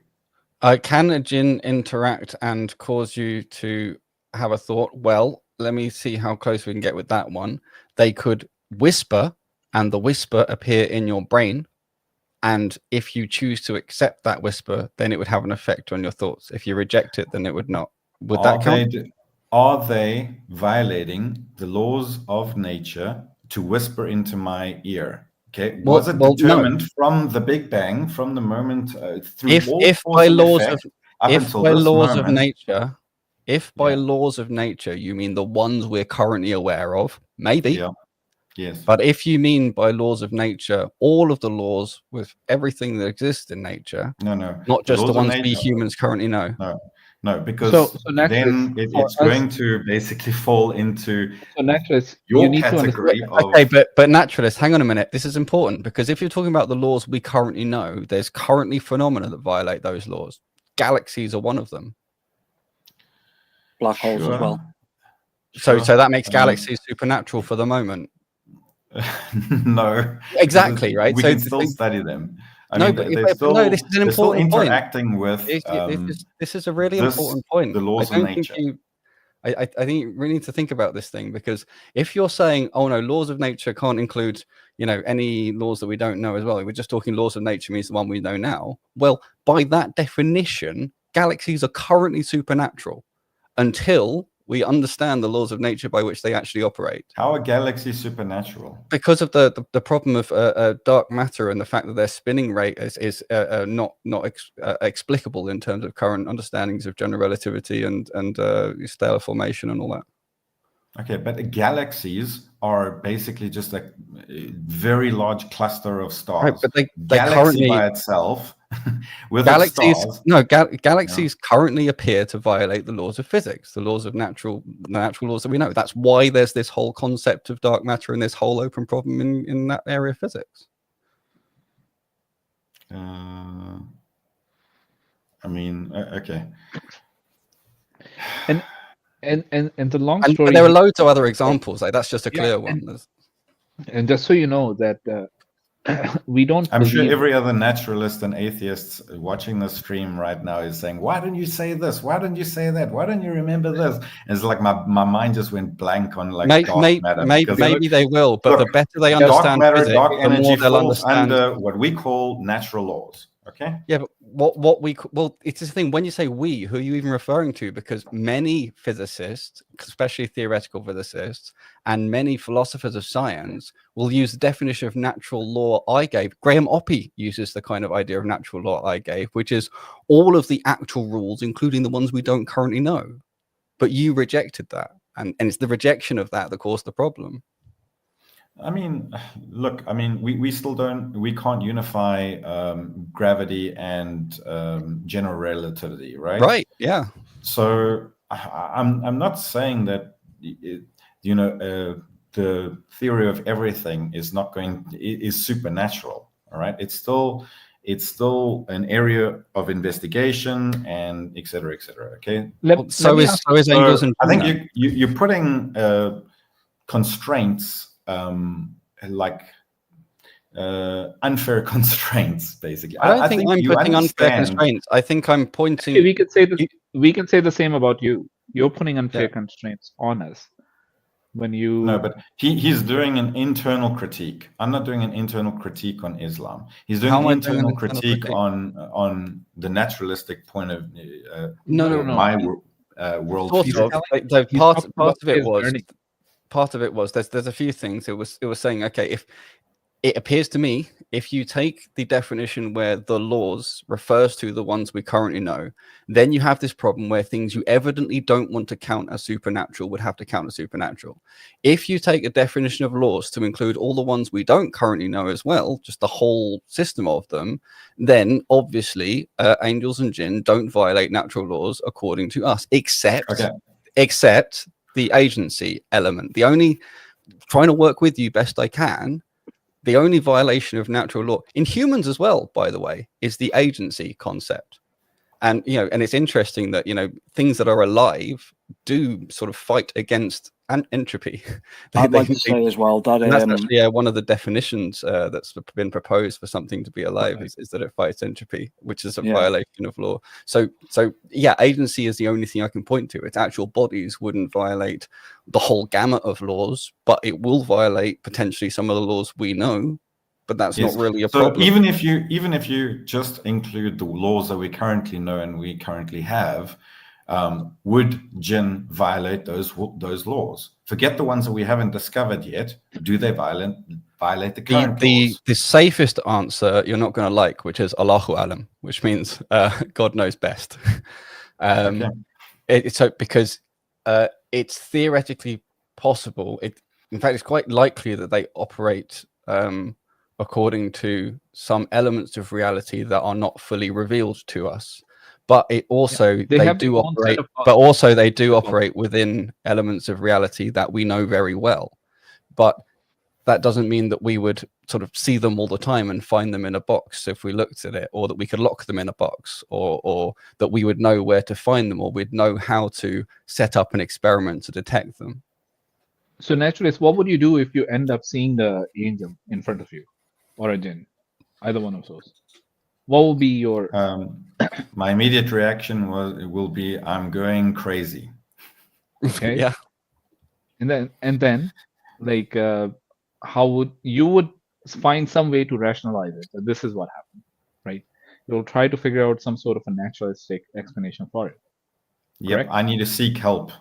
Can a jinn interact and cause you to have a thought? Well, let me see how close we can get with that one. They could whisper, and the whisper appear in your brain. And if you choose to accept that whisper, then it would have an effect on your thoughts. If you reject it, then it would not. Would that count? Are they violating the laws of nature to whisper into my ear? Okay, was it determined from the Big Bang, from the moment if by laws of nature, if by laws of nature you mean the ones we're currently aware of, maybe. Yeah. Yes. But if you mean by laws of nature all of the laws with everything that exists in nature, not just the ones we humans currently know. No, because then it's going to basically fall into your category of... Okay, but naturalists, hang on a minute. This is important, because if you're talking about the laws we currently know, there's currently phenomena that violate those laws. Galaxies are one of them. Black holes as well. So that makes galaxies supernatural for the moment. No. Exactly, right? We can still study them. This is an important point. Interacting with this is a really important point. The laws of nature. I think you really need to think about this thing, because if you're saying, oh no, laws of nature can't include, any laws that we don't know as well. We're just talking laws of nature means the one we know now. Well, by that definition, galaxies are currently supernatural until we understand the laws of nature by which they actually operate. How are galaxies supernatural? Because of the problem of dark matter and the fact that their spinning rate is not explicable in terms of current understandings of general relativity and stellar formation and all that. Okay, but galaxies are basically just a very large cluster of stars. Right, but they Galaxy currently by itself, with galaxies. stars, Galaxies currently appear to violate the laws of physics, the laws of natural laws that we know. That's why there's this whole concept of dark matter and this whole open problem in that area of physics. Okay. And the long story. And there are loads of other examples. Like that's just a clear one. And just so you know that we don't. I'm sure every other naturalist and atheist watching the stream right now is saying, "Why don't you say this? Why don't you say that? Why don't you remember this?" And it's like my mind just went blank on like dark matter. Maybe they will, but the better they understand dark matter, physics, dark the energy more they'll falls understand under what we call natural laws. Okay. Yeah, but well, it's the thing. When you say we, who are you even referring to? Because many physicists, especially theoretical physicists, and many philosophers of science will use the definition of natural law I gave. Graham Oppy uses the kind of idea of natural law I gave, which is all of the actual rules, including the ones we don't currently know. but you rejected that, and it's the rejection of that caused the problem. I mean, look, I mean, we can't unify gravity and general relativity, right? Right. Yeah. So I'm not saying that the theory of everything is supernatural. All right, it's still an area of investigation and et cetera, et cetera. Okay. So is angels and I think you're putting constraints, like unfair constraints, basically. I don't think I'm putting unfair constraints. I think I'm pointing. We could say we can say the same about you. You're putting unfair constraints on us when you. No, but he's doing an internal critique. I'm not doing an internal critique on Islam. He's doing an internal critique on the naturalistic point of my worldview. Part of it was there's a few things. It was saying, okay, if it appears to me, if you take the definition where the laws refers to the ones we currently know, then you have this problem where things you evidently don't want to count as supernatural would have to count as supernatural. If you take a definition of laws to include all the ones we don't currently know as well, just the whole system of them, then obviously angels and jinn don't violate natural laws according to us, except the agency element. The only, trying to work with you best I can, the only violation of natural law in humans as well, by the way, is the agency concept. And and it's interesting that things that are alive do sort of fight against entropy. I'd like to say as well that that's actually one of the definitions that's been proposed for something to be alive is that it fights entropy, which is a violation of law. So yeah, agency is the only thing I can point to. Its actual bodies wouldn't violate the whole gamut of laws, but it will violate potentially some of the laws we know. But that's not really a problem. Even if you just include the laws that we currently know and we currently have, would jinn violate those laws? Forget the ones that we haven't discovered yet. Do they violate the current laws? The safest answer you're not going to like, which is Allahu Alam, which means God knows best. Because it's theoretically possible. In fact, it's quite likely that they operate according to some elements of reality that are not fully revealed to us. But it also they do operate within elements of reality that we know very well. But that doesn't mean that we would sort of see them all the time and find them in a box if we looked at it, or that we could lock them in a box, or that we would know where to find them, or we'd know how to set up an experiment to detect them. So, naturalist, what would you do if you end up seeing the angel in front of you, or a jinn, either one of those? What will be your? My immediate reaction will be, I'm going crazy. Okay. Yeah. And then, like, how would you find some way to rationalize it? That this is what happened, right? You'll try to figure out some sort of a naturalistic explanation for it. Yeah, I need to seek help.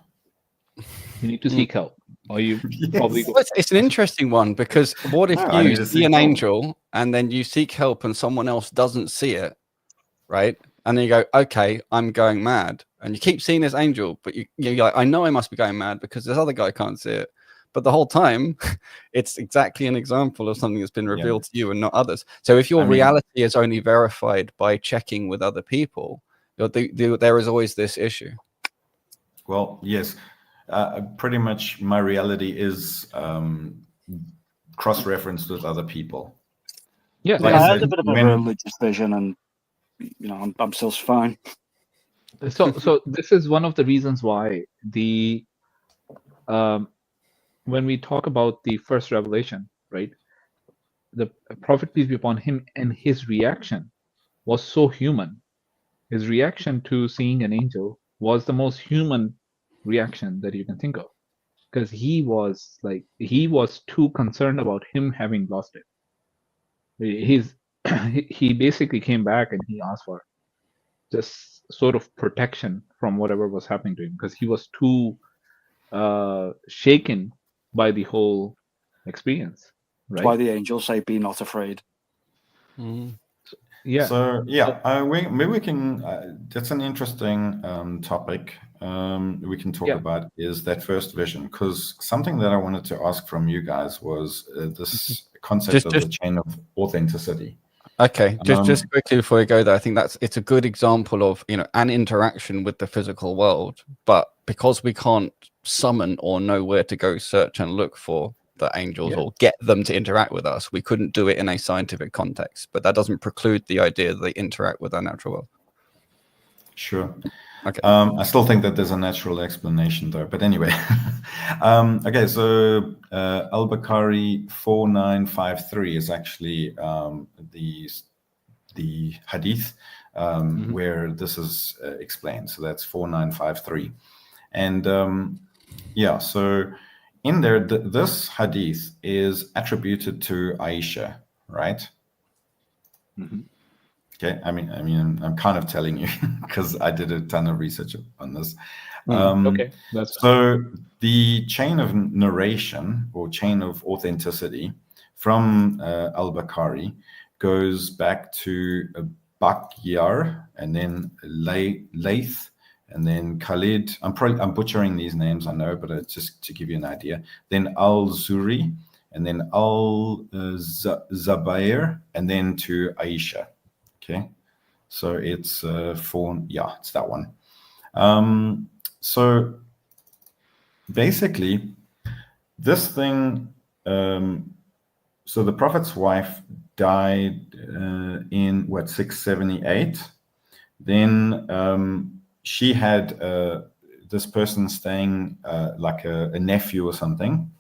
You need to seek help. Or you probably go. It's an interesting one, because what if you see an angel and then you seek help and someone else doesn't see it, right? And then you go, okay, I'm going mad. And you keep seeing this angel, but you're like, I know I must be going mad because this other guy can't see it. But the whole time, it's exactly an example of something that's been revealed to you and not others. So if your reality is only verified by checking with other people, there is always this issue. Well, yes. Pretty much my reality is cross-referenced with other people. Yeah, like I had a bit of a religious vision, and I'm still fine. So this is one of the reasons why when we talk about the first revelation, right? The Prophet, peace be upon him, and his reaction was so human. His reaction to seeing an angel was the most human reaction that you can think of, because he was too concerned about him having lost it. He basically came back and he asked for just sort of protection from whatever was happening to him, because he was too shaken by the whole experience. Right? That's why the angels say, "Be not afraid." Mm-hmm. Yeah. So yeah, maybe we can. That's an interesting topic. We can talk about is that first vision, because something that I wanted to ask from you guys was this concept of the chain of authenticity. Okay, just quickly before we go there, I think it's a good example of, you know, an interaction with the physical world, but because we can't summon or know where to go search and look for the angels or get them to interact with us, we couldn't do it in a scientific context. But that doesn't preclude the idea that they interact with our natural world. Sure. Okay. I still think that there's a natural explanation though, but anyway. Okay, so Al-Bukhari 4953 is actually the Hadith where this is explained. So that's 4953. And yeah, so in there, this Hadith is attributed to Aisha, right? Mm-hmm. Okay, I mean, I'm kind of telling you because I did a ton of research on this. Okay, that's so the chain of narration or chain of authenticity from Al-Bukhari goes back to Bakyar and then Layth and then Khalid. I'm butchering these names, I know, but it's just to give you an idea. Then Al-Zuri and then Al-Zabair and then to Aisha. Okay, so it's it's that one. So basically, this thing. So the Prophet's wife died in 678. Then she had this person staying like a nephew or something,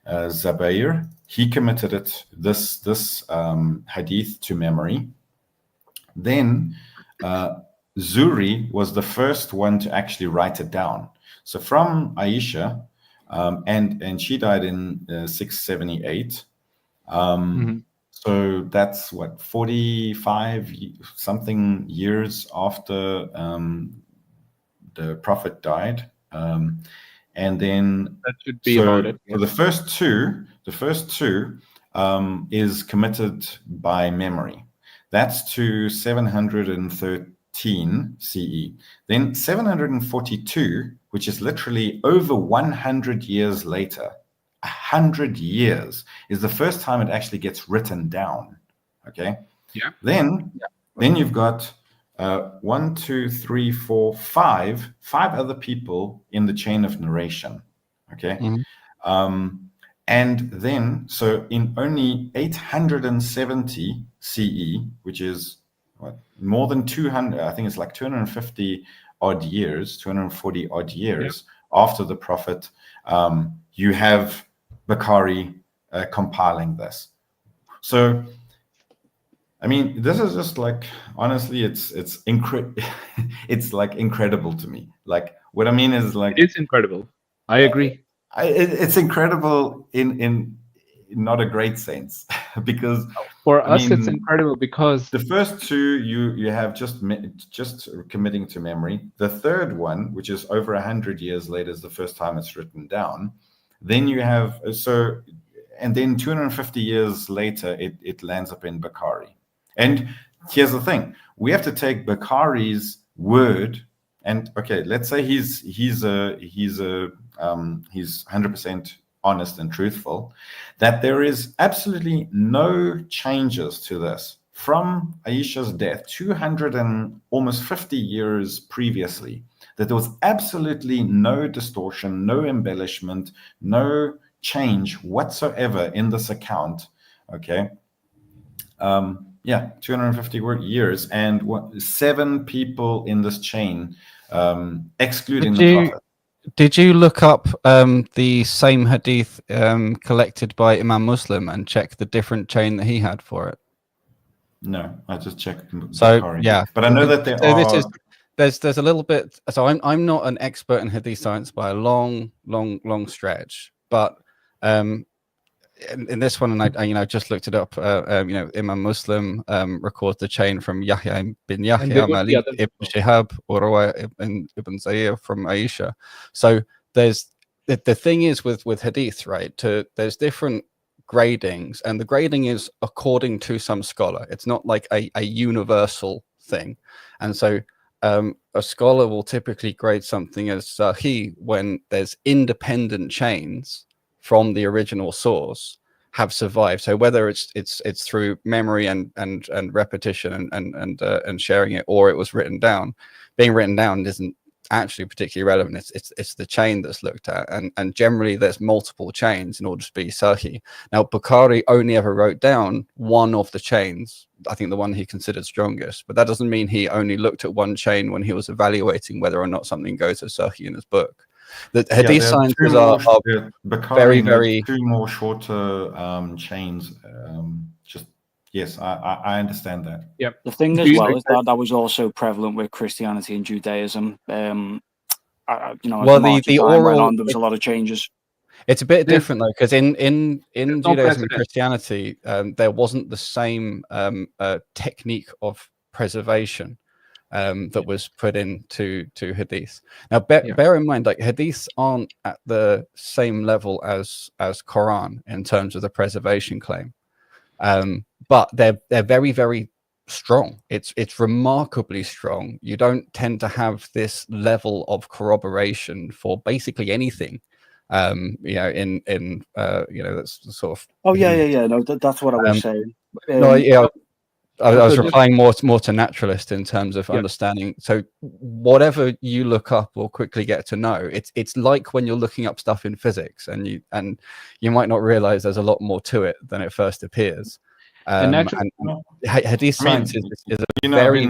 Zabair. He committed this hadith to memory. Then Zuri was the first one to actually write it down. So from Aisha, and she died in 678. So that's 45 something years after the Prophet died. And then that should be about it. For the first two is committed by memory. That's to 713 CE. Then 742, which is literally over 100 years later, 100 years is the first time it actually gets written down. Okay. Yeah. Then you've got 1, 2, 3, 4, 5 other people in the chain of narration. Okay. And then, so in only 870 CE, which is more than 200, I think it's like 250 odd years, 240 odd years after the Prophet, you have Bukhari compiling this. So, I mean, this is just like, honestly, it's it's like incredible to me. Like, what I mean is like, it's incredible. I agree. It's incredible in not a great sense, because for us it's incredible because the first two you have just committing to memory. The third one, which is over 100 years later, is the first time it's written down. Then you have and then 250 years later it lands up in Bukhari. And here's the thing: we have to take Bukhari's word. And okay, let's say he's 100% honest and truthful, that there is absolutely no changes to this from Aisha's death 200 and almost 50 years previously, that there was absolutely no distortion, no embellishment, no change whatsoever in this account. Okay. 250 years, and 7 people in this chain, excluding the Prophet. Did you look up the same hadith collected by Imam Muslim and check the different chain that he had for it? No, I just checked. So Bukhari. But I know that there are. There's a little bit. So I'm not an expert in hadith science by a long stretch, but in this one, and I just looked it up. Imam Muslim records the chain from Yahya bin Yahya, Malik ibn Shihab, Urwa ibn Zayd from Aisha. So there's the thing is with hadith, right? There's different gradings, and the grading is according to some scholar. It's not like a universal thing. And so a scholar will typically grade something as sahih when there's independent chains from the original source have survived. So whether it's through memory and repetition and sharing it, or it was written down, being written down isn't actually particularly relevant. It's the chain that's looked at, and generally there's multiple chains in order to be sahih. Now Bukhari only ever wrote down one of the chains, I think the one he considered strongest, but that doesn't mean he only looked at one chain when he was evaluating whether or not something goes as sahih in his book. The hadith sciences are very two more shorter chains. Yes, I understand that. Yep. The thing as well is that was also prevalent with Christianity and Judaism. Well, the oral, there was a lot of changes. It's a bit different though, because in Judaism and Christianity, there wasn't the same technique of preservation that was put into Hadith. Now, bear in mind, like Hadiths aren't at the same level as Quran in terms of the preservation claim. But they're very, very strong. It's remarkably strong. You don't tend to have this level of corroboration for basically anything. That's sort of. Oh yeah. No, that's what I was saying. I was replying more to naturalist in terms of understanding. So whatever you look up or quickly get to know, it's like when you're looking up stuff in physics, and you might not realize there's a lot more to it than it first appears. Hadith science is a very.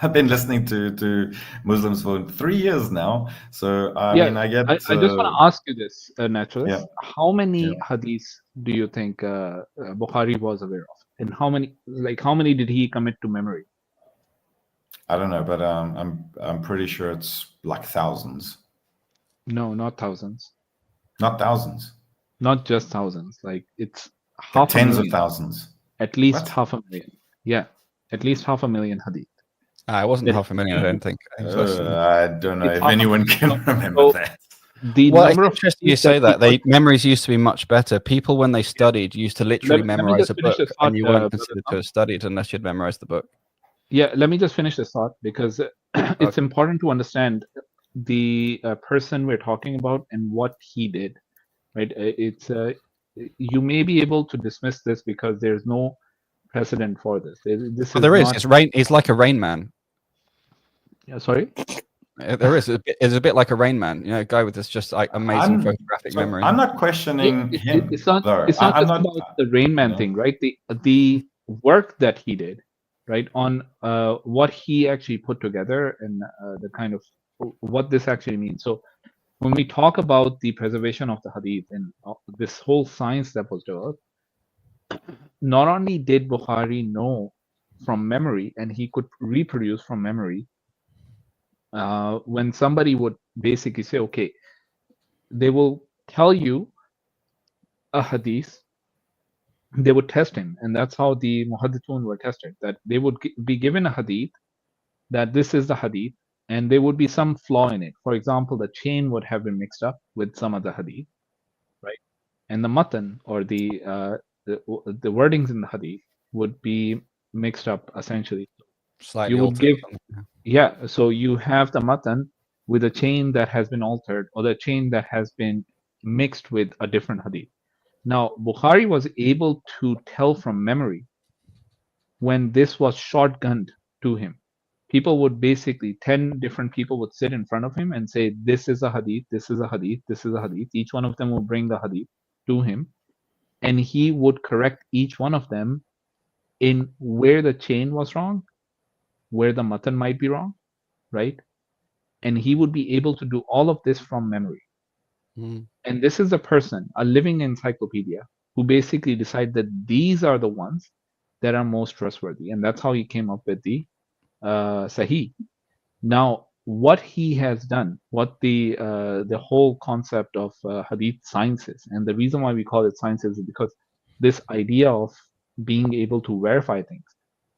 I've been listening to Muslims for 3 years now, so I just want to ask you this, naturalist. Yeah. How many hadiths do you think Bukhari was aware of? And how many did he commit to memory? I don't know, but I'm pretty sure it's like thousands. No, not thousands. Not thousands. Not just thousands. Like it's tens of thousands. At least 500,000. Yeah, at least 500,000 hadith. It wasn't 500,000. I don't think. I don't know if anyone can remember that. It's interesting you say that. Memories used to be much better. People, when they studied, used to literally memorize a book, and you weren't considered to have studied unless you'd memorized the book. Yeah, let me just finish this thought, because it's important to understand the person we're talking about and what he did. Right? It's you may be able to dismiss this because there's no precedent for this. There is. It's like a Rain Man. Yeah, sorry. There is. It's a bit like a Rain Man, a guy with this just like amazing photographic memory. I'm not questioning him. It's not just about the Rain Man thing, right? The work that he did, right, on what he actually put together and the kind of what this actually means. So when we talk about the preservation of the hadith and this whole science that was developed, not only did Bukhari know from memory, and he could reproduce from memory. When somebody would basically say, okay, they will tell you a hadith, they would test him, and that's how the muhaddithun were tested, that they would be given a hadith, that this is the hadith, and there would be some flaw in it. For example, the chain would have been mixed up with some other hadith, right? And the matan, or the wordings in the hadith, would be mixed up essentially. Slightly you would give, so you have the matan with a chain that has been altered, or the chain that has been mixed with a different hadith. Now, Bukhari was able to tell from memory when this was shotgunned to him. People would basically, 10 different people would sit in front of him and say, this is a hadith, this is a hadith, this is a hadith. Each one of them would bring the hadith to him, and he would correct each one of them in where the chain was wrong, where the matan might be wrong, right? And he would be able to do all of this from memory. And this is a person, a living encyclopedia, who basically decided that these are the ones that are most trustworthy. And that's how he came up with the Sahih. Now, what he has done, what the whole concept of Hadith sciences, and the reason why we call it sciences is because this idea of being able to verify things,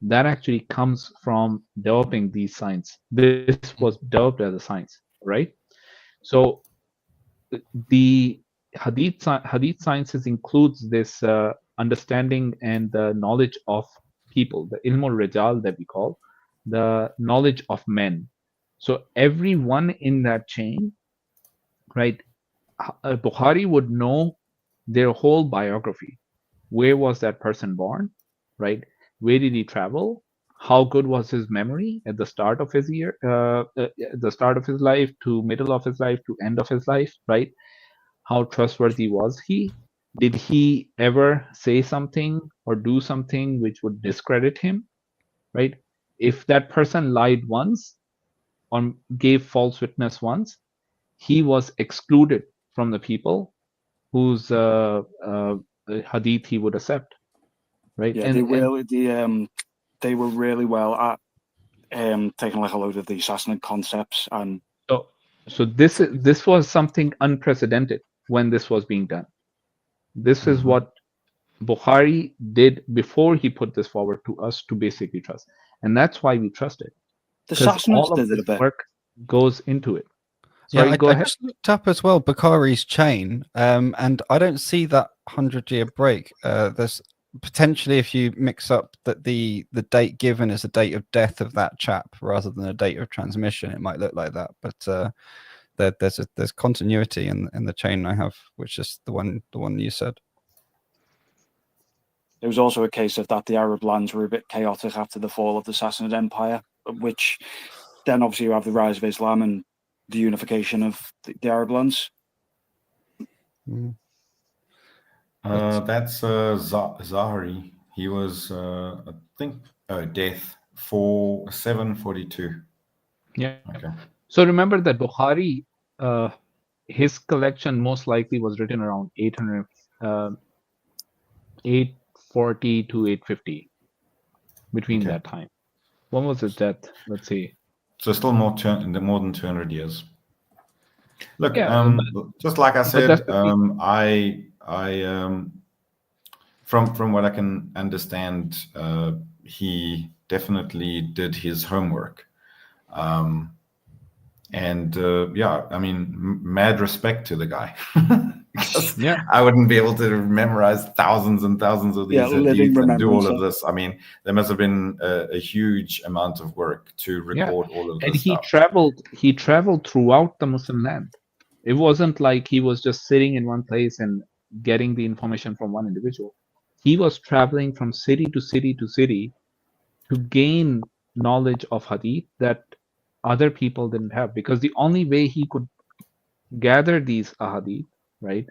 that actually comes from developing these science. This was developed as a science, right? So the Hadith sciences includes this understanding and the knowledge of people, the ilmul rijal that we call, the knowledge of men. So everyone in that chain, right? Bukhari would know their whole biography. Where was that person born, right? Where did he travel? How good was his memory at the start of his the start of his life to middle of his life to end of his life, right? How trustworthy was he? Did he ever say something or do something which would discredit him, right? If that person lied once or gave false witness once, he was excluded from the people whose hadith he would accept, right? Yeah, they were really well at taking like a load of the Sassanid concepts, and so this was something unprecedented when this was being done. This is what Bukhari did before he put this forward to us to basically trust, and that's why we trust it. the Because all Sassanids of did it a this bit. work goes into it. Sorry, go I ahead. just looked up as well Bukhari's chain, and I don't see that 100-year break. There's potentially, if you mix up that the date given is the date of death of that chap rather than a date of transmission, it might look like that. But there's continuity in the chain I have, which is the one you said. It was also a case of that the Arab lands were a bit chaotic after the fall of the Sassanid Empire, which then obviously you have the rise of Islam and the unification of the Arab lands. That's Zahari. He was, I think, death 742. Yeah. Okay. So remember that Bukhari, his collection most likely was written around 840 to 850, between Okay. that time. When was his death? Let's see. So still more than 200 years. Look, Yeah, just like I said, definitely- I from what I can understand, he definitely did his homework. Yeah, I mean, mad respect to the guy. Yeah. I wouldn't be able to memorize thousands and thousands of these living hadith and do all remembrance of this. I mean, there must have been a huge amount of work to record all of this And stuff. he traveled throughout the Muslim land. It wasn't like he was just sitting in one place and getting the information from one individual. He was traveling from city to city to city to gain knowledge of hadith that other people didn't have, because the only way he could gather these ahadith, right,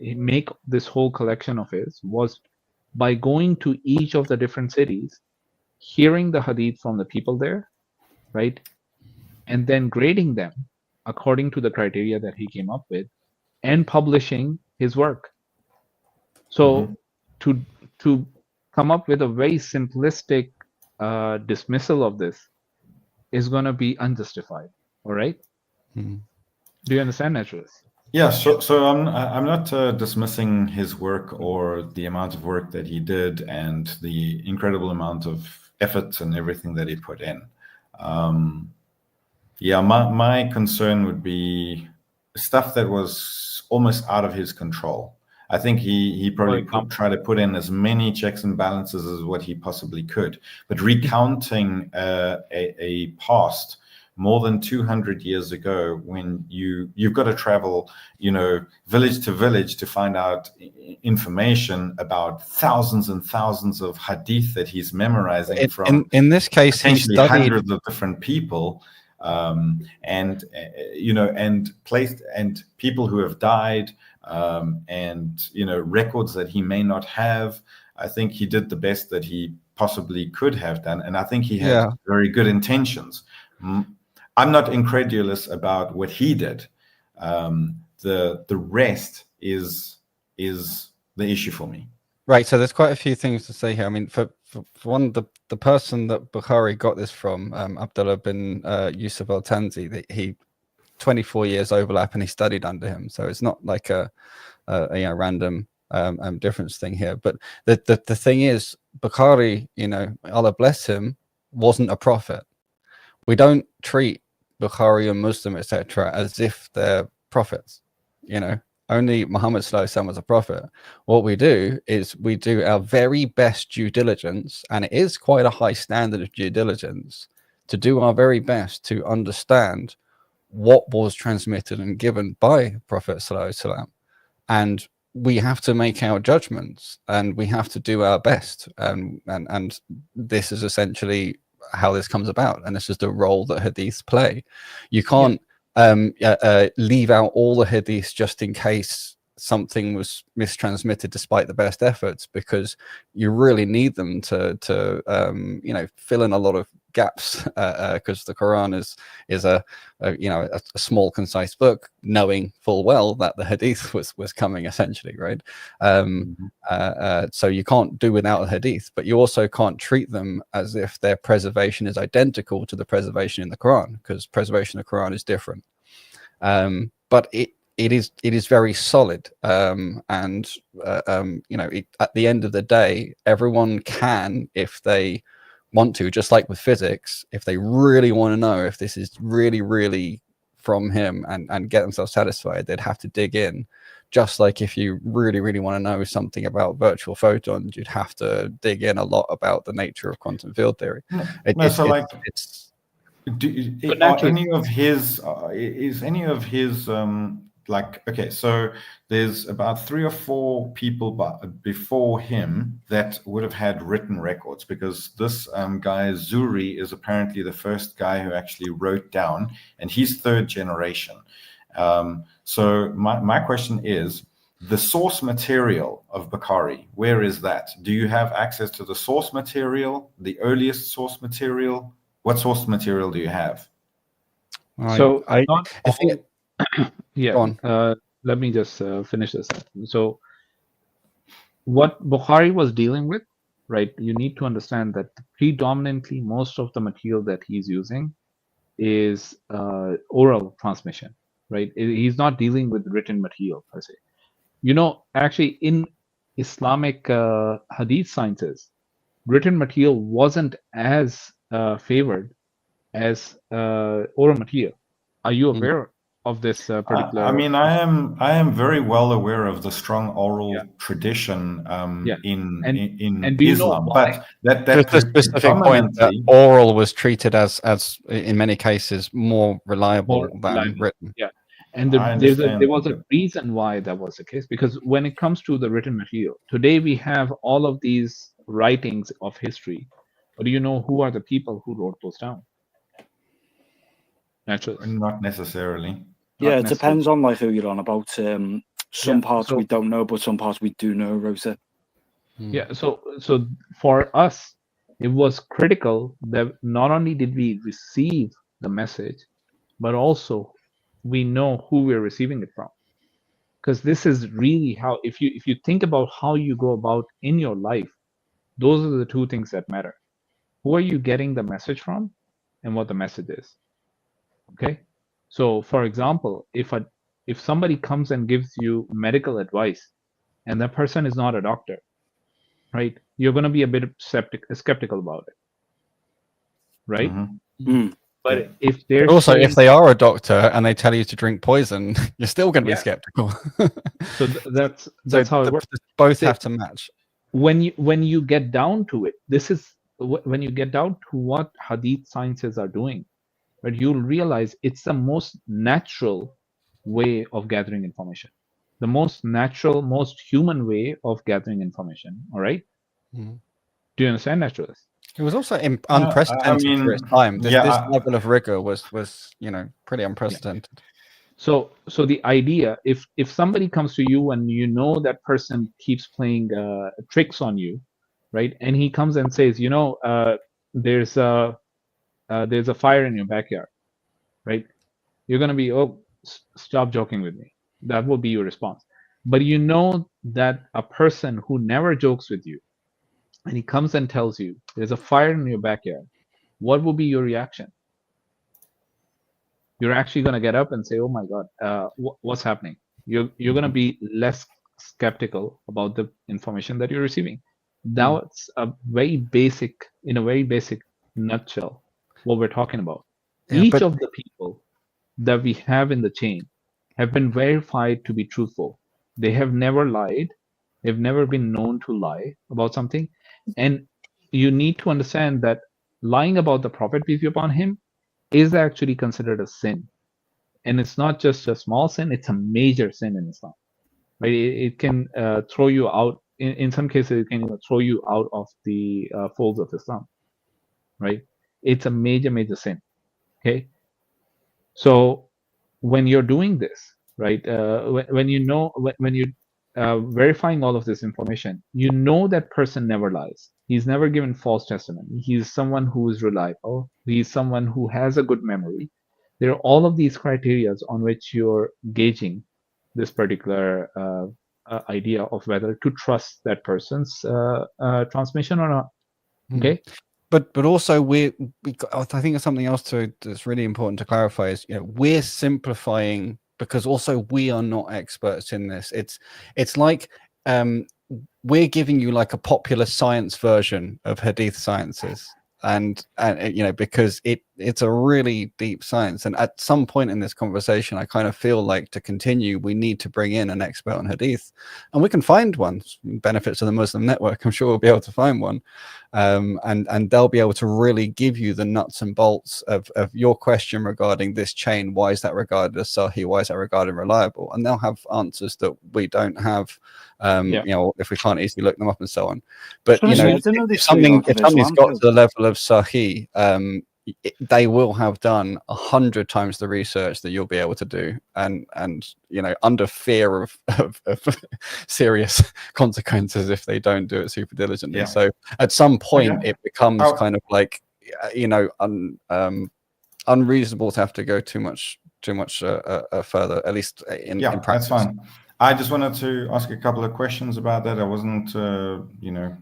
make this whole collection of his, was by going to each of the different cities, hearing the hadith from the people there, right, and then grading them according to the criteria that he came up with, and publishing his work. So to come up with a very simplistic dismissal of this is going to be unjustified. All right. Do you understand, Naturalist? Yeah, so I'm not dismissing his work or the amount of work that he did and the incredible amount of effort and everything that he put in. Yeah, my concern would be stuff that was almost out of his control. I think he probably tried to put in as many checks and balances as what he possibly could. But recounting a past more than 200 years ago, when you've got to travel, village to village to find out information about thousands and thousands of hadith that he's memorizing from. In this case, he studied hundreds of different people, and people who have died, and records that he may not have. I think he did the best that he possibly could have done, and I think he had very good intentions. I'm not incredulous about what he did. The rest is the issue for me. Right. So there's quite a few things to say here. I mean, for one, the person that Bukhari got this from, Abdullah bin Yusuf al-Tanzi, that he 24 years overlap and he studied under him. So it's not like a random difference thing here. But the thing is, Bukhari, Allah bless him, wasn't a prophet. We don't treat Bukhari and Muslim, etc., as if they're prophets. only Muhammad Sallallahu Alaihi Wasallam was a prophet. What we do is we do our very best due diligence, and it is quite a high standard of due diligence to do our very best to understand what was transmitted and given by Prophet Sallallahu Alaihi Wasallam. And we have to make our judgments, and we have to do our best. And this is essentially how this comes about, and this is the role that hadiths play. You can't leave out all the hadiths just in case something was mistransmitted despite the best efforts, because you really need them to fill in a lot of gaps, because the Quran is a small, concise book, knowing full well that the hadith was coming, essentially, right? So you can't do without a hadith, but you also can't treat them as if their preservation is identical to the preservation in the Quran, because preservation of the Quran is different. But it is very solid, at the end of the day, everyone can, if they want to, just like with physics, if they really want to know if this is really, really from him and get themselves satisfied, they'd have to dig in. Just like if you really, really want to know something about virtual photons, you'd have to dig in a lot about the nature of quantum field theory. Is any of his okay, so there's about 3 or 4 people before him that would have had written records, because this guy Zuri is apparently the first guy who actually wrote down, and he's 3rd generation. So my question is, the source material of Bukhari, where is that? Do you have access to the source material, the earliest source material? What source material do you have? So let me just finish this. So what Bukhari was dealing with, right? You need to understand that predominantly most of the material that he's using is oral transmission, right? He's not dealing with written material per se. Actually in Islamic Hadith sciences, written material wasn't as favored as oral material. Are you aware of this particular? I mean, I am very well aware of the strong oral tradition in Islam, but that just a specific point that oral was treated as in many cases more reliable than written. Yeah, and there was a reason why that was the case, because when it comes to the written material, today we have all of these writings of history, but do you know who are the people who wrote those down? Naturally, not necessarily. Yeah, it depends on who you're on about. Some parts we don't know, but some parts we do know, Rosa. Yeah, so for us, it was critical that not only did we receive the message, but also we know who we're receiving it from. Because this is really how, if you think about how you go about in your life, those are the 2 things that matter. Who are you getting the message from, and what the message is. Okay, so for example, if somebody comes and gives you medical advice, and that person is not a doctor, right? You're going to be a bit skeptical about it, right? But if they're if they are a doctor and they tell you to drink poison, you're still going to be skeptical. So that's how it works. Both have to match. When you get down to it, this is when you get down to what Hadith sciences are doing. But you'll realize it's the most natural way of gathering information, the most natural, most human way of gathering information. All right. Do you understand, Naturalist? It was also unprecedented for its time. This level of rigor was pretty unprecedented. So the idea, if somebody comes to you and you know that person keeps playing tricks on you, right? And he comes and says, there's a fire in your backyard, right? You're going to be, stop joking with me. That will be your response. But you know that a person who never jokes with you, and he comes and tells you there's a fire in your backyard, what will be your reaction? You're actually going to get up and say, oh my God, what's happening? You're going to be less skeptical about the information that you're receiving. That's a very basic nutshell, what we're talking about. Each of the people that we have in the chain have been verified to be truthful. They have never lied. They've never been known to lie about something. And you need to understand that lying about the Prophet, peace be upon him, is actually considered a sin. And it's not just a small sin, it's a major sin in Islam. Right? It can throw you out. In some cases, it can throw you out of the folds of Islam. Right? It's a major, major sin. Okay? So when you're doing this, right, when you're verifying all of this information, you know that person never lies. He's never given false testimony. He's someone who is reliable. He's someone who has a good memory. There are all of these criteria on which you're gauging this particular idea of whether to trust that person's transmission or not. Okay. But also I think it's something else that's really important to clarify is, you know, we're simplifying because also we are not experts in this. It's like we're giving you like a popular science version of Hadith sciences, and you know, because it's a really deep science, and at some point in this conversation I kind of feel like to continue we need to bring in an expert on Hadith, and we can find one. Benefits of the Muslim Network, I'm sure we'll be able to find one, and they'll be able to really give you the nuts and bolts of your question regarding this chain. Why is that regarded as sahih? Why is that regarded reliable? And they'll have answers that we don't have, you know, if we can't easily look them up and so on. But you know, if something's got to the level of sahih, they will have done 100 times the research that you'll be able to do, and you know, under fear of serious consequences if they don't do it super diligently. Yeah. So at some point it becomes kind of like, you know, unreasonable to have to go too much further, at least in practice. That's fine. I just wanted to ask a couple of questions about that. I wasn't you know,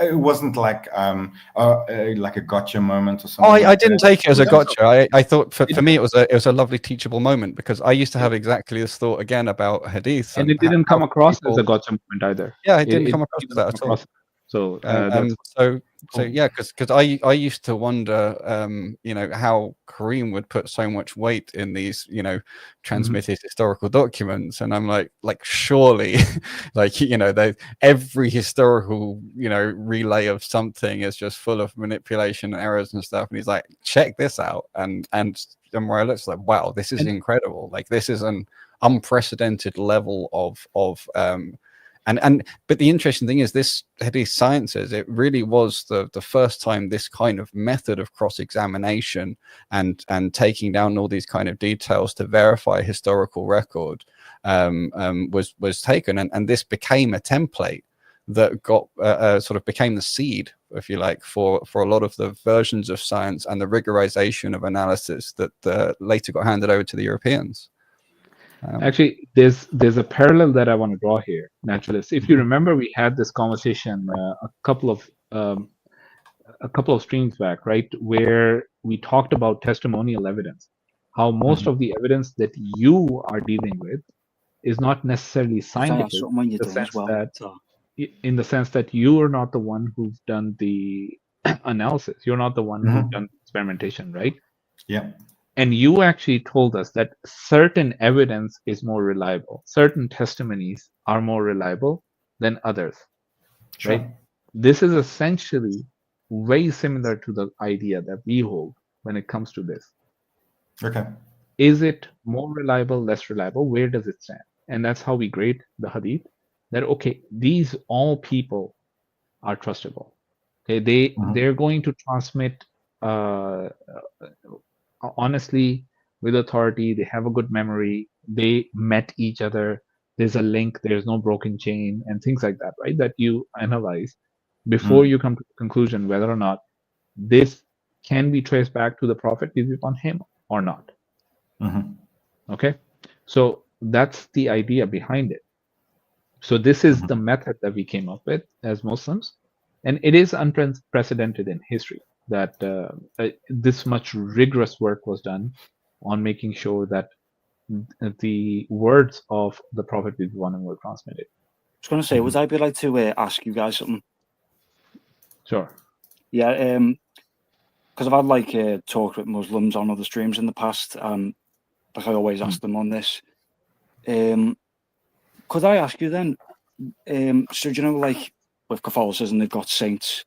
it wasn't like a gotcha moment or something. Oh, I didn't take it as a gotcha. I thought for me it was a lovely teachable moment, because I used to have exactly this thought again about Hadith, and it didn't come across as a gotcha moment either. Yeah, it didn't come across as that at all. So so yeah, because I used to wonder, you know, how Kareem would put so much weight in these, you know, transmitted historical documents, and I'm like surely, like, you know, every historical, you know, relay of something is just full of manipulation and errors and stuff, and he's like, check this out, and where I looked, like, wow, this is incredible. Like, this is an unprecedented level of but the interesting thing is, this Hadith sciences, it really was the first time this kind of method of cross-examination and taking down all these kind of details to verify historical record was taken, and this became a template that got sort of became the seed, if you like, for a lot of the versions of science and the rigorization of analysis that later got handed over to the Europeans. Actually, there's a parallel that I want to draw here, Naturalists. If you remember, we had this conversation a couple of streams back, right, where we talked about testimonial evidence, how most of the evidence that you are dealing with is not necessarily scientific, in the sense that you are not the one who's done the analysis. You're not the one who's done experimentation, right? Yeah. And you actually told us that certain evidence is more reliable. Certain testimonies are more reliable than others, right? This is essentially very similar to the idea that we hold when it comes to this. Okay. Is it more reliable, less reliable? Where does it stand? And that's how we grade the Hadith. That, okay, these all people are trustable. Okay, they're going to transmit honestly, with authority. They have a good memory. They met each other. There's a link. There's no broken chain and things like that, right? That you analyze before you come to the conclusion whether or not this can be traced back to the Prophet, peace be upon him, or not. Okay, so that's the idea behind it. So this is the method that we came up with as Muslims, and it is unprecedented in history that this much rigorous work was done on making sure that the words of the Prophet were transmitted. I was going to say, would I be like to ask you guys something? Sure. Yeah, because I've had like talks with Muslims on other streams in the past. like I always ask them on this. Could I ask you then? So do you know, like with Catholicism, they've got saints.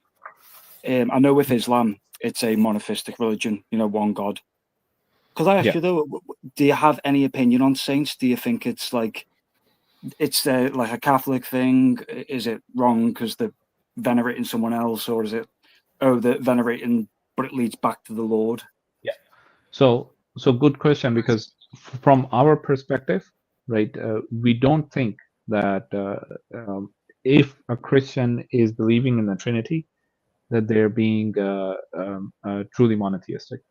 I know with Islam, it's a monotheistic religion. You know, one God. Could I ask you though? Do you have any opinion on saints? Do you think it's like a Catholic thing? Is it wrong because they're venerating someone else, or is it they're venerating, but it leads back to the Lord? Yeah. So good question, because from our perspective, right, we don't think that if a Christian is believing in the Trinity, that they're being truly monotheistic.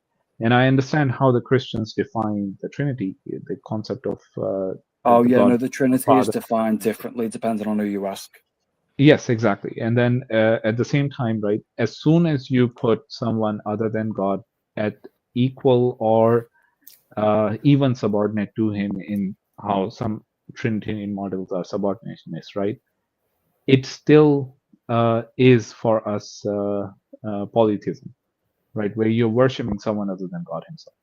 And I understand how the Christians define the Trinity, the concept of the Trinity is defined differently depending on who you ask. Yes, exactly. And then at the same time, right, as soon as you put someone other than God at equal or even subordinate to him, in how some Trinitarian models are subordinationist, right, it still is for us polytheism, right, where you're worshiping someone other than God himself.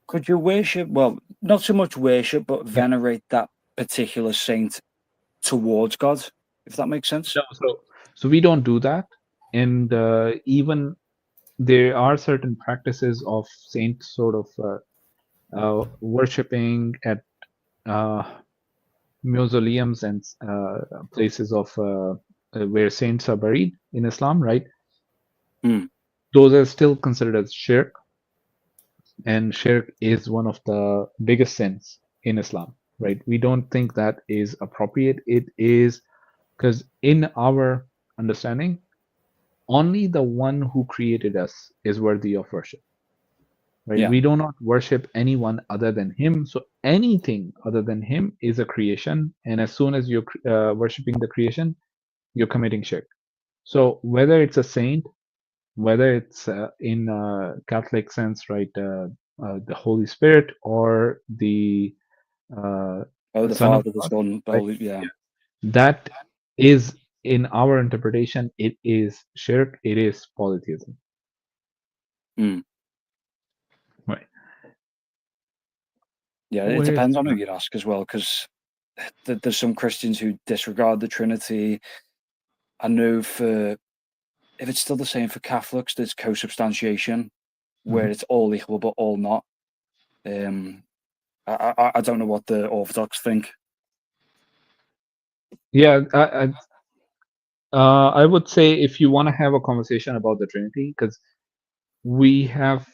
Could you worship, well, not so much worship, but venerate that particular saint towards God, if that makes sense? No, so we don't do that. And even there are certain practices of saints sort of worshipping at mausoleums and places of where saints are buried in Islam, right? Those are still considered as shirk, and shirk is one of the biggest sins in Islam, right? We don't think that is appropriate. It is because in our understanding, only the one who created us is worthy of worship, right? Yeah. We do not worship anyone other than him. So anything other than him is a creation, and as soon as you're worshiping the creation, you're committing shirk. So whether it's a saint, whether it's in Catholic sense, right, the Holy Spirit, or the the Son Father, of the God, Son, right? yeah. That is, in our interpretation, it is shirk, it is polytheism. Right. Yeah, it depends on who you ask as well, because there's some Christians who disregard the Trinity. I know if it's still the same for Catholics, there's co-substantiation, where it's all equal but all not. I don't know what the Orthodox think. Yeah, I would say if you want to have a conversation about the Trinity, because we have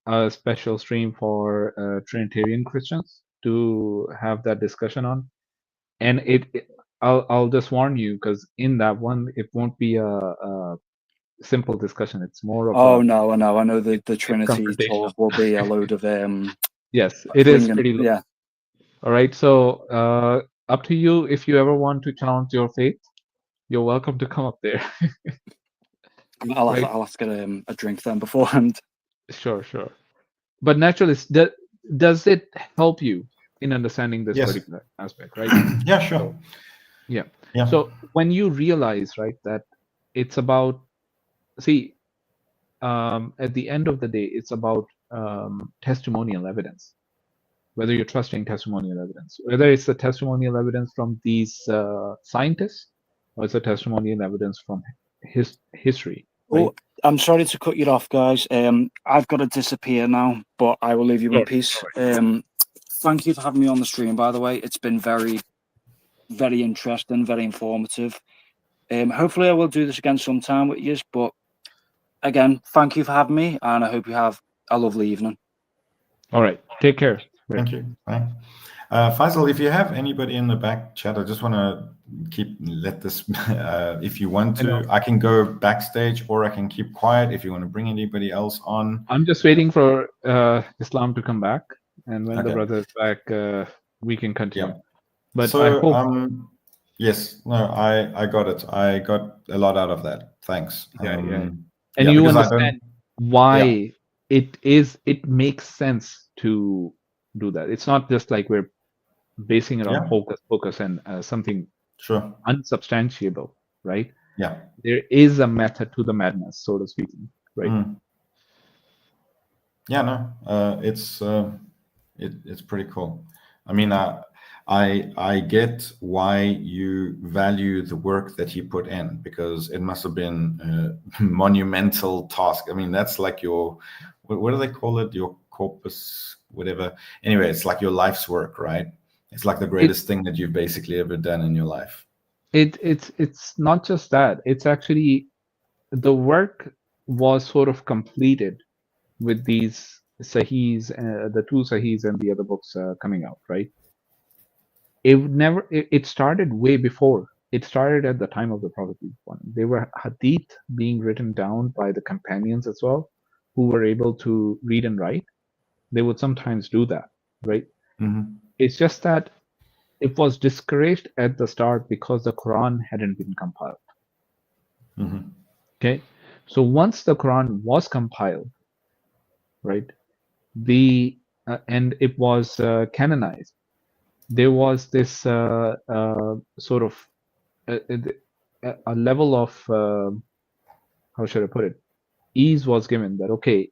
a special stream for Trinitarian Christians to have that discussion on, and I'll just warn you, because in that one it won't be a simple discussion. It's more of No, I know the Trinity talk will be a load of yes, it is ringing, pretty low. yeah. All right, so up to you. If you ever want to challenge your faith, you're welcome to come up there. I'll have to get a drink then beforehand. Sure. But Naturalist, does it help you in understanding this particular aspect, right? Yeah, sure. Yeah. So when you realize, right, that it's about, see, at the end of the day, it's about testimonial evidence. Whether you're trusting testimonial evidence, whether it's the testimonial evidence from these scientists, or it's a testimonial evidence from history. Right? Oh, I'm sorry to cut you off, guys. I've got to disappear now, but I will leave you in peace. Thank you for having me on the stream, by the way. It's been very, very interesting, very informative. Hopefully I will do this again sometime with you, but again, thank you for having me, and I hope you have a lovely evening. All right. Take care. Thank you. Bye. Faisal, if you have anybody in the back chat, I just want to let this, if you want to, I can go backstage, or I can keep quiet if you want to bring anybody else on. I'm just waiting for Islam to come back, and when the brother is back, we can continue. Yeah. But so, I hope... yes, no, I got it. I got a lot out of that. Thanks. And you understand why it makes sense to do that. It's not just like we're basing it on focus and something unsubstantiable, right? Yeah. There is a method to the madness, so to speak, right? Yeah, no, it's pretty cool. I mean, I get why you value the work that he put in, because it must have been a monumental task. I mean, that's like your, what do they call it? Your corpus, whatever. Anyway, it's like your life's work, right? It's like the greatest thing that you've basically ever done in your life. It's not just that. It's actually, the work was sort of completed with these Sahis, the two Sahis and the other books coming out, right? It started way before. It started at the time of the Prophet. There were Hadith being written down by the companions as well, who were able to read and write. They would sometimes do that, right? Mm-hmm. It's just that it was discouraged at the start because the Quran hadn't been compiled. Mm-hmm. Okay, so once the Quran was compiled, right, and it was canonized, there was this sort of a level of how should I put it? Ease was given that, okay,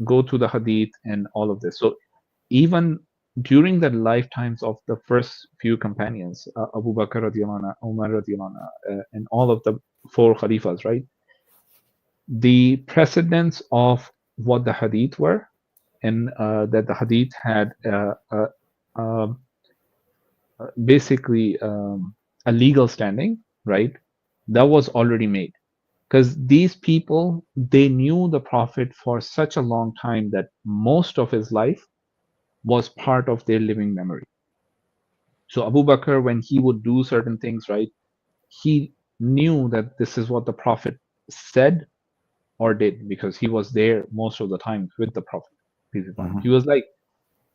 go to the Hadith and all of this. So even during the lifetimes of the first few companions, Abu Bakr radiallahu anhu, Umar radiallahu anhu, and all of the four Khalifas, right? The precedence of what the Hadith were, and that the Hadith had basically a legal standing, right? That was already made. Because these people, they knew the Prophet for such a long time that most of his life was part of their living memory. So Abu Bakr, when he would do certain things, right, he knew that this is what the Prophet said or did, because he was there most of the time with the Prophet. Mm-hmm. He was like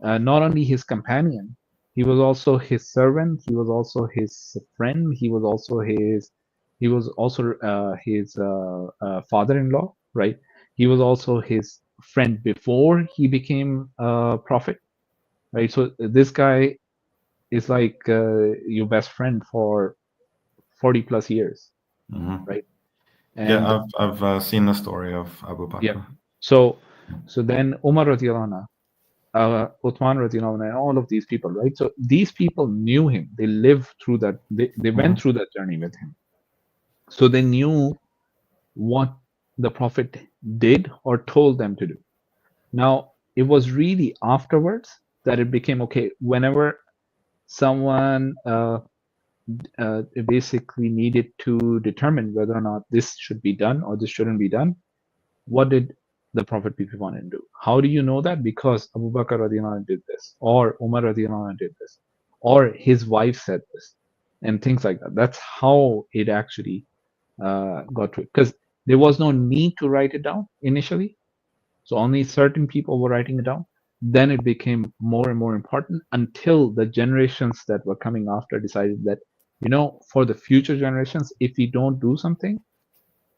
not only his companion, he was also his servant, he was also his friend, he was also his father-in-law, right? He was also his friend before he became a prophet, right? So this guy is like your best friend for 40 plus years, Mm-hmm. right? And yeah, I've seen the story of Abu Bakr. Yeah. So then Umar radiallahu anhu, Uthman radiallahu anhu, and all of these people, right? So these people knew him. They lived through that. They went through that journey with him. So they knew what the Prophet did or told them to do. Now, it was really afterwards that it became okay. Whenever someone basically needed to determine whether or not this should be done or this shouldn't be done, what did the Prophet peace be upon him do? How do you know that? Because Abu Bakr radiallahu anhu did this, or Umar radiallahu anhu did this, or his wife said this, and things like that. That's how it actually got to it. Because there was no need to write it down initially. So only certain people were writing it down. Then it became more and more important until the generations that were coming after decided that, you know, for the future generations, if we don't do something,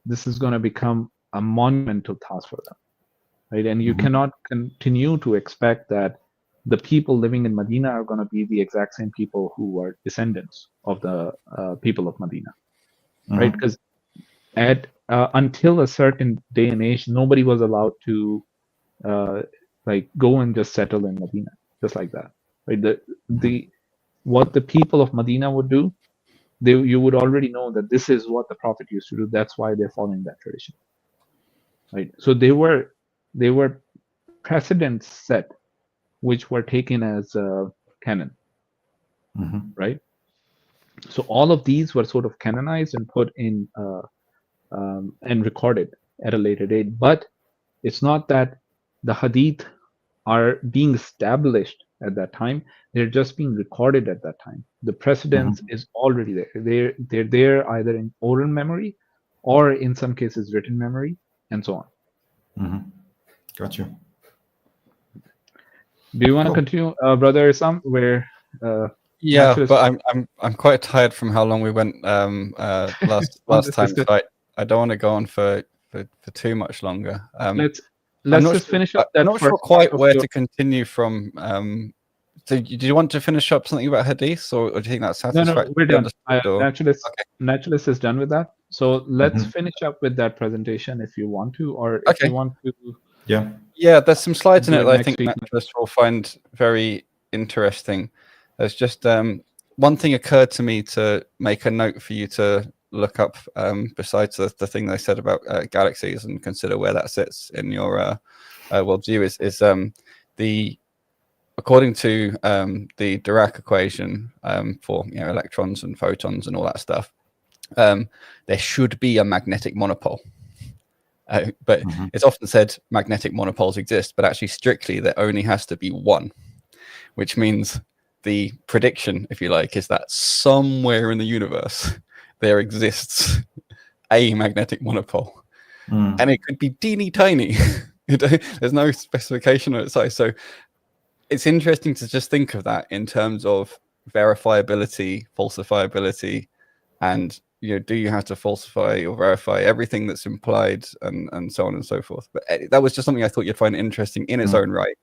this is going to become a monumental task for them, right? And you cannot continue to expect that the people living in Medina are going to be the exact same people who were descendants of the people of Medina, right? Because until a certain day and age, nobody was allowed to like go and just settle in Medina, just like that, right? What the people of Medina would do, you would already know that this is what the Prophet used to do. That's why they're following that tradition, right? So they were precedents set, which were taken as canon, right? So all of these were sort of canonized and put in and recorded at a later date. But it's not that the Hadith are being established at that time. They're just being recorded at that time. The precedence is already there. They're there either in oral memory or in some cases written memory, and so on. Got you. Do you want to continue, Brother Isam? Yeah, but I'm quite tired from how long we went last time. So I don't want to go on for too much longer. Let's just finish up that. I'm not sure quite where to continue from. So do you want to finish up something about Hadith, or do you think that's satisfactory? No, we're done. Naturalist is done with that. So let's finish up with that presentation if you want to, or if you want to Yeah, there's some slides in Do it it that I next think week. naturalists will find very interesting. There's just one thing occurred to me to make a note for you to look up, besides the thing they said about galaxies, and consider where that sits in your worldview, is the according to the Dirac equation for electrons and photons and all that stuff, there should be a magnetic monopole. But it's often said magnetic monopoles exist, but actually strictly there only has to be one, which means the prediction, if you like, is that somewhere in the universe there exists a magnetic monopole. And it could be teeny tiny. There's no specification on its size. So it's interesting to just think of that in terms of verifiability, falsifiability, and do you have to falsify or verify everything that's implied, and so on and so forth. But that was just something I thought you'd find interesting in its own right.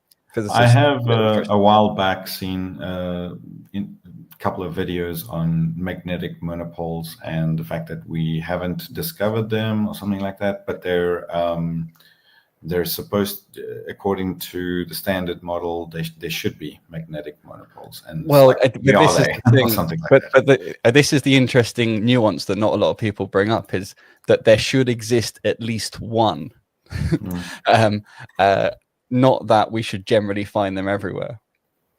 I have a while back seen a couple of videos on magnetic monopoles and the fact that we haven't discovered them or something like that, but they're supposed, according to the standard model, they should be magnetic monopoles. And this is the thing. But this is the interesting nuance that not a lot of people bring up, is that there should exist at least one. Not that we should generally find them everywhere.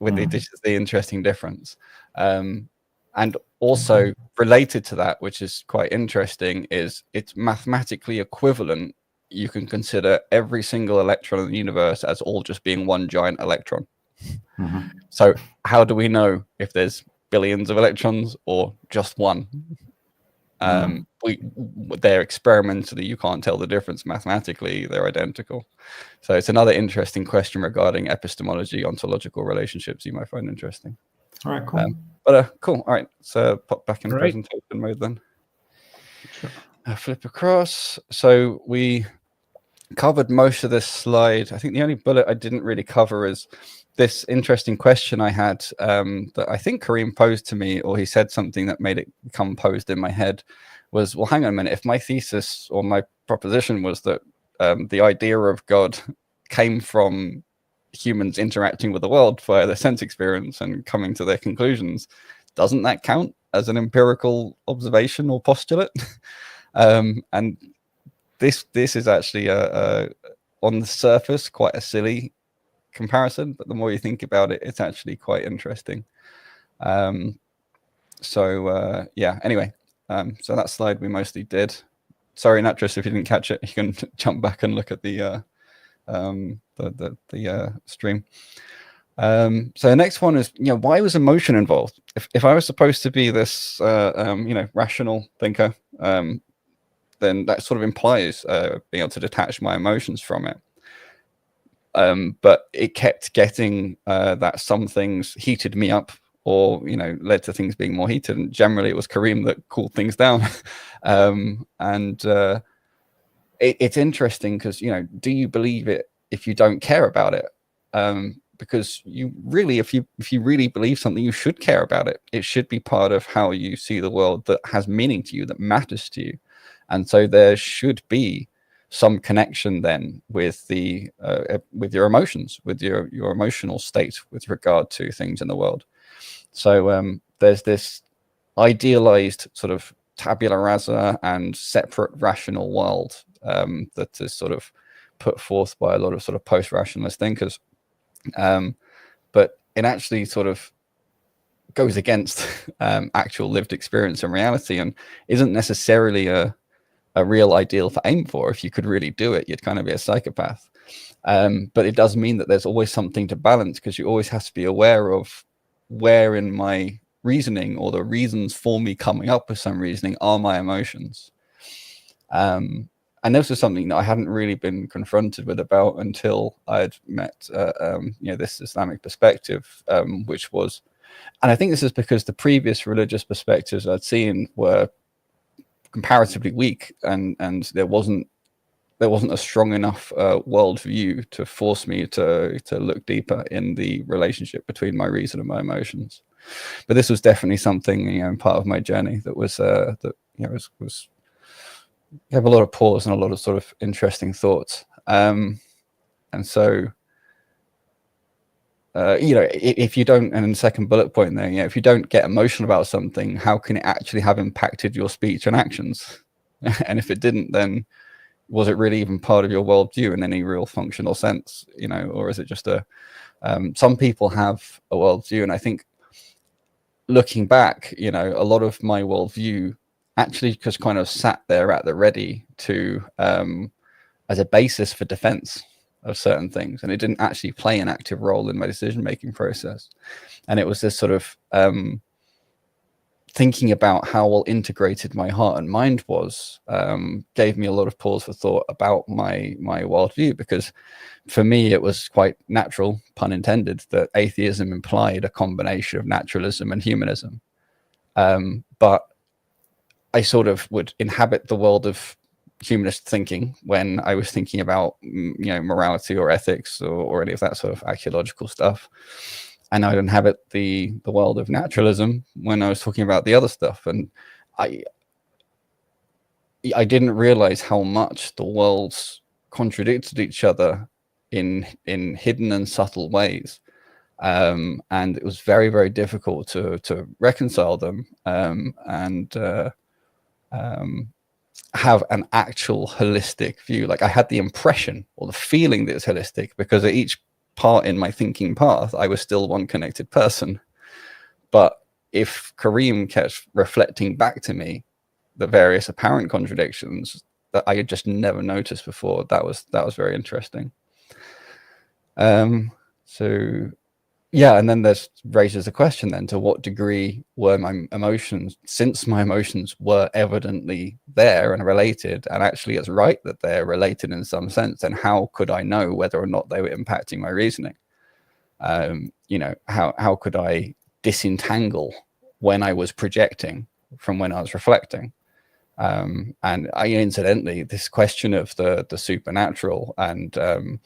This is the interesting difference. And also related to that, which is quite interesting, is it's mathematically equivalent. You can consider every single electron in the universe as all just being one giant electron. So how do we know if there's billions of electrons or just one? They're experimentally, you can't tell the difference. Mathematically, they're identical. So it's another interesting question regarding epistemology, ontological relationships you might find interesting. All right, cool. Cool. All right, so pop back in presentation mode then. Sure. Flip across. So we covered most of this slide. I think the only bullet I didn't really cover is this interesting question I had that I think Kareem posed to me, or he said something that made it become posed in my head, was, well, hang on a minute. If my thesis or my proposition was that the idea of God came from humans interacting with the world via their sense experience and coming to their conclusions, doesn't that count as an empirical observation or postulate? And this is actually on the surface quite a silly comparison, but the more you think about it, it's actually quite interesting. Anyway, so that slide we mostly did. Sorry, Natris, if you didn't catch it, you can jump back and look at the stream. So the next one is, why was emotion involved? If I was supposed to be this rational thinker, then that sort of implies being able to detach my emotions from it. But it kept getting that some things heated me up, or led to things being more heated, and generally it was Kareem that cooled things down. It's interesting because do you believe it if you don't care about it? Because you really, if you really believe something, you should care about it. It should be part of how you see the world, that has meaning to you, that matters to you. And so there should be some connection then with with your emotions, with your emotional state with regard to things in the world. So there's this idealized sort of tabula rasa and separate rational world that is sort of put forth by a lot of sort of post-rationalist thinkers. But it actually sort of goes against actual lived experience and reality, and isn't necessarily a real ideal to aim for. If you could really do it, you'd kind of be a psychopath. But it does mean that there's always something to balance, because you always have to be aware of where in my reasoning, or the reasons for me coming up with some reasoning, are my emotions. And this was something that I hadn't really been confronted with about until I'd met this Islamic perspective, which was, and I think this is because the previous religious perspectives I'd seen were comparatively weak, and there wasn't a strong enough worldview to force me to look deeper in the relationship between my reason and my emotions. But this was definitely something, part of my journey that was was have a lot of pause and a lot of sort of interesting thoughts. And so, if you don't, and in the second bullet point there, if you don't get emotional about something, how can it actually have impacted your speech and actions? And if it didn't, then was it really even part of your worldview in any real functional sense? Or is it just some people have a worldview, and I think looking back, a lot of my worldview actually just kind of sat there at the ready to as a basis for defense of certain things, and it didn't actually play an active role in my decision-making process. And it was this sort of thinking about how well integrated my heart and mind was, gave me a lot of pause for thought about my worldview, because for me it was quite natural, pun intended, that atheism implied a combination of naturalism and humanism. But I sort of would inhabit the world of humanist thinking when I was thinking about morality or ethics or any of that sort of archaeological stuff, and I'd inhabit the world of naturalism when I was talking about the other stuff. And I didn't realize how much the worlds contradicted each other in hidden and subtle ways, and it was very, very difficult to reconcile them and have an actual holistic view. Like, I had the impression or the feeling that it's holistic, because at each part in my thinking path I was still one connected person. But if Kareem kept reflecting back to me the various apparent contradictions that I had just never noticed before, that was very interesting. So yeah, and then there's raises the question then, to what degree were my emotions, since my emotions were evidently there and related, and actually it's right that they're related in some sense, then how could I know whether or not they were impacting my reasoning? How could I disentangle when I was projecting from when I was reflecting? And incidentally, this question of the supernatural and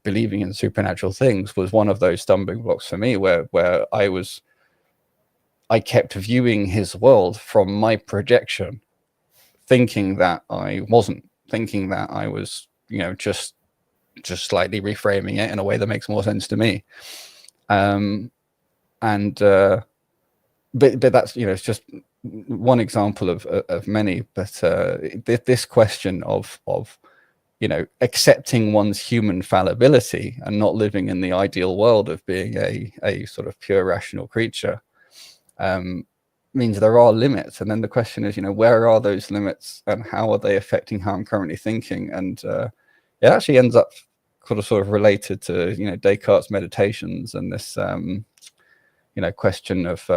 believing in supernatural things was one of those stumbling blocks for me, where I kept viewing his world from my projection, thinking that I wasn't, thinking that I was, just slightly reframing it in a way that makes more sense to me. But that's, it's just one example of many. But this question of accepting one's human fallibility and not living in the ideal world of being a sort of pure rational creature means there are limits. And then the question is, where are those limits and how are they affecting how I'm currently thinking? And it actually ends up sort of related to, Descartes' meditations and this, question of,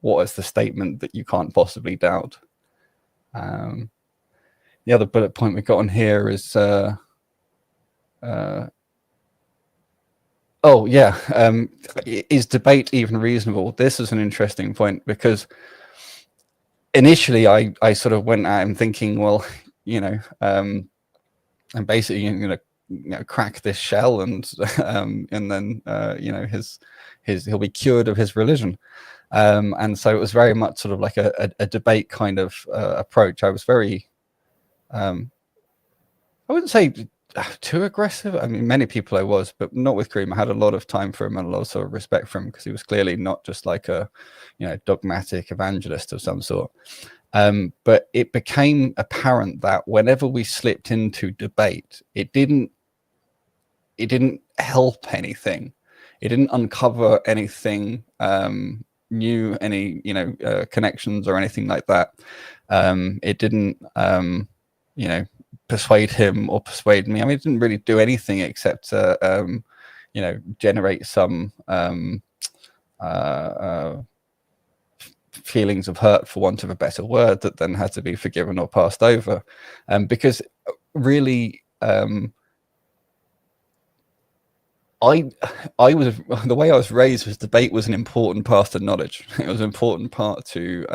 what is the statement that you can't possibly doubt? The other bullet point we got on here is, is debate even reasonable? This is an interesting point, because initially I sort of went at him thinking, well, I'm basically going to crack this shell and then he'll be cured of his religion. And so it was very much sort of like a debate kind of approach. I was very I wouldn't say too aggressive. I mean, many people I was, but not with Kareem. I had a lot of time for him and a lot of sort of respect for him, because he was clearly not just like a, dogmatic evangelist of some sort. But it became apparent that whenever we slipped into debate, it didn't help anything. It didn't uncover anything new, any connections or anything like that. It didn't persuade him or persuade me. I mean, it didn't really do anything except generate some feelings of hurt, for want of a better word, that then had to be forgiven or passed over. Because really, I was, the way I was raised was debate was an important part to knowledge. It was an important part to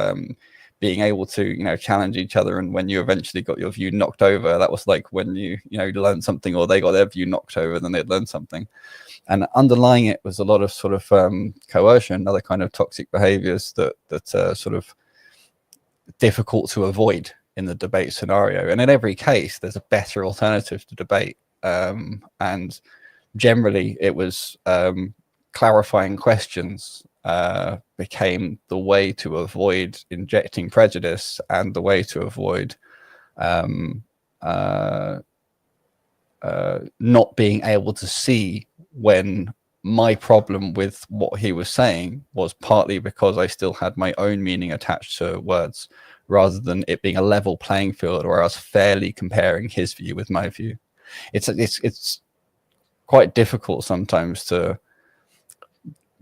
being able to challenge each other. And when you eventually got your view knocked over, that was like when you learned something, or they got their view knocked over, then they'd learned something. And underlying it was a lot of sort of coercion, other kind of toxic behaviors that sort of difficult to avoid in the debate scenario. And in every case, there's a better alternative to debate. And generally, it was clarifying questions became the way to avoid injecting prejudice and the way to avoid not being able to see when my problem with what he was saying was partly because I still had my own meaning attached to words, rather than it being a level playing field where I was fairly comparing his view with my view. It's quite difficult sometimes to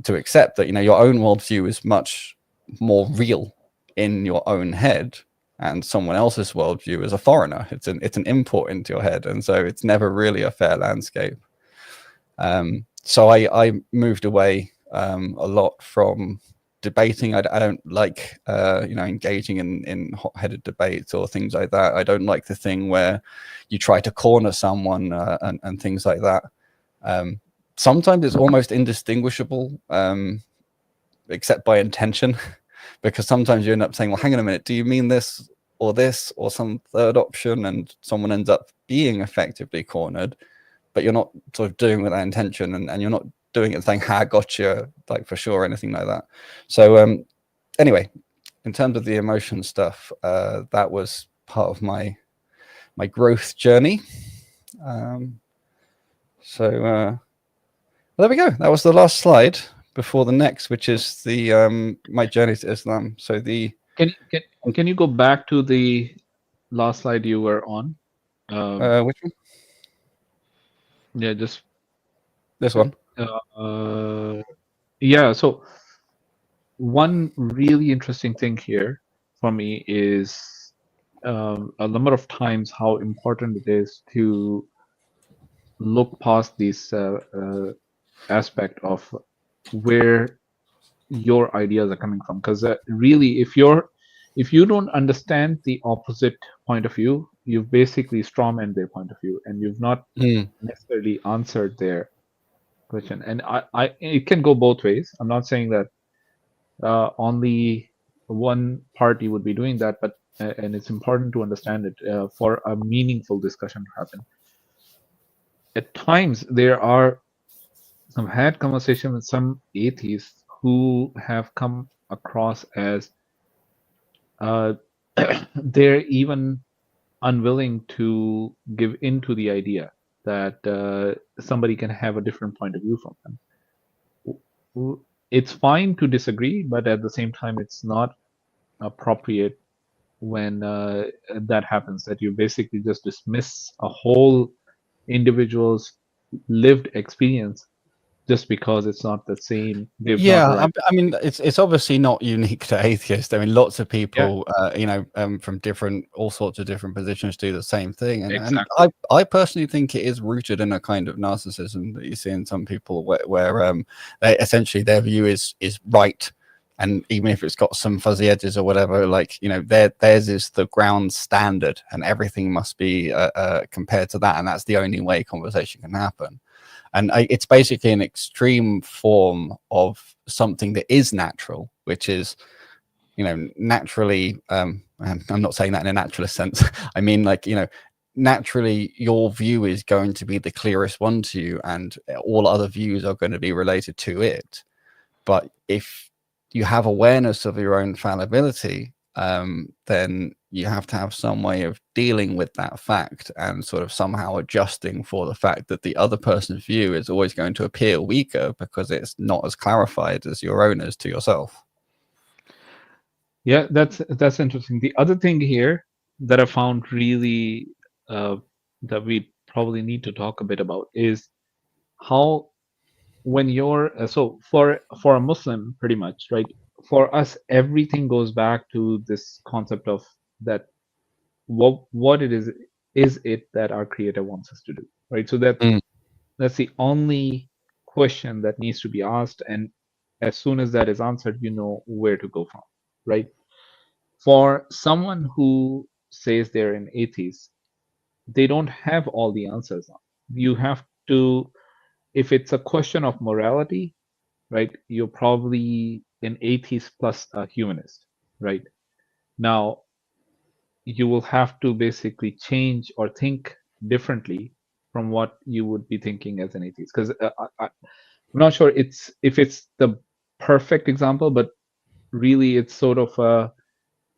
accept that, you know, your own worldview is much more real in your own head, and someone else's worldview is a foreigner. It's an import into your head, and so it's never really a fair landscape. So I moved away a lot from debating. I don't like you know, engaging in hot-headed debates or things like that. I don't like the thing where you try to corner someone and things like that. Sometimes it's almost indistinguishable, except by intention, because sometimes you end up saying, well, hang on a minute, do you mean this or some third option? And someone ends up being effectively cornered, but you're not sort of doing with that intention, and you're not doing it saying, ha, gotcha, like for sure, or anything like that. So anyway, in terms of the emotion stuff, that was part of my growth journey. So there we go. That was the last slide before the next, which is the my journey to Islam. So the can you go back to the last slide you were on? which one? Yeah, just This one. yeah. So one really interesting thing here for me is a number of times how important it is to look past this aspect of where your ideas are coming from, because really, if you don't understand the opposite point of view, you've basically strawmanned their point of view, and you've not necessarily answered their question. And I it can go both ways. I'm not saying that only one party would be doing that, but and it's important to understand it for a meaningful discussion to happen. At times, I've had conversation with some atheists who have come across as they're even unwilling to give in to the idea that somebody can have a different point of view from them. It's fine to disagree, but at the same time, it's not appropriate when that happens, that you basically just dismiss a whole individual's lived experience just because it's not the same. Yeah, I mean, it's obviously not unique to atheists. I mean, lots of people, you know, from all sorts of different positions do the same thing. And, Exactly. and I personally think it is rooted in a kind of narcissism that you see in some people, where essentially their view is right. And even if it's got some fuzzy edges or whatever, like, you know, theirs is the ground standard, and everything must be compared to that, and that's the only way conversation can happen. And it's basically an extreme form of something that is natural, which is, you know, naturally, I'm not saying that in a naturalist sense. I mean, like, you know, naturally your view is going to be the clearest one to you, and all other views are going to be related to it. But if you have awareness of your own fallibility, then you have to have some way of dealing with that fact and sort of somehow adjusting for the fact that the other person's view is always going to appear weaker because it's not as clarified as your own is to yourself. Yeah, that's interesting. The other thing here that I found really that we probably need to talk a bit about is how, when you're so for a Muslim, pretty much, right? For us, everything goes back to this concept of that what it is it that our creator wants us to do, right? So that's the only question that needs to be asked, and as soon as that is answered, you know where to go from, right? For someone who says they're an atheist, they don't have all the answers. You have to, if it's a question of morality, right, you're probably an atheist plus a humanist, right? Now, you will have to basically change or think differently from what you would be thinking as an atheist. Because I'm not sure if it's the perfect example, but really it's sort of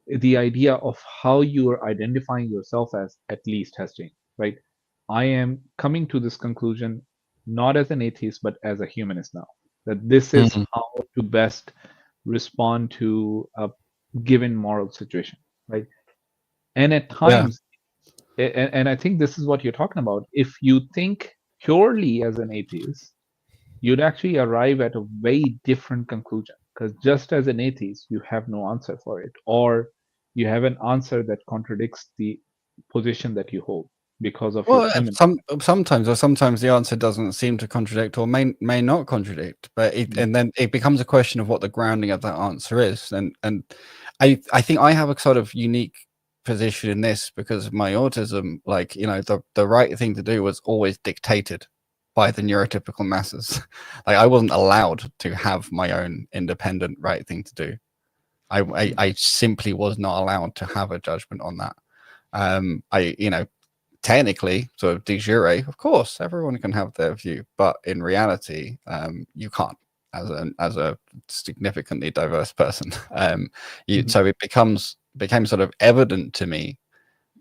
the idea of how you are identifying yourself as at least has changed, right? I am coming to this conclusion not as an atheist, but as a humanist now, that this is how to best respond to a given moral situation, right? And at times, and I think this is what you're talking about, if you think purely as an atheist, you'd actually arrive at a very different conclusion, because just as an atheist, you have no answer for it, or you have an answer that contradicts the position that you hold because of your human. Sometimes the answer doesn't seem to contradict, or may not contradict, but and then it becomes a question of what the grounding of that answer is. And I think I have a sort of unique position in this because of my autism. Like, you know, the right thing to do was always dictated by the neurotypical masses. Like, I wasn't allowed to have my own independent right thing to do. I simply was not allowed to have a judgment on that. You know, technically, sort of de jure, of course, everyone can have their view, but in reality, you can't as a significantly diverse person. So it became sort of evident to me,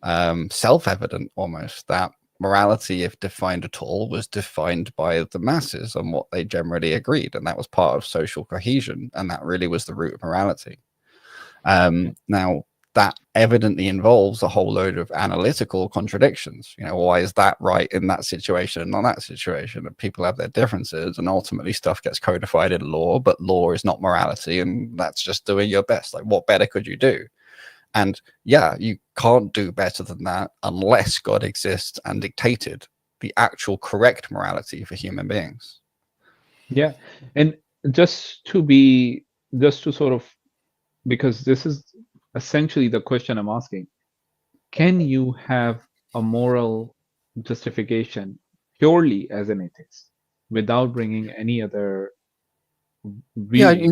self-evident almost, that morality, if defined at all, was defined by the masses and what they generally agreed, and that was part of social cohesion, and that really was the root of morality. Now, that evidently involves a whole load of analytical contradictions. You know, why is that right in that situation and not that situation? And people have their differences, and ultimately stuff gets codified in law, but law is not morality, and that's just doing your best. Like, what better could you do? And yeah, you can't do better than that unless God exists and dictated the actual correct morality for human beings. Yeah. And just to sort of, because this is essentially the question I'm asking, can you have a moral justification purely as an atheist without bringing any other view?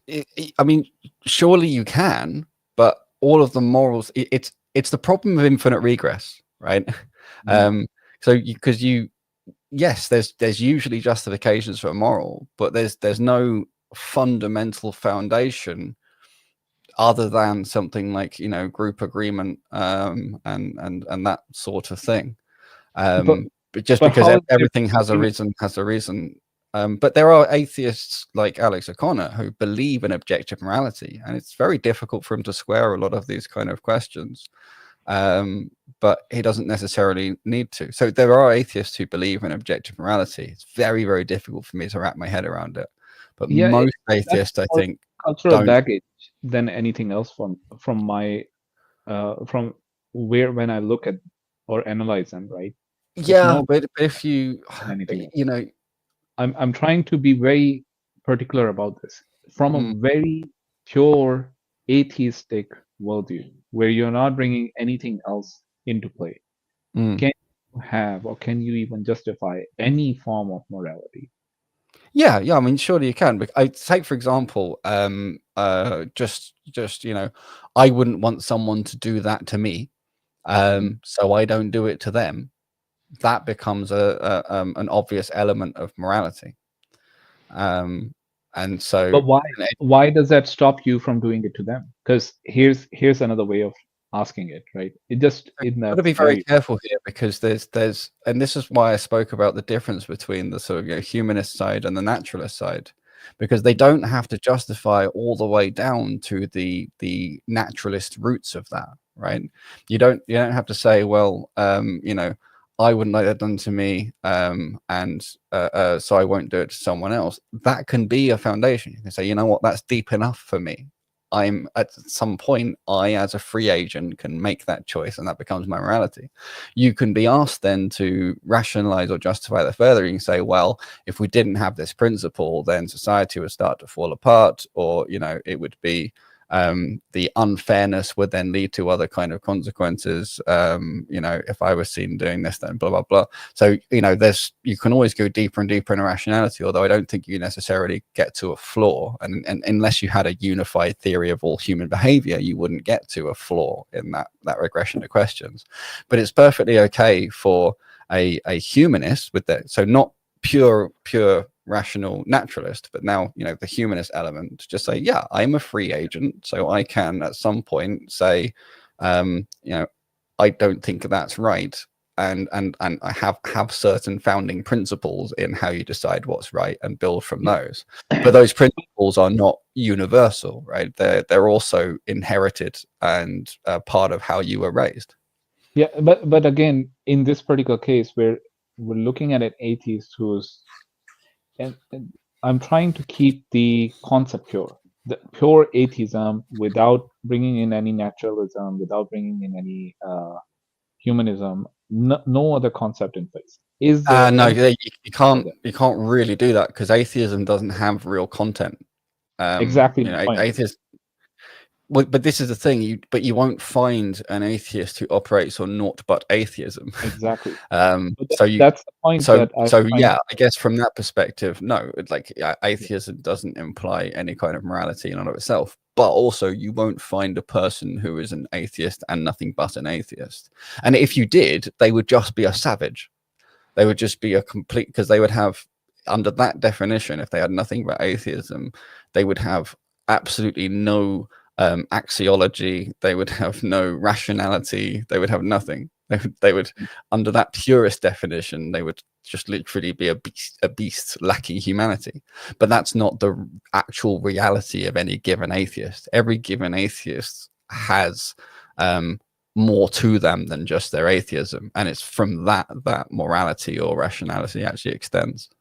Yeah, I mean, surely you can, but all of the morals, it's the problem of infinite regress, right? So because yes, there's usually justifications for a moral, but there's no fundamental foundation other than something like, you know, group agreement, and that sort of thing. But just because everything has a reason. But there are atheists like Alex O'Connor who believe in objective morality, and it's very difficult for him to square a lot of these kind of questions. But he doesn't necessarily need to. So there are atheists who believe in objective morality. It's very, very difficult for me to wrap my head around it. But most atheists, I think, cultural baggage than anything else from my from where, when I look at or analyze them, right? Yeah, but if you know, I'm trying to be very particular about this from a very pure atheistic worldview, where you're not bringing anything else into play. Can you have, or can you even justify any form of morality? Yeah. I mean, surely you can. But I take, for example, just you know, I wouldn't want someone to do that to me, so I don't do it to them. That becomes an obvious element of morality. And so, but why does that stop you from doing it to them? Because here's another way of asking it, right? It just you've got to be very careful here, because there's and this is why I spoke about the difference between the sort of, you know, humanist side and the naturalist side, because they don't have to justify all the way down to the naturalist roots of that, right? You don't have to say, well, you know, I wouldn't like that done to me, and so I won't do it to someone else. That can be a foundation. You can say, you know what, that's deep enough for me. I'm at some point, I as a free agent can make that choice, and that becomes my morality. You can be asked then to rationalize or justify that further. You can say, well, if we didn't have this principle, then society would start to fall apart, or, you know, it would be the unfairness would then lead to other kind of consequences. You know, if I was seen doing this, then blah, blah, blah. So, you know, you can always go deeper and deeper in irrationality, although I don't think you necessarily get to a flaw. And unless you had a unified theory of all human behavior, you wouldn't get to a flaw in that regression of questions. But it's perfectly okay for a humanist with that. So not pure rational naturalist, but now, you know, the humanist element to just say, yeah, I'm a free agent, so I can at some point say, you know, I don't think that's right, and I have certain founding principles in how you decide what's right and build from those. But those principles are not universal, right? They're also inherited and part of how you were raised. Yeah, but again, in this particular case, we're looking at an atheist who's, and I'm trying to keep the concept pure, the pure atheism, without bringing in any naturalism, without bringing in any humanism, no other concept in place. Is there no, you can't really do that, because atheism doesn't have real content. Exactly. You know, atheist. Well, but this is the thing, you won't find an atheist who operates on naught but atheism. Exactly. So that's the point. Yeah, I guess from that perspective, no, like atheism doesn't imply any kind of morality in and of itself. But also, you won't find a person who is an atheist and nothing but an atheist. And if you did, they would just be a savage. They would just be a complete, because they would have, under that definition, if they had nothing but atheism, they would have absolutely no axiology, they would have no rationality, they would have nothing. They would, under that purest definition, they would just literally be a beast lacking humanity. But that's not the actual reality of any given atheist. Every given atheist has more to them than just their atheism, and it's from that morality or rationality actually extends.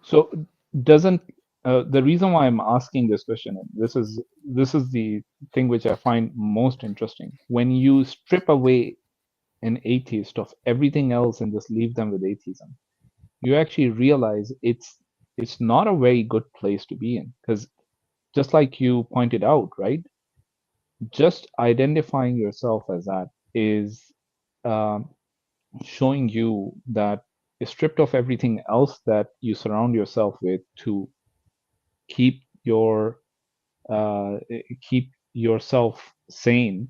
So doesn't the reason why I'm asking this question, this is the thing which I find most interesting. When you strip away an atheist of everything else and just leave them with atheism, you actually realize it's not a very good place to be in, because just like you pointed out, right, just identifying yourself as that is showing you that stripped of everything else that you surround yourself with to keep yourself sane,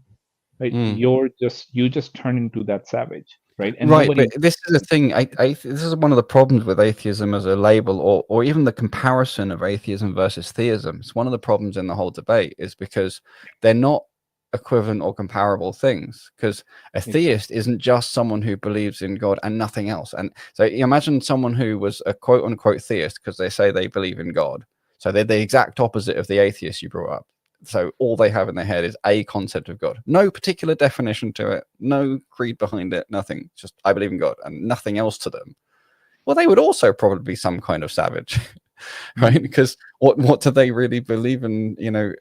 right? You just turn into that savage, right? And right, but this is the thing. This is one of the problems with atheism as a label, or even the comparison of atheism versus theism. It's one of the problems in the whole debate, is because they're not equivalent or comparable things. Because a theist isn't just someone who believes in God and nothing else. And so you imagine someone who was a quote unquote theist because they say they believe in God. So they're the exact opposite of the atheist you brought up. So all they have in their head is a concept of God. No particular definition to it, no creed behind it, nothing. Just, I believe in God and nothing else to them. Well, they would also probably be some kind of savage, right? Because what do they really believe in? You know,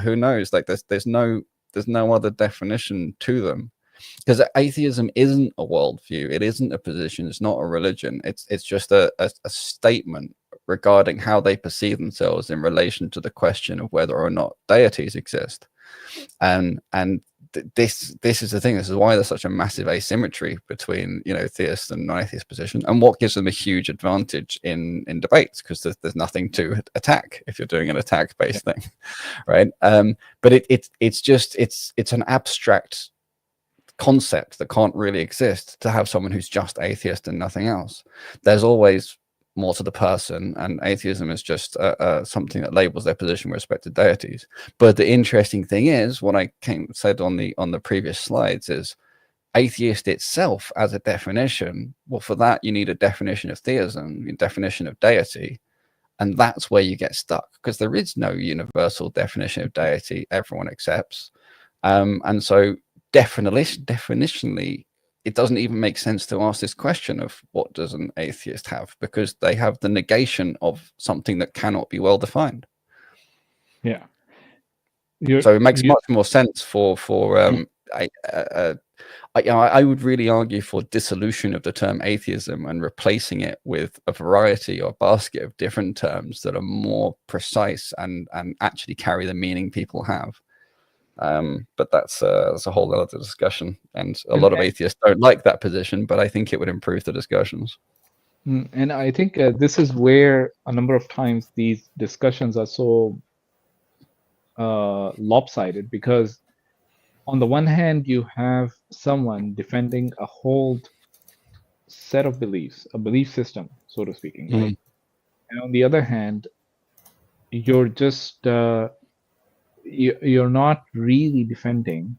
who knows? Like there's no other definition to them. Because atheism isn't a worldview. It isn't a position. It's not a religion. It's just a statement regarding how they perceive themselves in relation to the question of whether or not deities exist. And this is the thing. This is why there's such a massive asymmetry between, you know, theist and non-atheist position, and what gives them a huge advantage in debates, because there's nothing to attack if you're doing an attack-based thing, right? But it's an abstract concept that can't really exist to have someone who's just atheist and nothing else. There's always more to the person, and atheism is just something that labels their position with respect to deities. But the interesting thing is, what I said on the previous slides, is atheist itself as a definition. Well, for that you need a definition of theism, a definition of deity, and that's where you get stuck, because there is no universal definition of deity everyone accepts. And so definitionally, it doesn't even make sense to ask this question of what does an atheist have, because they have the negation of something that cannot be well defined. Yeah. So it makes much more sense for I would really argue for dissolution of the term atheism and replacing it with a variety or basket of different terms that are more precise and actually carry the meaning people have. But that's a whole other discussion, and a lot of atheists don't like that position, but I think it would improve the discussions. And I think this is where a number of times these discussions are so lopsided, because on the one hand, you have someone defending a whole set of beliefs, a belief system, so to speaking, right? And on the other hand, you're just you're not really defending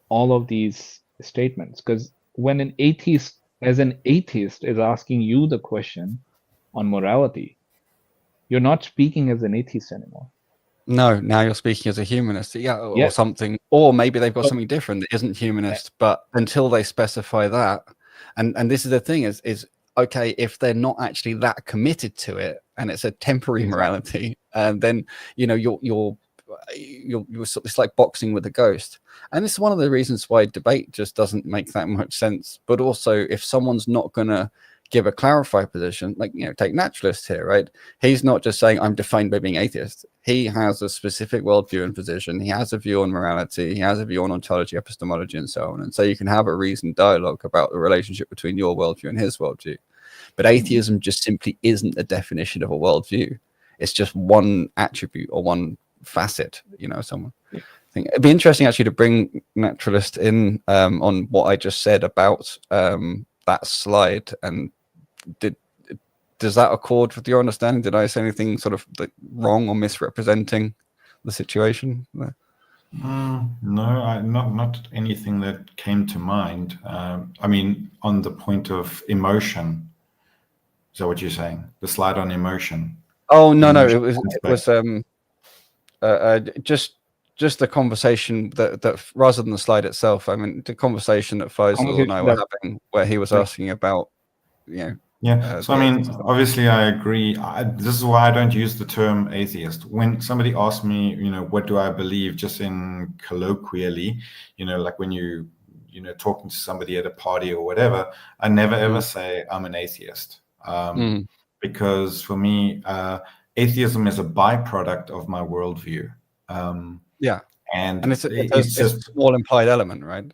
all of these statements, because when an atheist is asking you the question on morality, you're not speaking as an atheist anymore. No, now you're speaking as a humanist, or something, or maybe they've got something different that isn't humanist. But until they specify that, and this is the thing is okay, if they're not actually that committed to it, and it's a temporary morality, then it's like boxing with a ghost. And this is one of the reasons why debate just doesn't make that much sense. But also, if someone's not gonna give a clarified position, like, take naturalist here, right? He's not just saying I'm defined by being atheist. He has a specific worldview and position. He has a view on morality. He has a view on ontology, epistemology, and so on. And so you can have a reasoned dialogue about the relationship between your worldview and his worldview. But atheism just simply isn't a definition of a worldview. It's just one attribute or one facet, someone. I think it'd be interesting actually to bring naturalist in on what I just said about that slide. And does that accord with your understanding? Did I say anything sort of like wrong or misrepresenting the situation there? No, not anything that came to mind. I mean, on the point of emotion, is that what you're saying? The slide on emotion? Oh no, it was just the conversation that rather than the slide itself. I mean, the conversation that Faisal and I were having, where he was asking about, so I mean, obviously I agree. This is why I don't use the term atheist. When somebody asks me, what do I believe, just in colloquially, like when you talking to somebody at a party or whatever, I never ever say I'm an atheist, because for me, atheism is a byproduct of my worldview. And it's a small implied element, right?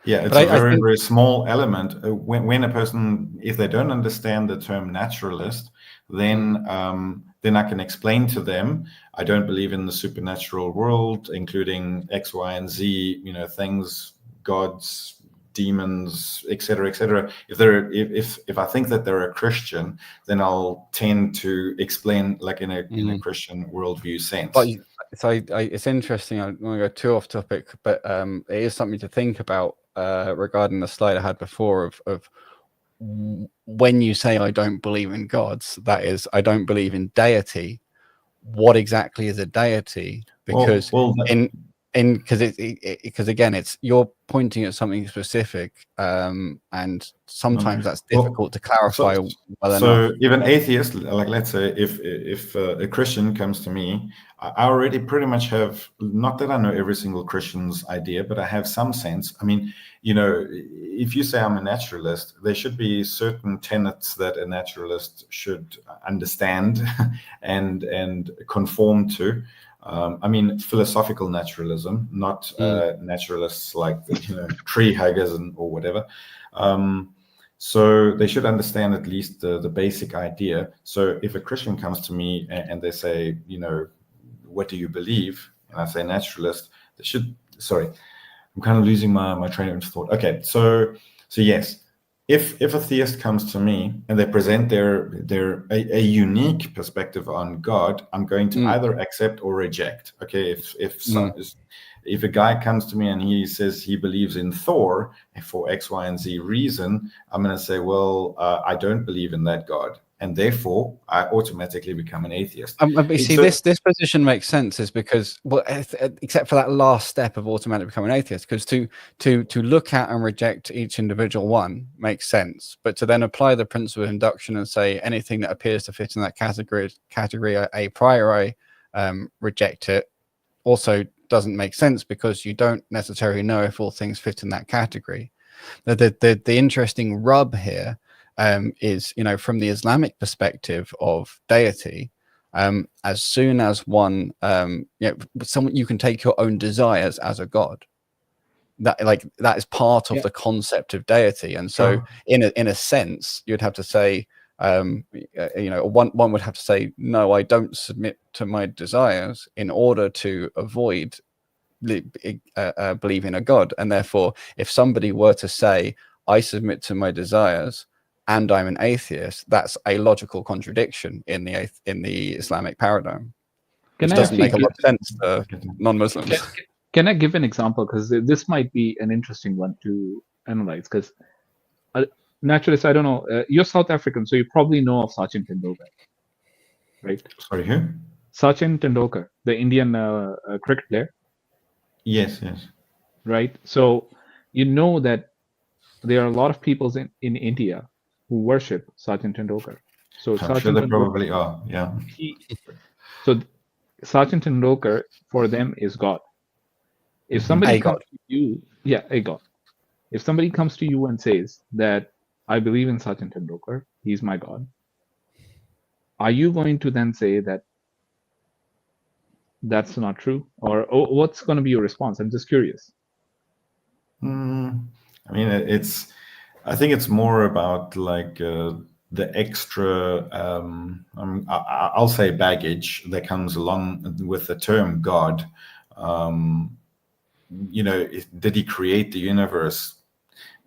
Yeah, it's a very small element. When a person, if they don't understand the term naturalist, then I can explain to them, I don't believe in the supernatural world, including X, Y, and Z, things, gods, demons, etc., etc. If I think that they're a Christian, then I'll tend to explain like in a Christian worldview sense. But it's interesting. I don't want to go too off topic, but it is something to think about regarding the slide I had before of when you say I don't believe in gods, that is, I don't believe in deity. What exactly is a deity? Because because again, it's you're pointing at something specific, and sometimes that's difficult to clarify. So if an atheist, like let's say, if a Christian comes to me, I already pretty much have, not that I know every single Christian's idea, but I have some sense. I mean, if you say I'm a naturalist, there should be certain tenets that a naturalist should understand and conform to. I mean, philosophical naturalism, not naturalists like tree huggers or whatever. So they should understand at least the basic idea. So if a Christian comes to me and they say, what do you believe? And I say naturalist, they should, sorry, I'm kind of losing my train of thought. Okay, so yes. If a theist comes to me and they present a unique perspective on God, I'm going to either accept or reject. Okay, if a guy comes to me and he says he believes in Thor for X, Y, and Z reason, I'm going to say, well, I don't believe in that God, and therefore I automatically become an atheist. But see, this position makes sense, is because, well, except for that last step of automatically becoming an atheist, because to look at and reject each individual one makes sense, but to then apply the principle of induction and say anything that appears to fit in that category a priori, reject it, also doesn't make sense, because you don't necessarily know if all things fit in that category. The interesting rub here is, from the Islamic perspective of deity, As soon as one, someone, you can take your own desires as a god. That is part of the concept of deity. And so in a sense, you'd have to say, one would have to say, no, I don't submit to my desires in order to avoid believing a god. And therefore, if somebody were to say, I submit to my desires and I'm an atheist, that's a logical contradiction in the Islamic paradigm, which doesn't make a lot of sense to non-Muslims. Can I give an example? Because this might be an interesting one to analyze. Because naturalists, I don't know, you're South African, so you probably know of Sachin Tendulkar, right? Sorry, who? Sachin Tendulkar, the Indian cricket player. Yes. Right. So you know that there are a lot of people in India who worship Sachin Tendulkar. So I'm sure they probably are. Yeah. So Sachin Tendulkar for them is God. If somebody comes to you, a God. If somebody comes to you and says that I believe in Sachin Tendulkar, he's my God, are you going to then say that that's not true? Or what's going to be your response? I'm just curious. I mean, I think it's more about like the extra, I'll say baggage that comes along with the term God. Did he create the universe?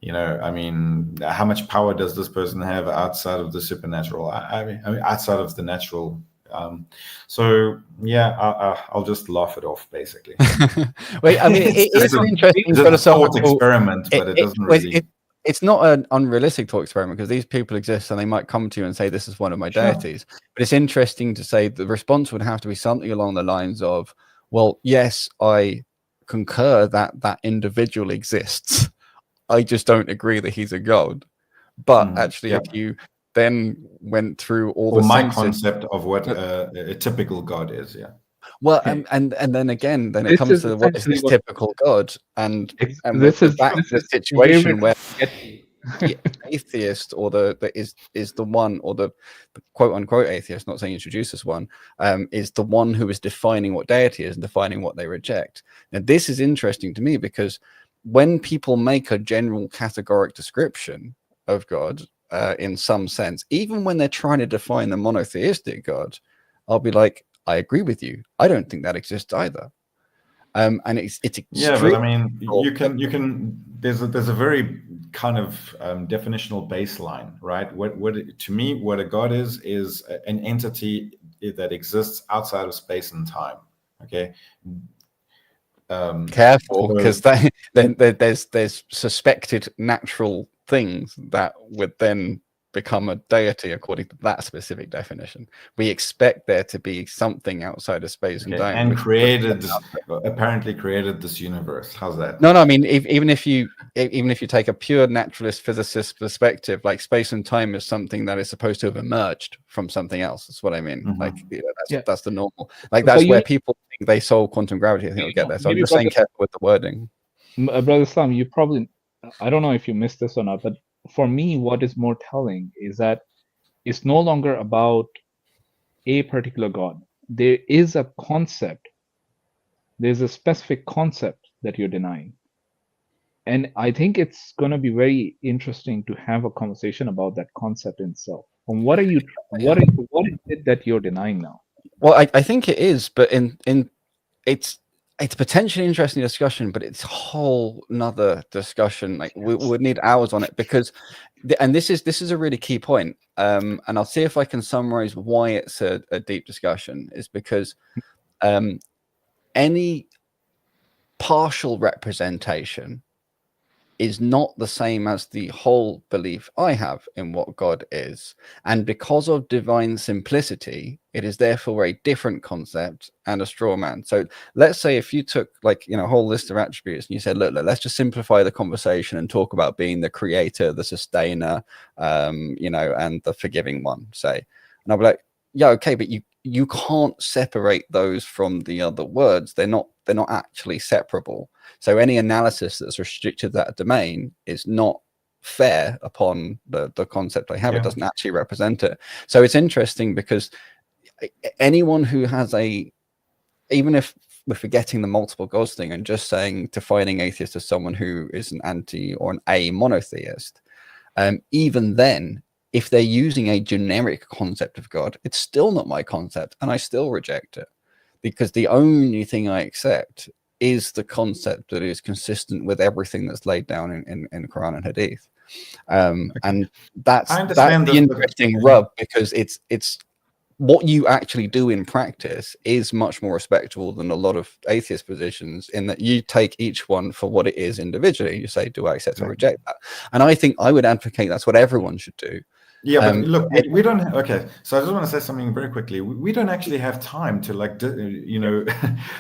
I mean, how much power does this person have outside of the supernatural? I mean, outside of the natural. I'll just laugh it off, basically. Wait, I mean, it's an interesting sort of thought experiment, but it doesn't really. It's not an unrealistic thought experiment, because these people exist and they might come to you and say, this is one of my deities. But it's interesting to say the response would have to be something along the lines of, well, yes, I concur that that individual exists. I just don't agree that he's a god. But actually, if you then went through all the my concept of what a typical god is, well, and then again, then it comes to what is this typical god, and this is the situation where the atheist or is the one, or the quote unquote atheist, not saying introduce this one, is the one who is defining what deity is and defining what they reject. Now, this is interesting to me, because when people make a general categoric description of God, in some sense, even when they're trying to define the monotheistic God, I'll be like, I agree with you. I don't think that exists either. And it's but I mean, you can. There's a very kind of definitional baseline, right? What to me, what a god is an entity that exists outside of space and time. Okay. Careful, because then there's suspected natural things that would then become a deity according to that specific definition. We expect there to be something outside of space and time, and apparently created this universe. How's that? No, I mean, even if you take a pure naturalist physicist perspective, like space and time is something that is supposed to have emerged from something else. That's what I mean. Like, that's the normal. Like, that's where people think they solve quantum gravity. I think we'll get there. So I'm just saying, careful with the wording. Brother Islam, you probably, I don't know if you missed this or not, but for me, what is more telling is that it's no longer about a particular God. There is a concept. There's a specific concept that you're denying. And I think it's going to be very interesting to have a conversation about that concept itself. And what is it that you're denying now? Well, I think it is, but it's potentially interesting discussion, but it's a whole nother discussion. Like, we would need hours on it, because, and this is a really key point. And I'll see if I can summarize why it's a deep discussion. Is because any partial representation is not the same as the whole belief I have in what God is. And because of divine simplicity, it is therefore a different concept and a straw man. So let's say if you took, like, a whole list of attributes and you said, look, let's just simplify the conversation and talk about being the creator, the sustainer, and the forgiving one, say. And I'll be like, yeah, okay, but you can't separate those from the other words. They're not actually separable. So any analysis that's restricted to that domain is not fair upon the concept I have. It doesn't actually represent it. So it's interesting, because anyone who has even if we're forgetting the multiple gods thing and just saying defining atheist as someone who is an anti or a monotheist, even then, if they're using a generic concept of God, it's still not my concept, and I still reject it, because the only thing I accept is the concept that is consistent with everything that's laid down in Quran and Hadith. And that's the interesting rub, because it's what you actually do in practice is much more respectable than a lot of atheist positions, in that you take each one for what it is individually. You say, do I accept or reject that? And I think I would advocate that's what everyone should do. Yeah, but look, we don't. Okay, so I just want to say something very quickly. We don't actually have time to, like,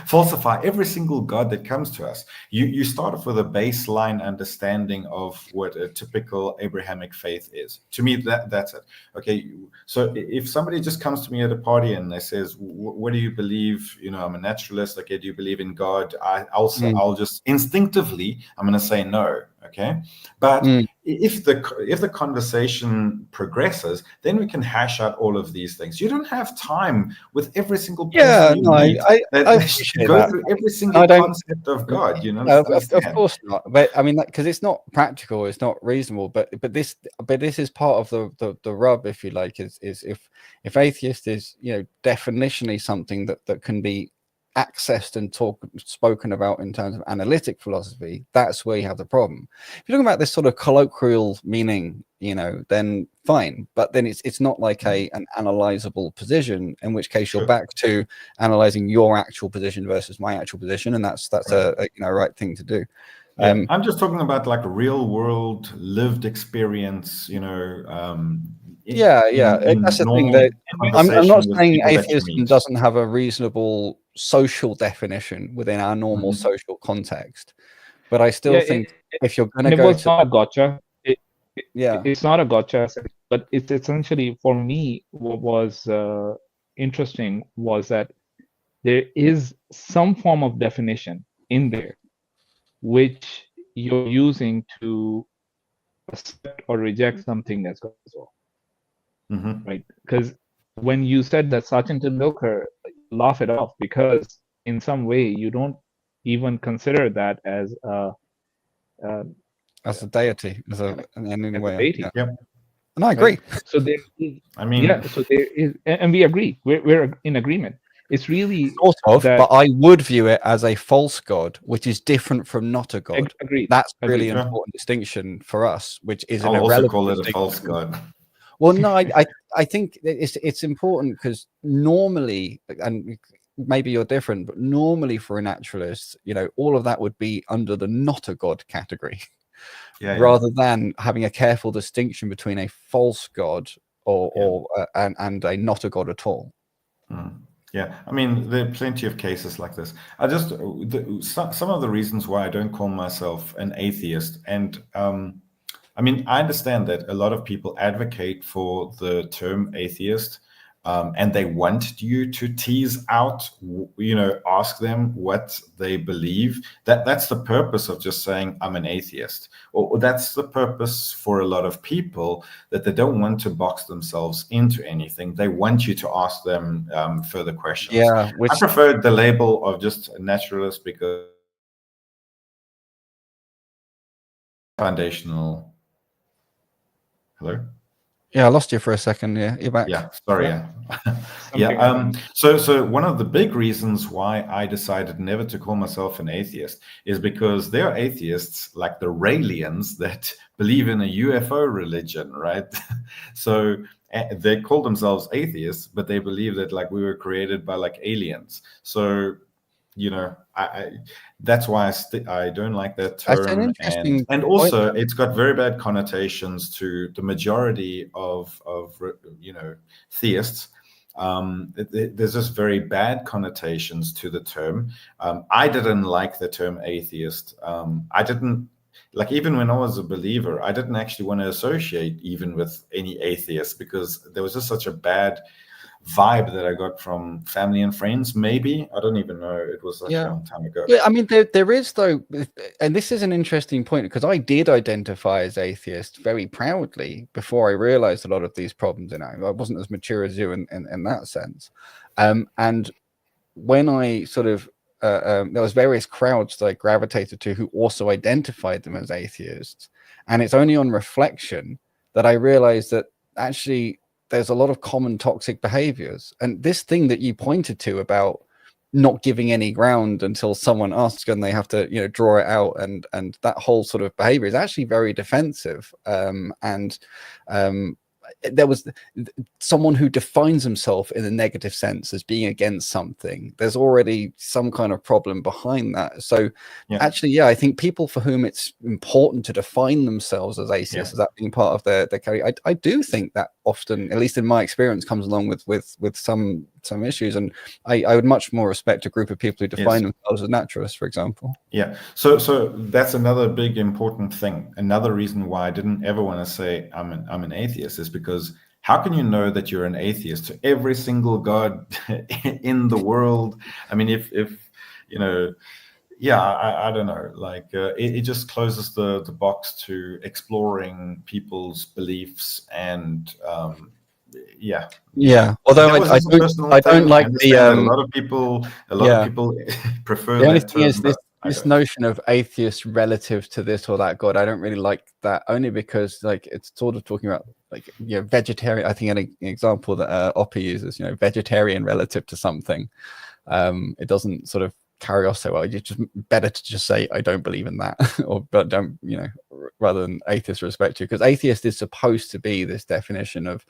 falsify every single god that comes to us. You start off with a baseline understanding of what a typical Abrahamic faith is. To me, that's it. Okay, so if somebody just comes to me at a party and they says, "What do you believe?" I'm a naturalist. Okay, do you believe in God? I'll just instinctively, I'm going to say no. Okay, but if the conversation progresses, then we can hash out all of these things. You don't have time with every single person you meet I appreciate go that. through every single concept of God. Of course not. But I mean, because it's not practical, it's not reasonable. But this is part of the rub, if you like, is if atheist is definitionally something that can be accessed and spoken about in terms of analytic philosophy, that's where you have the problem. If you're talking about this sort of colloquial meaning, then fine, but then it's not like an analyzable position, in which case you're back to analyzing your actual position versus my actual position, and that's a right thing to do. I'm just talking about like real world lived experience, that's the thing. That I'm not saying atheism doesn't have a reasonable social definition within our normal social context, but I still think if you're going to go to not a gotcha, it's not a gotcha, but it's essentially, for me, what was interesting was that there is some form of definition in there which you're using to accept or reject something that's God as well. Right? Because when you said that Sachin Tendulkar, laugh it off, because in some way you don't even consider that as a deity, as a deity. Yeah. And I agree. Right? So there is, so there is, and we agree. We're in agreement. It's really sort of, but I would view it as a false god, which is different from not a god. Agreed. That's really an important distinction for us, which is an irrelevant. Also call it a false god. Well, no, I think it's important, because normally, and maybe you're different, but normally for a naturalist, all of that would be under the not a god category, rather than having a careful distinction between a false god and a not a god at all. Yeah, I mean, there are plenty of cases like this. Some of the reasons why I don't call myself an atheist, and I mean, I understand that a lot of people advocate for the term atheist, and they want you to tease out, ask them what they believe. That's the purpose of just saying I'm an atheist, or that's the purpose for a lot of people, that they don't want to box themselves into anything. They want you to ask them further questions. Yeah, I prefer the label of just a naturalist, because foundational. Hello? Yeah, I lost you for a second. Yeah, you're back. Yeah, sorry. Yeah. So one of the big reasons why I decided never to call myself an atheist is because there are atheists like the Raelians that believe in a UFO religion, right? So they call themselves atheists, but they believe that like we were created by like aliens. So that's why I don't like that term, and also it's got very bad connotations to the majority of theists. There's just very bad connotations to the term. I didn't like the term atheist. I didn't like, even when I was a believer, I didn't actually want to associate even with any atheist, because there was just such a bad vibe that I got from family and friends. Maybe, I don't even know. It was such a long time ago. Yeah, I mean, there is, though, and this is an interesting point, because I did identify as atheist very proudly before I realized a lot of these problems. I wasn't as mature as you in that sense. And when I sort of, there was various crowds that I gravitated to who also identified them as atheists. And it's only on reflection that I realized that actually there's a lot of common toxic behaviors. And this thing that you pointed to about not giving any ground until someone asks and they have to, draw it out, and that whole sort of behavior is actually very defensive. There was someone who defines himself in a negative sense as being against something. There's already some kind of problem behind that. So actually, I think people for whom it's important to define themselves as atheists, as that being part of their career, I do think that often, at least in my experience, comes along with some issues. And I would much more respect a group of people who define themselves as naturalists, for example. Yeah. So that's another big important thing. Another reason why I didn't ever want to say I'm an atheist is because how can you know that you're an atheist to every single god in the world? I mean, if I don't know. Like it just closes the box to exploring people's beliefs and Although I don't like a lot of people prefer the only that thing term, is this notion of atheist relative to this or that god. I don't really like that, only because like it's sort of talking about like vegetarian. I think an example that Oppie uses, vegetarian relative to something. It doesn't sort of carry off so well. It's just better to just say I don't believe in that, but don't, rather than atheist respect to, because atheist is supposed to be this definition of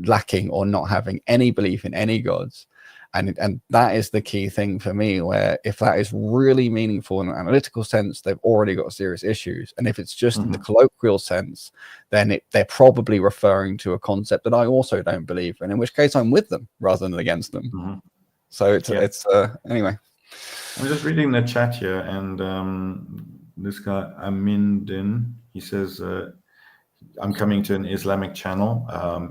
lacking or not having any belief in any gods, and that is the key thing for me, where if that is really meaningful in an analytical sense, they've already got serious issues. And if it's just in the colloquial sense, then they're probably referring to a concept that I also don't believe in which case I'm with them rather than against them. So it's anyway. I'm just reading the chat here, and this guy Amindin, he says, I'm coming to an Islamic channel,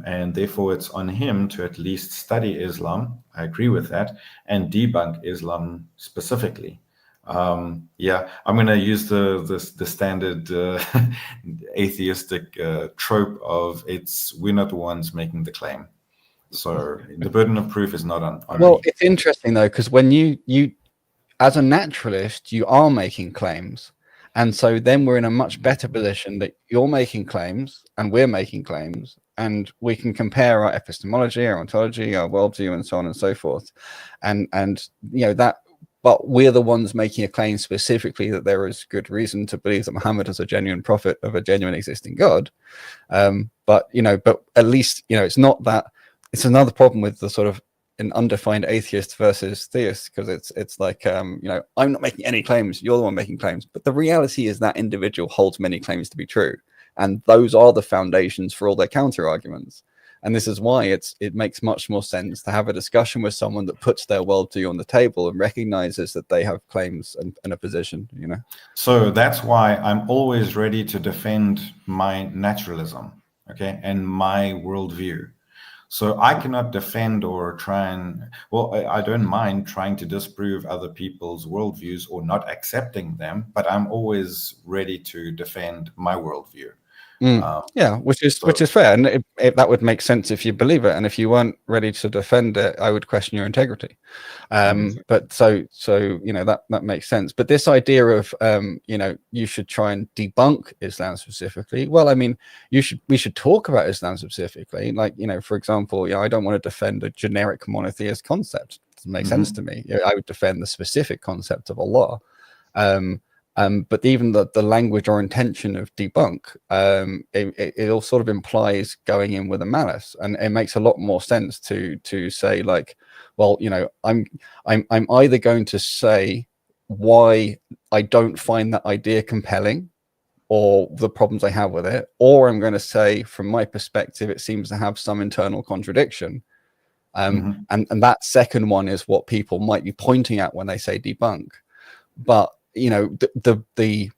and therefore it's on him to at least study Islam. I agree with that, and debunk Islam specifically. I'm going to use the standard atheistic trope of we're not the ones making the claim. So the burden of proof is not on me. It's interesting though, because when you as a naturalist, you are making claims. And so then we're in a much better position that you're making claims and we're making claims, and we can compare our epistemology, our ontology, our worldview, and so on and so forth. And that, but we're the ones making a claim specifically that there is good reason to believe that Muhammad is a genuine prophet of a genuine existing God. But at least, it's not that. It's another problem with the sort of an undefined atheist versus theist, because it's like I'm not making any claims, you're the one making claims, but the reality is that individual holds many claims to be true, and those are the foundations for all their counter arguments. And this is why it makes much more sense to have a discussion with someone that puts their worldview on the table and recognizes that they have claims and a position. So that's why I'm always ready to defend my naturalism, and my worldview. So I cannot defend or try and, I don't mind trying to disprove other people's worldviews or not accepting them, but I'm always ready to defend my worldview. Which is fair, and that would make sense if you believe it, and if you weren't ready to defend it, I would question your integrity. But so that makes sense. But this idea of you should try and debunk Islam specifically. Well, I mean, we should talk about Islam specifically. Like for example, I don't want to defend a generic monotheist concept. It doesn't make sense to me. I would defend the specific concept of Allah. But even the language or intention of debunk, it all sort of implies going in with a malice, and it makes a lot more sense to say like, well, I'm either going to say why I don't find that idea compelling, or the problems I have with it, or I'm going to say from my perspective it seems to have some internal contradiction. And that second one is what people might be pointing at when they say debunk, but the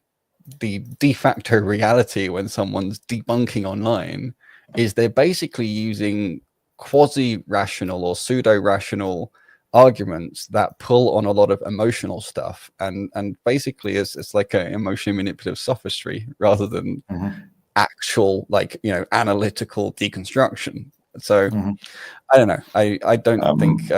de facto reality when someone's debunking online is they're basically using quasi-rational or pseudo-rational arguments that pull on a lot of emotional stuff, and basically it's like an emotionally manipulative sophistry rather than actual, like, you know, analytical deconstruction. So I don't know. I don't think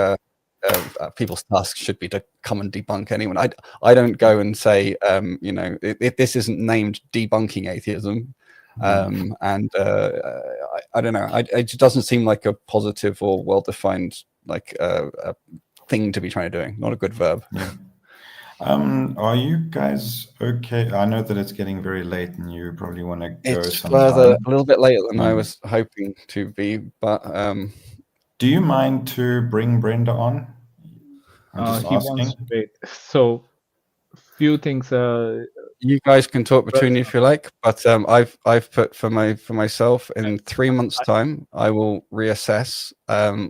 people's task should be to come and debunk anyone. I don't go and say, you know, this isn't named debunking atheism. And I don't know. It just doesn't seem like a positive or well-defined, like, a thing to be trying to doing. Not a good verb. Yeah. Are you guys okay? I know that it's getting very late and you probably want to go It's sometime. further, a little bit later than I was hoping to be, but do you mind to bring Brenda on? I'm just He asking. wants to wait. So, few things. you guys can talk between you if you like, but I've put for myself, in 3 months' time I will reassess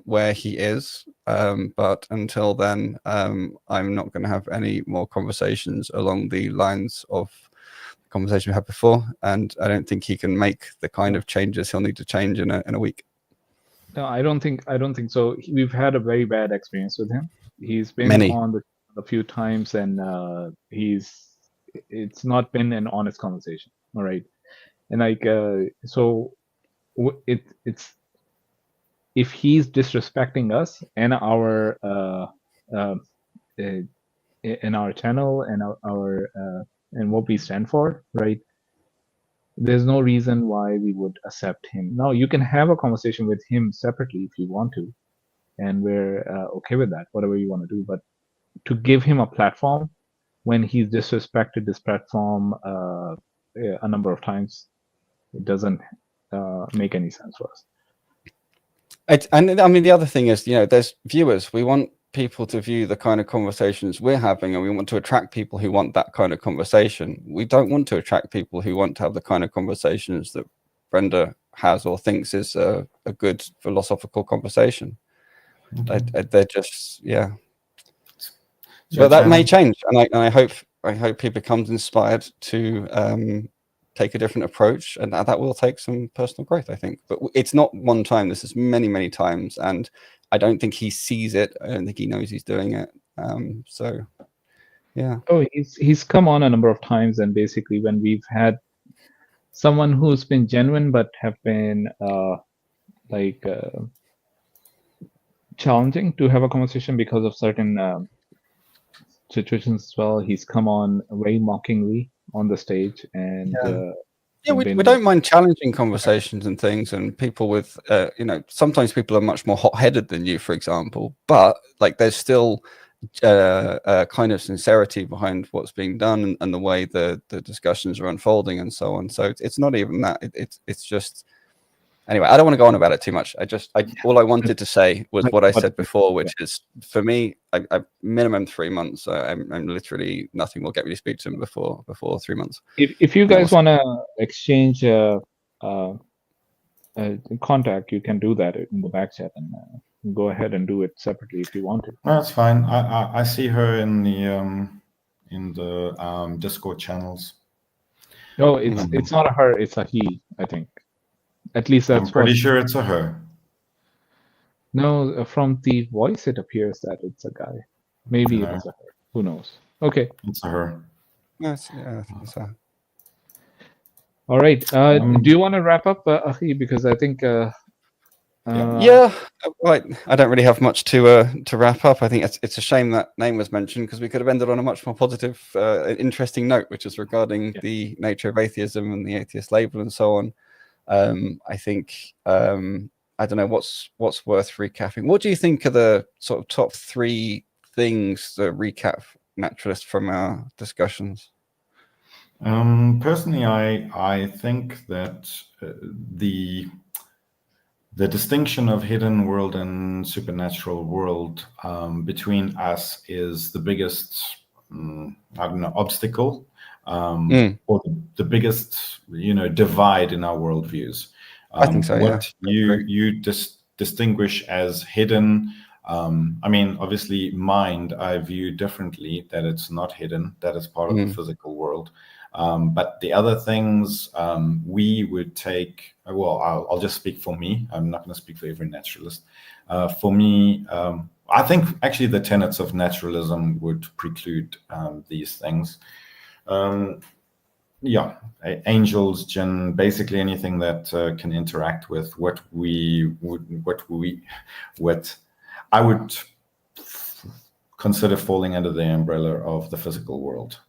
where he is. But until then, I'm not going to have any more conversations along the lines of the conversation we had before, and I don't think he can make the kind of changes he'll need to change in a week. No, I don't think so. We've had a very bad experience with him. He's been Many. on a few times, and it's not been an honest conversation. All right, and like it's if he's disrespecting us and our in our channel and our and what we stand for, right? There's no reason why we would accept him. Now, you can have a conversation with him separately if you want to, and we're okay with that, whatever you want to do. But to give him a platform when he's disrespected this platform a number of times, it doesn't make any sense for us. And I mean, the other thing is, you know, there's viewers. We want people to view the kind of conversations we're having, and we want to attract people who want that kind of conversation. We don't want to attract people who want to have the kind of conversations that Brenda has or thinks is a good philosophical conversation. They're just, yeah. But that may change, and I hope he becomes inspired to take a different approach, and that will take some personal growth, I think. But it's not one time. This is many times, and I don't think he sees it. I don't think he knows he's doing it. So, yeah. Oh, he's come on a number of times, and basically when we've had someone who's been genuine but have been challenging to have a conversation because of certain situations as well, he's come on very mockingly on the stage, and we don't mind challenging conversations and things, and people with you know, sometimes people are much more hot-headed than you, for example, but like there's still a kind of sincerity behind what's being done, and the way the discussions are unfolding and so on. So it's not even that, it's just, anyway, I don't want to go on about it too much. All I wanted to say was what I said before, which is, for me, I minimum 3 months. I'm literally, nothing will get me to speak to him before 3 months. If you guys want to exchange contact, you can do that in the back chat, and go ahead and do it separately if you want to. No, that's fine. I see her in the Discord channels. No, it's not a her, it's a he, I think. At least that's I'm pretty sure it's a her. No, from the voice it appears that it's a guy. Maybe it is a her. Who knows? Okay. It's a her. Yes, yeah, I think so. All right. Do you want to wrap up, Ahi? Because I think yeah, right. I don't really have much to wrap up. I think it's a shame that name was mentioned, because we could have ended on a much more positive, interesting note, which is regarding the nature of atheism and the atheist label and so on. I think I don't know what's worth recapping. What do you think are the sort of top 3 things to recap, Naturalist, from our discussions? Personally, I think that the distinction of hidden world and supernatural world between us is the biggest, obstacle, or the biggest, divide in our worldviews. I think so. What you distinguish as hidden. Obviously, mind I view differently. That it's not hidden. That is part of the physical world. But the other things we would take, well, I'll just speak for me. I'm not going to speak for every naturalist. For me, I think actually the tenets of naturalism would preclude these things. Yeah, angels, jinn, basically anything that can interact with what I would consider falling under the umbrella of the physical world.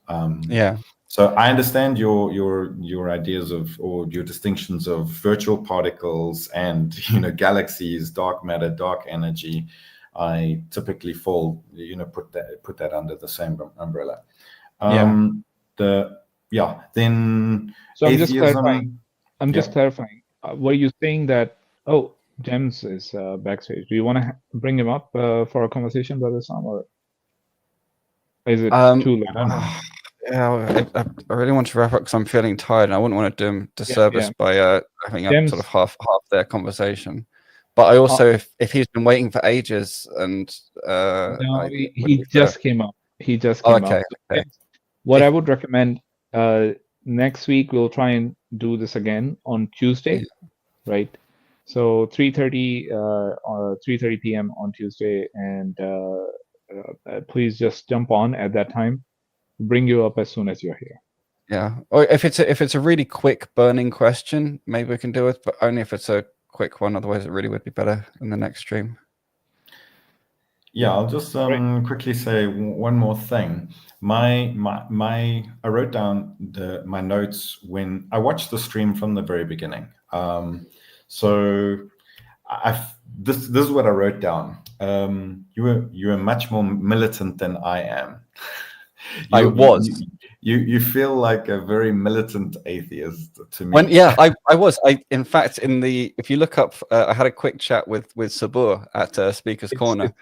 Yeah. So I understand your ideas of, or your distinctions of virtual particles and, galaxies, dark matter, dark energy. I typically fall, put that under the same umbrella. Then So I'm atheism, just clarifying. Just clarifying. Were you saying that? Oh, James is backstage. Do you want to bring him up for a conversation, Brother Sam, or is it too late? I don't know. Yeah, I really want to wrap up because I'm feeling tired, and I wouldn't want to do him disservice by having a sort of half their conversation. But I also, if he's been waiting for ages, and no, he just came up. He just came up. Okay. What I would recommend, next week we'll try and do this again on Tuesday, right? So 3:30 or 3:30 p.m. on Tuesday, and please just jump on at that time. Bring you up as soon as you're here. Yeah, or if it's a really quick burning question, maybe we can do it, but only if it's a quick one. Otherwise, it really would be better in the next stream. Yeah, I'll just quickly say one more thing. I wrote down my notes when I watched the stream from the very beginning. So this is what I wrote down. You were much more militant than I am. I was. You feel like a very militant atheist to me. I was. In fact, if you look up, I had a quick chat with Sabur at Speaker's Corner.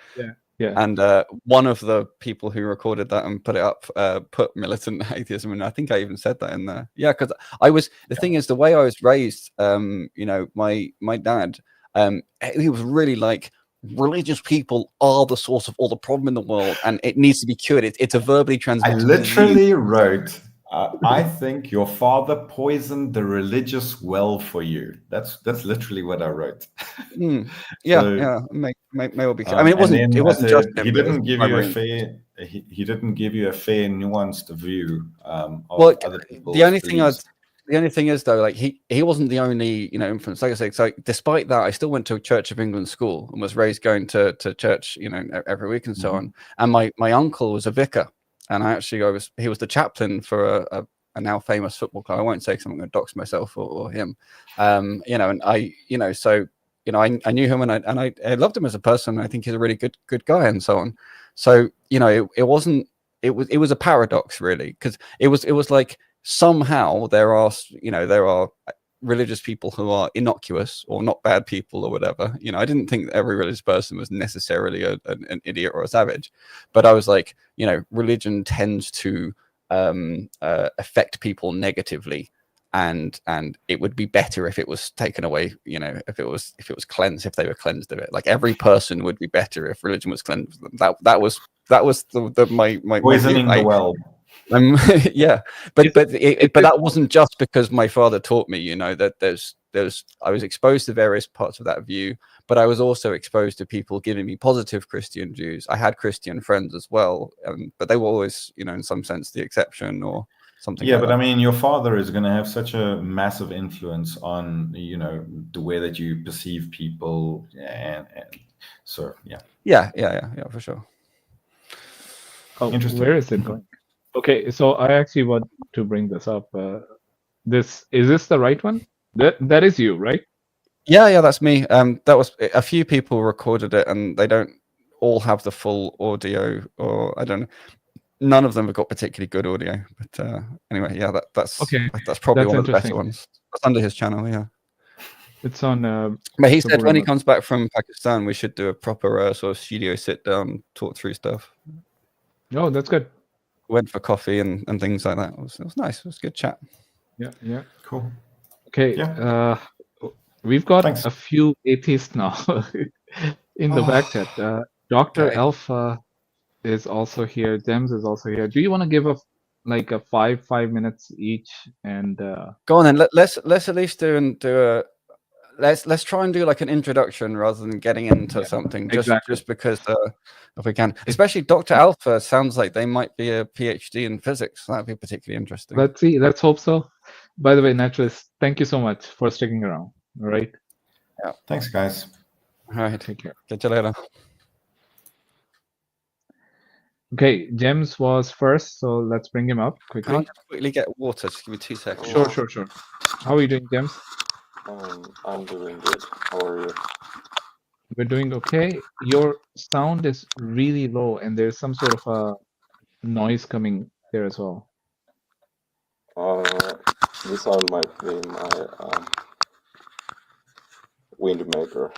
Yeah. And one of the people who recorded that and put it up put militant atheism, and I think I even said that in there. Yeah, because I was. The thing is, the way I was raised, my dad, he was really like, religious people are the source of all the problem in the world, and it needs to be cured. It's a verbally transmitted. I literally wrote, I think your father poisoned the religious well for you. That's literally what I wrote. Yeah, may well be. I mean, it wasn't just him. He didn't give you a fair. He didn't give you a fair, nuanced view of other people's The only thing is, though, like he wasn't the only influence. Like I say, so despite that, I still went to a Church of England school and was raised going to church, every week and so on. And my uncle was a vicar, and he was the chaplain for a now famous football club. I won't say because I'm going to dox myself or him. And I knew him and I loved him as a person. I think he's a really good guy and so on. So it was a paradox really, because it was like, somehow there are religious people who are innocuous or not bad people or whatever. I didn't think that every religious person was necessarily an idiot or a savage, but I was like, religion tends to affect people negatively, and it would be better if it was taken away. If it was cleansed, if they were cleansed of it. Like every person would be better if religion was cleansed. That was my poisoning the well. Yeah, but that wasn't just because my father taught me, that I was exposed to various parts of that view, but I was also exposed to people giving me positive Christian views. I had Christian friends as well, but they were always, in some sense, the exception or something. Yeah, like but that. I mean, your father is going to have such a massive influence on, the way that you perceive people, and so yeah, for sure. Oh, interesting. Where is it going? Okay, so I actually want to bring this up. Is this the right one? That is you, right? Yeah, that's me. That was a few people recorded it, and they don't all have the full audio, or I don't know. None of them have got particularly good audio, but anyway, yeah, that's okay. That's probably That's one of the better ones. That's under his channel, yeah. It's on. But he said when he comes back from Pakistan, we should do a proper sort of studio sit down, talk through stuff. Oh, that's good. Went for coffee and things like that. It was nice. It was a good chat. Yeah. Cool. Okay. Yeah. We've got a few atheists now in the back chat. Dr. Alpha is also here. Dems is also here. Do you want to give like a 5 minutes each, and Go on then. Let's at least do a. Let's try and do like an introduction rather than getting into something. Just because if we can, especially Dr. Alpha sounds like they might be a PhD in physics. That'd be particularly interesting. let's see. Let's hope so. By the way, Naturalist, thank you so much for sticking around. All right. Yeah. Thanks, guys. All right. Take care. Catch you later. Okay, James was first, so let's bring him up Can I quickly. just quickly get water? Just give me 2 seconds. Sure. How are you doing, James? I'm doing good. How are you? We're doing okay. Your sound is really low, and there's some sort of a noise coming there as well. This sound might be my wind maker.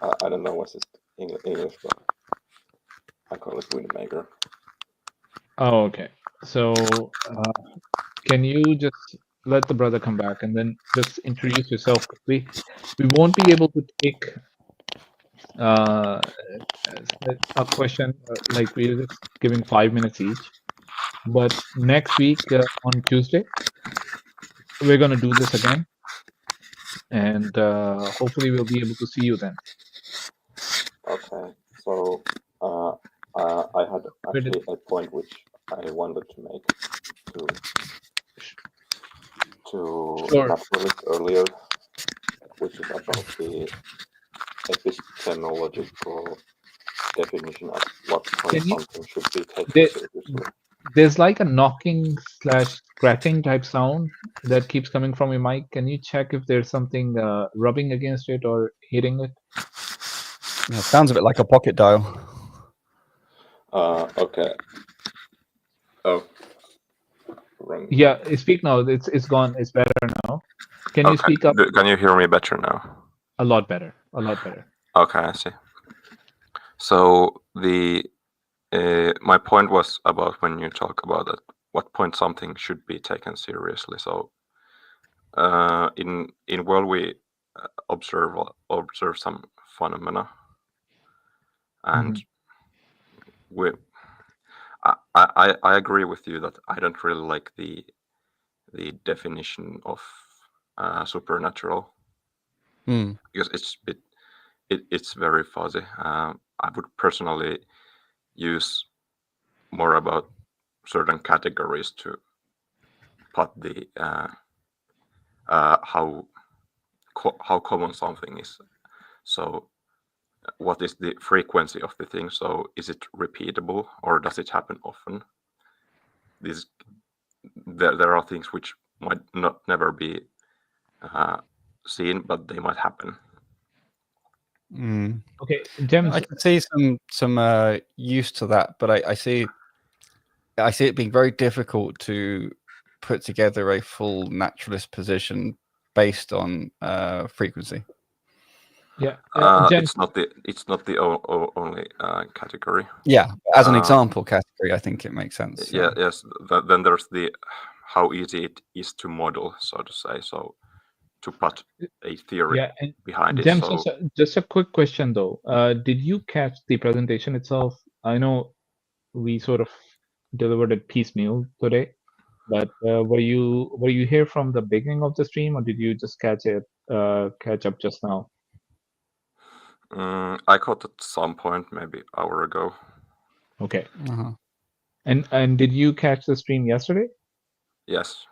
I don't know what's it in English, but I call it wind maker. Oh, okay. So, can you just let the brother come back and then just introduce yourself quickly? We won't be able to take a question like we're just giving 5 minutes each. But next week on Tuesday, we're gonna do this again, and hopefully we'll be able to see you then. Okay, so I had actually a point which I wanted to make to Sure. Naturalist earlier, which is about the epistemological definition of what point something should be taken seriously. There's like a knocking / scratching type sound that keeps coming from your mic. Can you check if there's something rubbing against it or hitting it? Yeah, it sounds a bit like a pocket dial. Okay. Oh. Wrong. Yeah, speak now. It's gone. It's better now. Can you speak up? Can you hear me better now? A lot better. A lot better. Okay, I see. So my point was about when you talk about at what point something should be taken seriously. So in world we observe some phenomena, and I agree with you that I don't really like the definition of supernatural because it's very fuzzy. I would personally use more about certain categories to put the how common something is. So what is the frequency of the thing? So is it repeatable or does it happen often? There are things which might never be seen, but they might happen. Okay, James. I can see some use to that, but I see it being very difficult to put together a full naturalist position based on frequency. Yeah, it's not the only category. Yeah, as an example category, I think it makes sense. Yeah, yes. Then there's the how easy it is to model, so to say. So to put a theory behind James, it. So just a quick question though. Did you catch the presentation itself? I know we sort of delivered it piecemeal today, but were you here from the beginning of the stream, or did you just catch up just now? I caught at some point, maybe an hour ago. Okay. And did you catch the stream yesterday? Yes.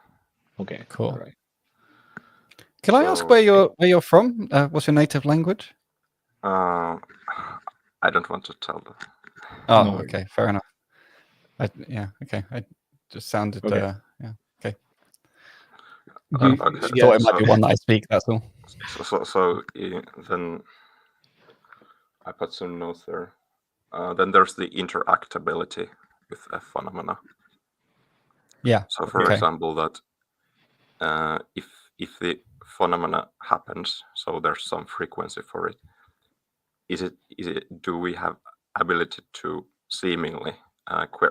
Okay. Cool. All right. Can I ask where you're from? What's your native language? I don't want to tell them. Oh, No okay, fair enough. Okay. I just sounded. Okay. Okay. Okay. Thought it might be one that I speak. That's all. So then I put some notes there. Then there's the interactability with a phenomena. Yeah. So for example, that if the phenomena happens, so there's some frequency for it. Do we have ability to seemingly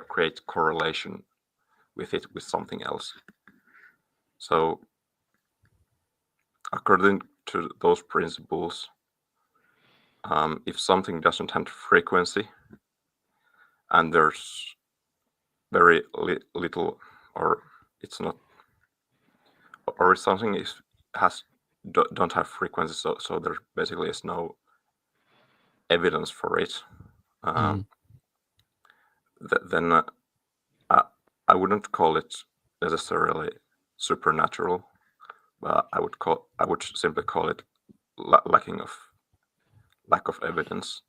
create correlation with it with something else? So according to those principles, if something doesn't have frequency and there's very little or it's not, or if something don't have frequency, so there basically is no evidence for it, then I wouldn't call it necessarily supernatural, but I would simply call it lack of evidence.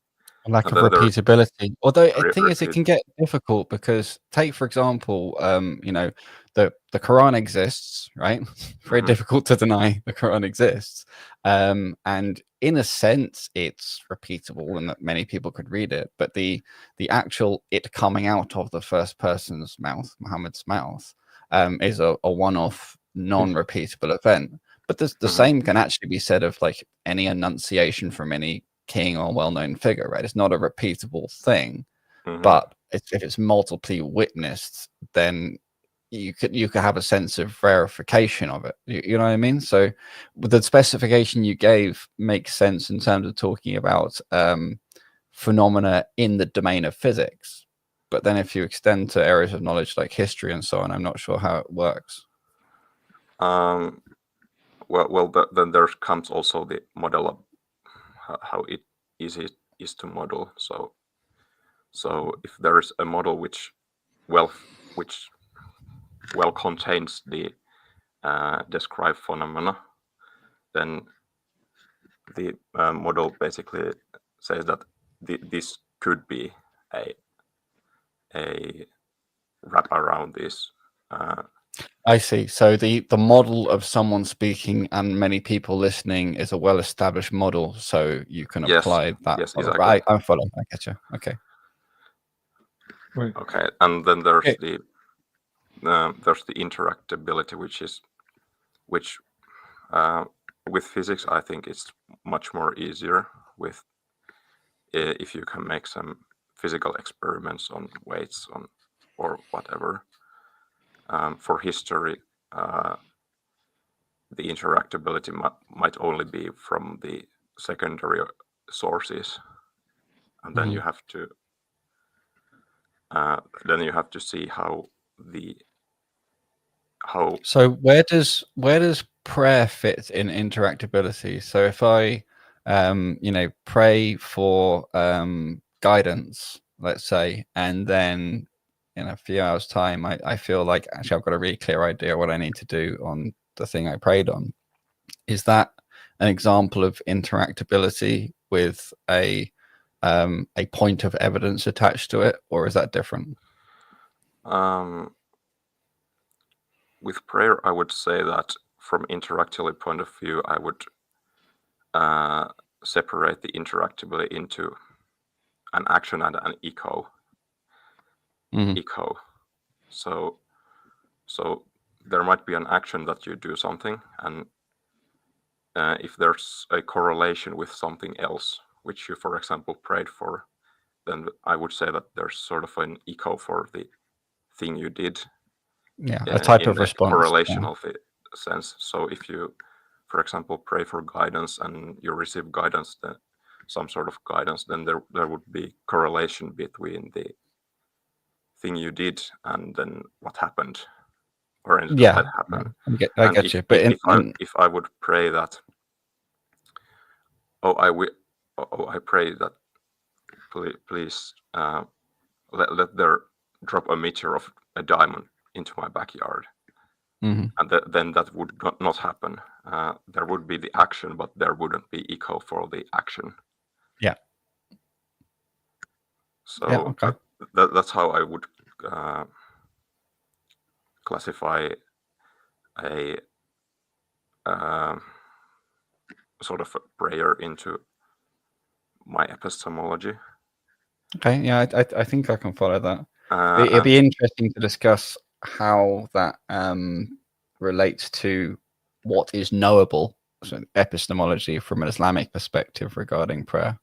Lack of repeatability. Although the thing is, it can get difficult because, take for example, the Quran exists, right? Very difficult to deny the Quran exists, and in a sense, it's repeatable and that many people could read it. But the actual it coming out of the first person's mouth, Muhammad's mouth, is a one-off, non-repeatable event. But the same can actually be said of like any enunciation from any king or well-known figure, right? It's not a repeatable thing, but if it's multiply witnessed, then you could have a sense of verification of it. You know what I mean? So the specification you gave makes sense in terms of talking about phenomena in the domain of physics, but then if you extend to areas of knowledge like history and so on, I'm not sure how it works. Then there comes also the model of how easy it is to model. So if there is a model which well contains the described phenomena, then the model basically says that this could be a wrap around this. I see. So the model of someone speaking and many people listening is a well-established model, so you can apply that. Yes, model. exactly. Right, I'm following. I get you. Okay. Right. Okay, and then there's the interactability, which with physics I think it's much more easier with if you can make some physical experiments on weights or whatever. For history, the interactability might only be from the secondary sources, and then you have to see how. So where does prayer fit in interactability? So if I pray for guidance, let's say, and then in a few hours time I feel like actually I've got a really clear idea what I need to do on the thing I prayed on, is that an example of interactability with a point of evidence attached to it, or is that different? With prayer, I would say that from interactability point of view, I would separate the interactability into an action and an echo. Echo. So there might be an action that you do something, and if there's a correlation with something else, which you, for example, prayed for, then I would say that there's sort of an echo for the thing you did. Yeah, a type of response. Correlational sense. So if you, for example, pray for guidance and you receive guidance, then some sort of guidance, then there would be correlation between the thing you did and then what happened, or ended up happened. I get you. But if I would pray that, I pray that please let there drop a meteor of a diamond into my backyard, and then that would not happen. There would be the action, but there wouldn't be echo for the action. Yeah. So that's how I would classify a sort of a prayer into my epistemology. Okay, yeah, I think I can follow that. It'd be interesting to discuss how that relates to what is knowable, so epistemology from an Islamic perspective regarding prayer.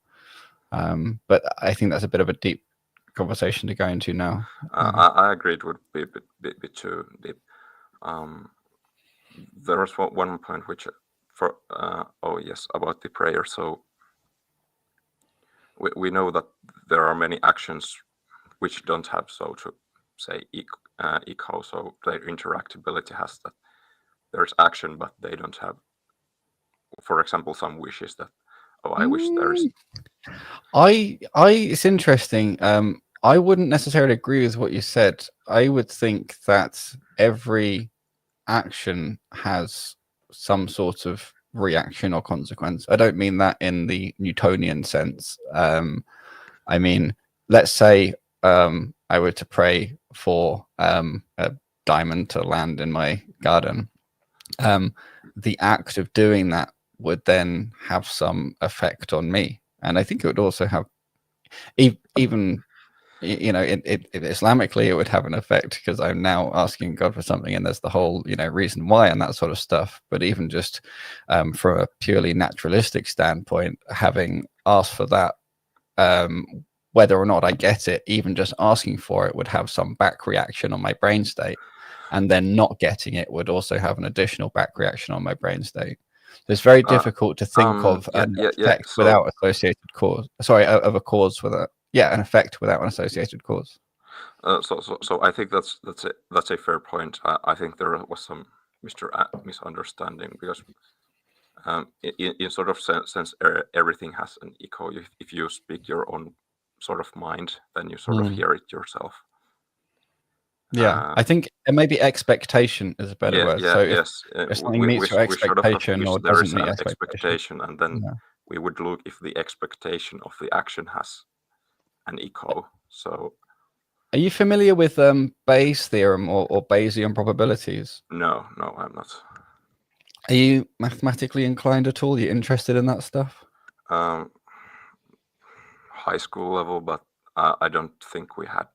But I think that's a bit of a deep conversation to go into now. I agree it would be a bit too deep. There was one point which about the prayer. So we know that there are many actions which don't have, so to say, echo, so their interactability has that there's action, but they don't have, for example, some wishes that, oh, I wish there's. It's interesting. I wouldn't necessarily agree with what you said. I would think that every action has some sort of reaction or consequence. I don't mean that in the Newtonian sense. I mean, let's say I were to pray for a diamond to land in my garden. The act of doing that would then have some effect on me, and I think it would also have even, you know, Islamically it would have an effect, because I'm now asking God for something, and there's the whole, you know, reason why and that sort of stuff. But even just from a purely naturalistic standpoint, having asked for that, whether or not I get it, even just asking for it would have some back reaction on my brain state, and then not getting it would also have an additional back reaction on my brain state. So it's very difficult to think of an effect without associated cause. Sorry, of a cause with an effect without an associated cause. So I think that's a fair point. I think there was some misunderstanding, because in sort of sense everything has an echo. If you speak your own sort of mind, then you sort of hear it yourself. Yeah, I think maybe expectation is a better word. Yeah, so yes. if something meets your expectation or doesn't meet expectation, and then we would look if the expectation of the action has an echo. So, are you familiar with Bayes' theorem or Bayesian probabilities? No, I'm not. Are you mathematically inclined at all? Are you interested in that stuff? High school level, but I don't think we had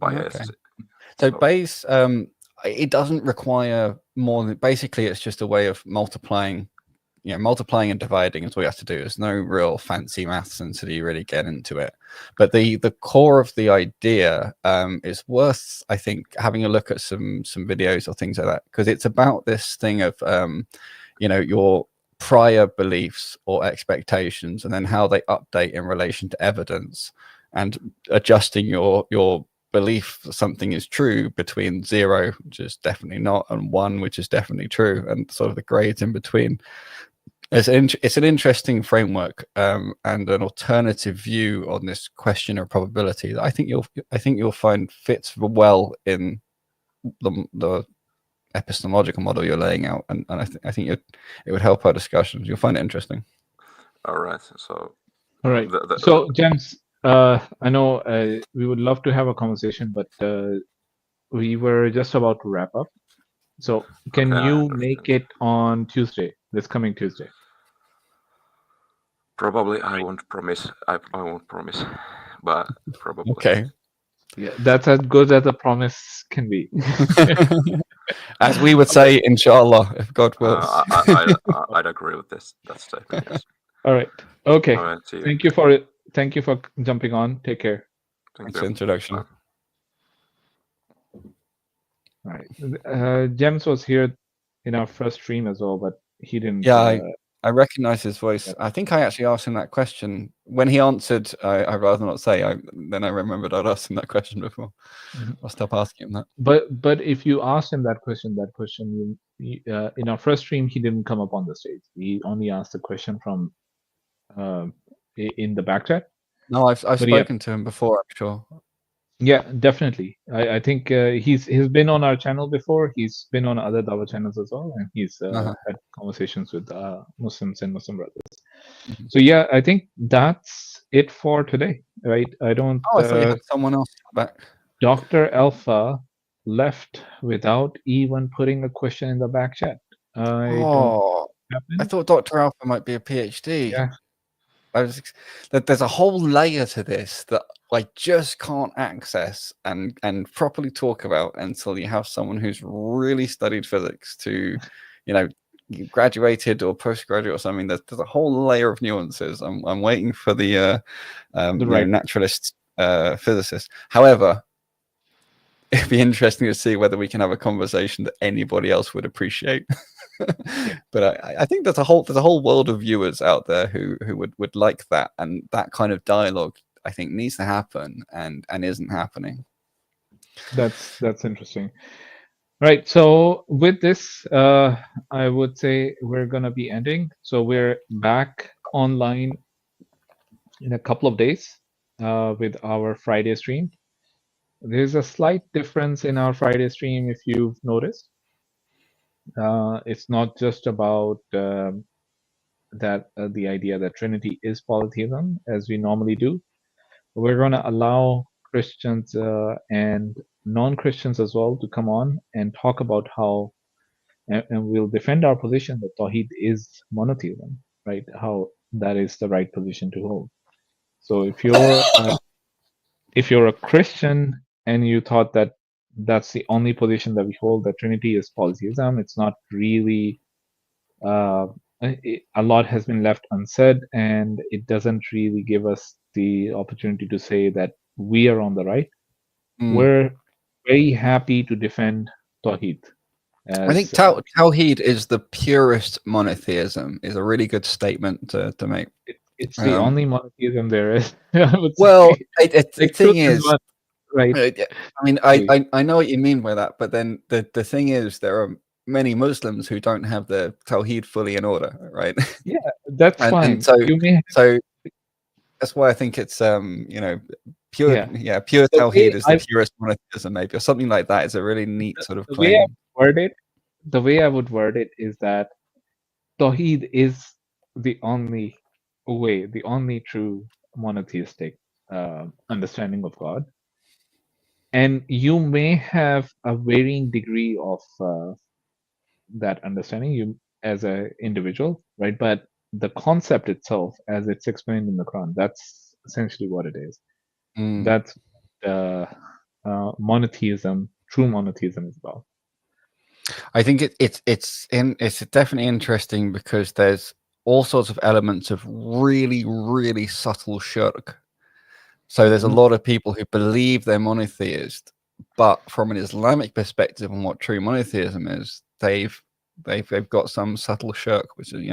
Bayes. Okay. So Bayes, it doesn't require more than, basically it's just a way of multiplying. You know, multiplying and dividing is what you have to do. There's no real fancy maths until you really get into it. But the core of the idea is worth, I think, having a look at some videos or things like that, because it's about this thing of you know, your prior beliefs or expectations, and then how they update in relation to evidence, and adjusting your belief that something is true between 0, which is definitely not, and 1, which is definitely true, and sort of the grades in between. It's an interesting framework and an alternative view on this question of probability that I think you'll find fits well in the epistemological model you're laying out, and I think it would help our discussions. You'll find it interesting. All right. So. All right. So James, I know we would love to have a conversation, but we were just about to wrap up. So can you make it on Tuesday, this coming Tuesday? Probably. I won't promise. I won't promise, but probably. Okay. Yeah, that's as good as a promise can be. As we would say, inshallah, if God wills. I'd agree with this. That statement. Yes. All right. Okay. All right, see you. Thank you for it. Thank you for jumping on. Take care. Thank Thanks you. for the introduction. Bye. All right. James was here in our first stream as well, but he didn't. Yeah, I recognize his voice. I think I actually asked him that question. When he answered, I'd rather not say. Then I remembered I'd asked him that question before. I'll stop asking him that. But if you asked him that question, in our first stream, he didn't come up on the stage. He only asked the question from in the back chat. No, I've spoken to him before, I'm sure. Yeah, definitely. I think he's been on our channel before. He's been on other Dawah channels as well, and he's had conversations with Muslims and Muslim brothers. So yeah, I think that's it for today, right? I don't. Oh, I thought you had someone else back. Dr. Alpha left without even putting a question in the back chat. I thought Dr. Alpha might be a PhD. Yeah. There's a whole layer to this that I just can't access and properly talk about until you have someone who's really studied physics to, you know, graduated or postgraduate or something. There's a whole layer of nuances. I'm waiting for the naturalist physicist. However, it'd be interesting to see whether we can have a conversation that anybody else would appreciate. But I think there's a whole world of viewers out there who would like that, and that kind of dialogue I think needs to happen and isn't happening. That's interesting. Right. So with this, I would say we're gonna be ending. So we're back online in a couple of days with our Friday stream. There's a slight difference in our Friday stream, if you've noticed. It's not just about the idea that Trinity is polytheism, as we normally do. We're going to allow Christians and non-Christians as well to come on and talk about how, and we'll defend our position that Tawheed is monotheism, right? How that is the right position to hold. So if you're a Christian and you thought that that's the only position that we hold, that Trinity is polytheism, it's not really. A lot has been left unsaid, and it doesn't really give us the opportunity to say that we are on the right. We're very happy to defend Tawheed. I think Tawheed is the purest monotheism, is a really good statement to make. It's the only monotheism there is. Well, the thing is, right? I mean, I know what you mean by that, but then the thing is, there are many Muslims who don't have the Tawheed fully in order, right? Yeah, that's fine. And so that's why I think it's pure Tawheed is the purest monotheism, maybe, or something like that. Is a really neat sort of claim. The way I would word it is that Tawheed is the only way, the only true monotheistic understanding of God. And you may have a varying degree of that understanding, you as an individual, right? But the concept itself, as it's explained in the Quran, that's essentially what it is. That's monotheism, true monotheism is about. I think it's definitely interesting because there's all sorts of elements of really, really subtle shirk. So there's a lot of people who believe they're monotheist, but from an Islamic perspective on what true monotheism is, they've got some subtle shirk, which is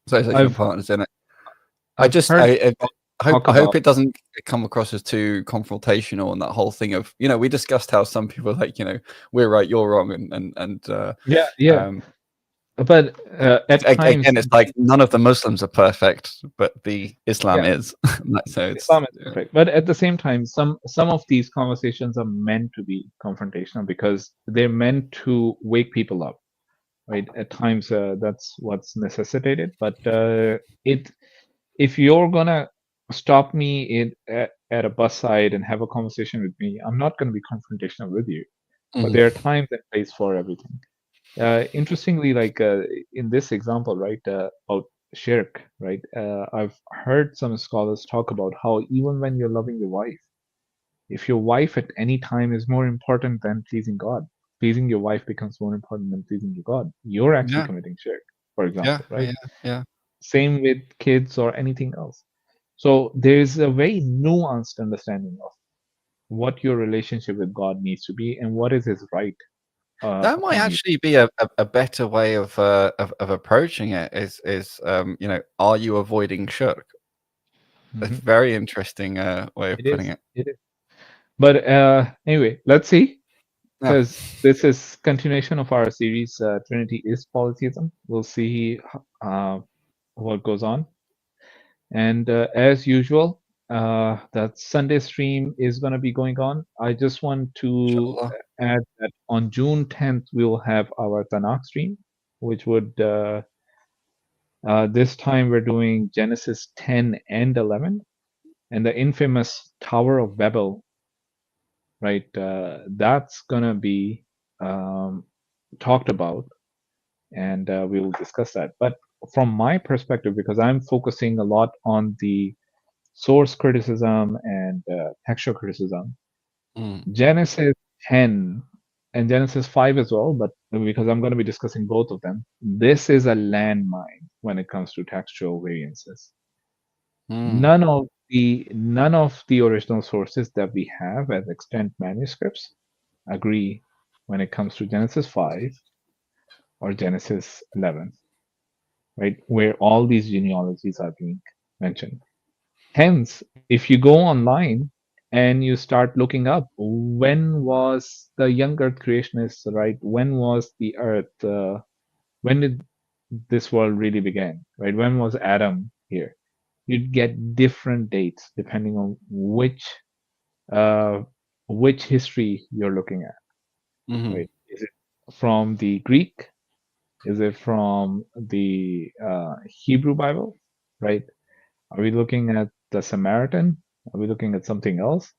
different partners in it. I hope it doesn't come across as too confrontational, and that whole thing of we discussed how some people are like we're right, you're wrong, and but at times, again, it's like none of the Muslims are perfect, but the Islam is. So Islam is perfect. But at the same time, some of these conversations are meant to be confrontational because they're meant to wake people up, right? At times, that's what's necessitated. But if you're gonna stop me at a bus side and have a conversation with me, I'm not going to be confrontational with you. But there are times and place for everything. Interestingly, like in this example, right, about shirk, right? I've heard some scholars talk about how even when you're loving your wife, if your wife at any time is more important than pleasing God, pleasing your wife becomes more important than pleasing your God, you're actually committing shirk, for example, right? Yeah. Same with kids or anything else. So there's a very nuanced understanding of what your relationship with God needs to be and what is his right. That might actually be a better way of approaching it. Is are you avoiding shirk? That's a very interesting way of putting it. It is. But anyway, let's see, because this is continuation of our series. Trinity is polytheism. We'll see what goes on, and as usual, that Sunday stream is going to be going on. I just want to add that on June 10th we will have our Tanakh stream, which would this time we're doing Genesis 10 and 11, and the infamous Tower of Babel. Right, that's gonna be talked about, and we will discuss that. But from my perspective, because I'm focusing a lot on the source criticism and textual criticism, Genesis 10 and Genesis 5 as well, but because I'm going to be discussing both of them, this is a landmine when it comes to textual variances. None of the original sources that we have as extant manuscripts agree when it comes to Genesis 5 or Genesis 11, right? Where all these genealogies are being mentioned. Hence, if you go online and you start looking up when was the young earth creationists, right? When was the earth? When did this world really begin, right? When was Adam here? You'd get different dates depending on which history you're looking at, Mhm. right? Is it from the Greek? Is it from the Hebrew Bible, right? Are we looking at the Samaritan? Are we looking at something else?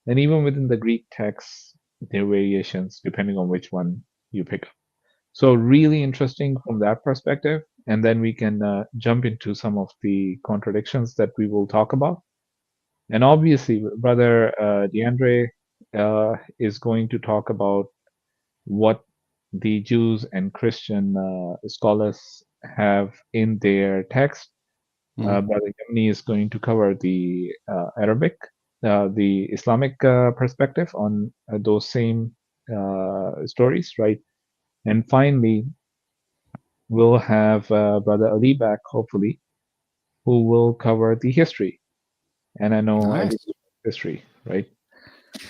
And even within the Greek texts, there are variations depending on which one you pick up. So really interesting from that perspective. And then we can jump into some of the contradictions that we will talk about. And obviously, Brother DeAndre is going to talk about what the Jews and Christian scholars have in their text. Brother Yamni is going to cover the Arabic, the Islamic perspective on those same stories, right? And finally, we'll have Brother Ali back, hopefully, who will cover the history. And I know Nice. Ali history, right?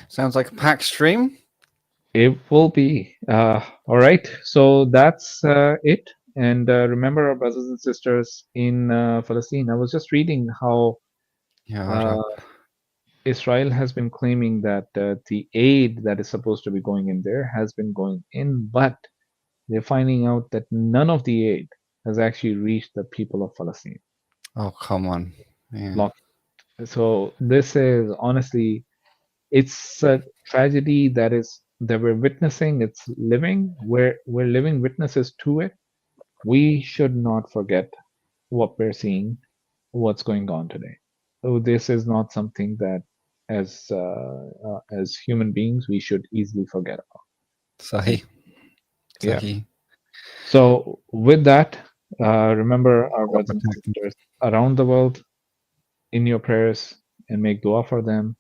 Sounds like a packed stream. It will be. All right. So that's it. And remember our brothers and sisters in Palestine. I was just reading how Yeah. Israel has been claiming that the aid that is supposed to be going in there has been going in, but they're finding out that none of the aid has actually reached the people of Palestine. Oh, come on. Yeah. So this is honestly, it's a tragedy that we're witnessing. It's living. We're living witnesses to it. We should not forget what we're seeing, what's going on today. So this is not something that, as human beings, we should easily forget about. Sahih. Yeah. Sahih. So with that, remember our brothers and sisters around the world in your prayers and make dua for them.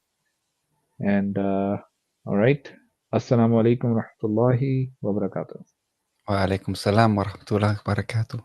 And all right. Assalamu alaikum wa rahmatullahi wa barakatuh. Wa alaikum salam wa rahmatullahi wa barakatuh.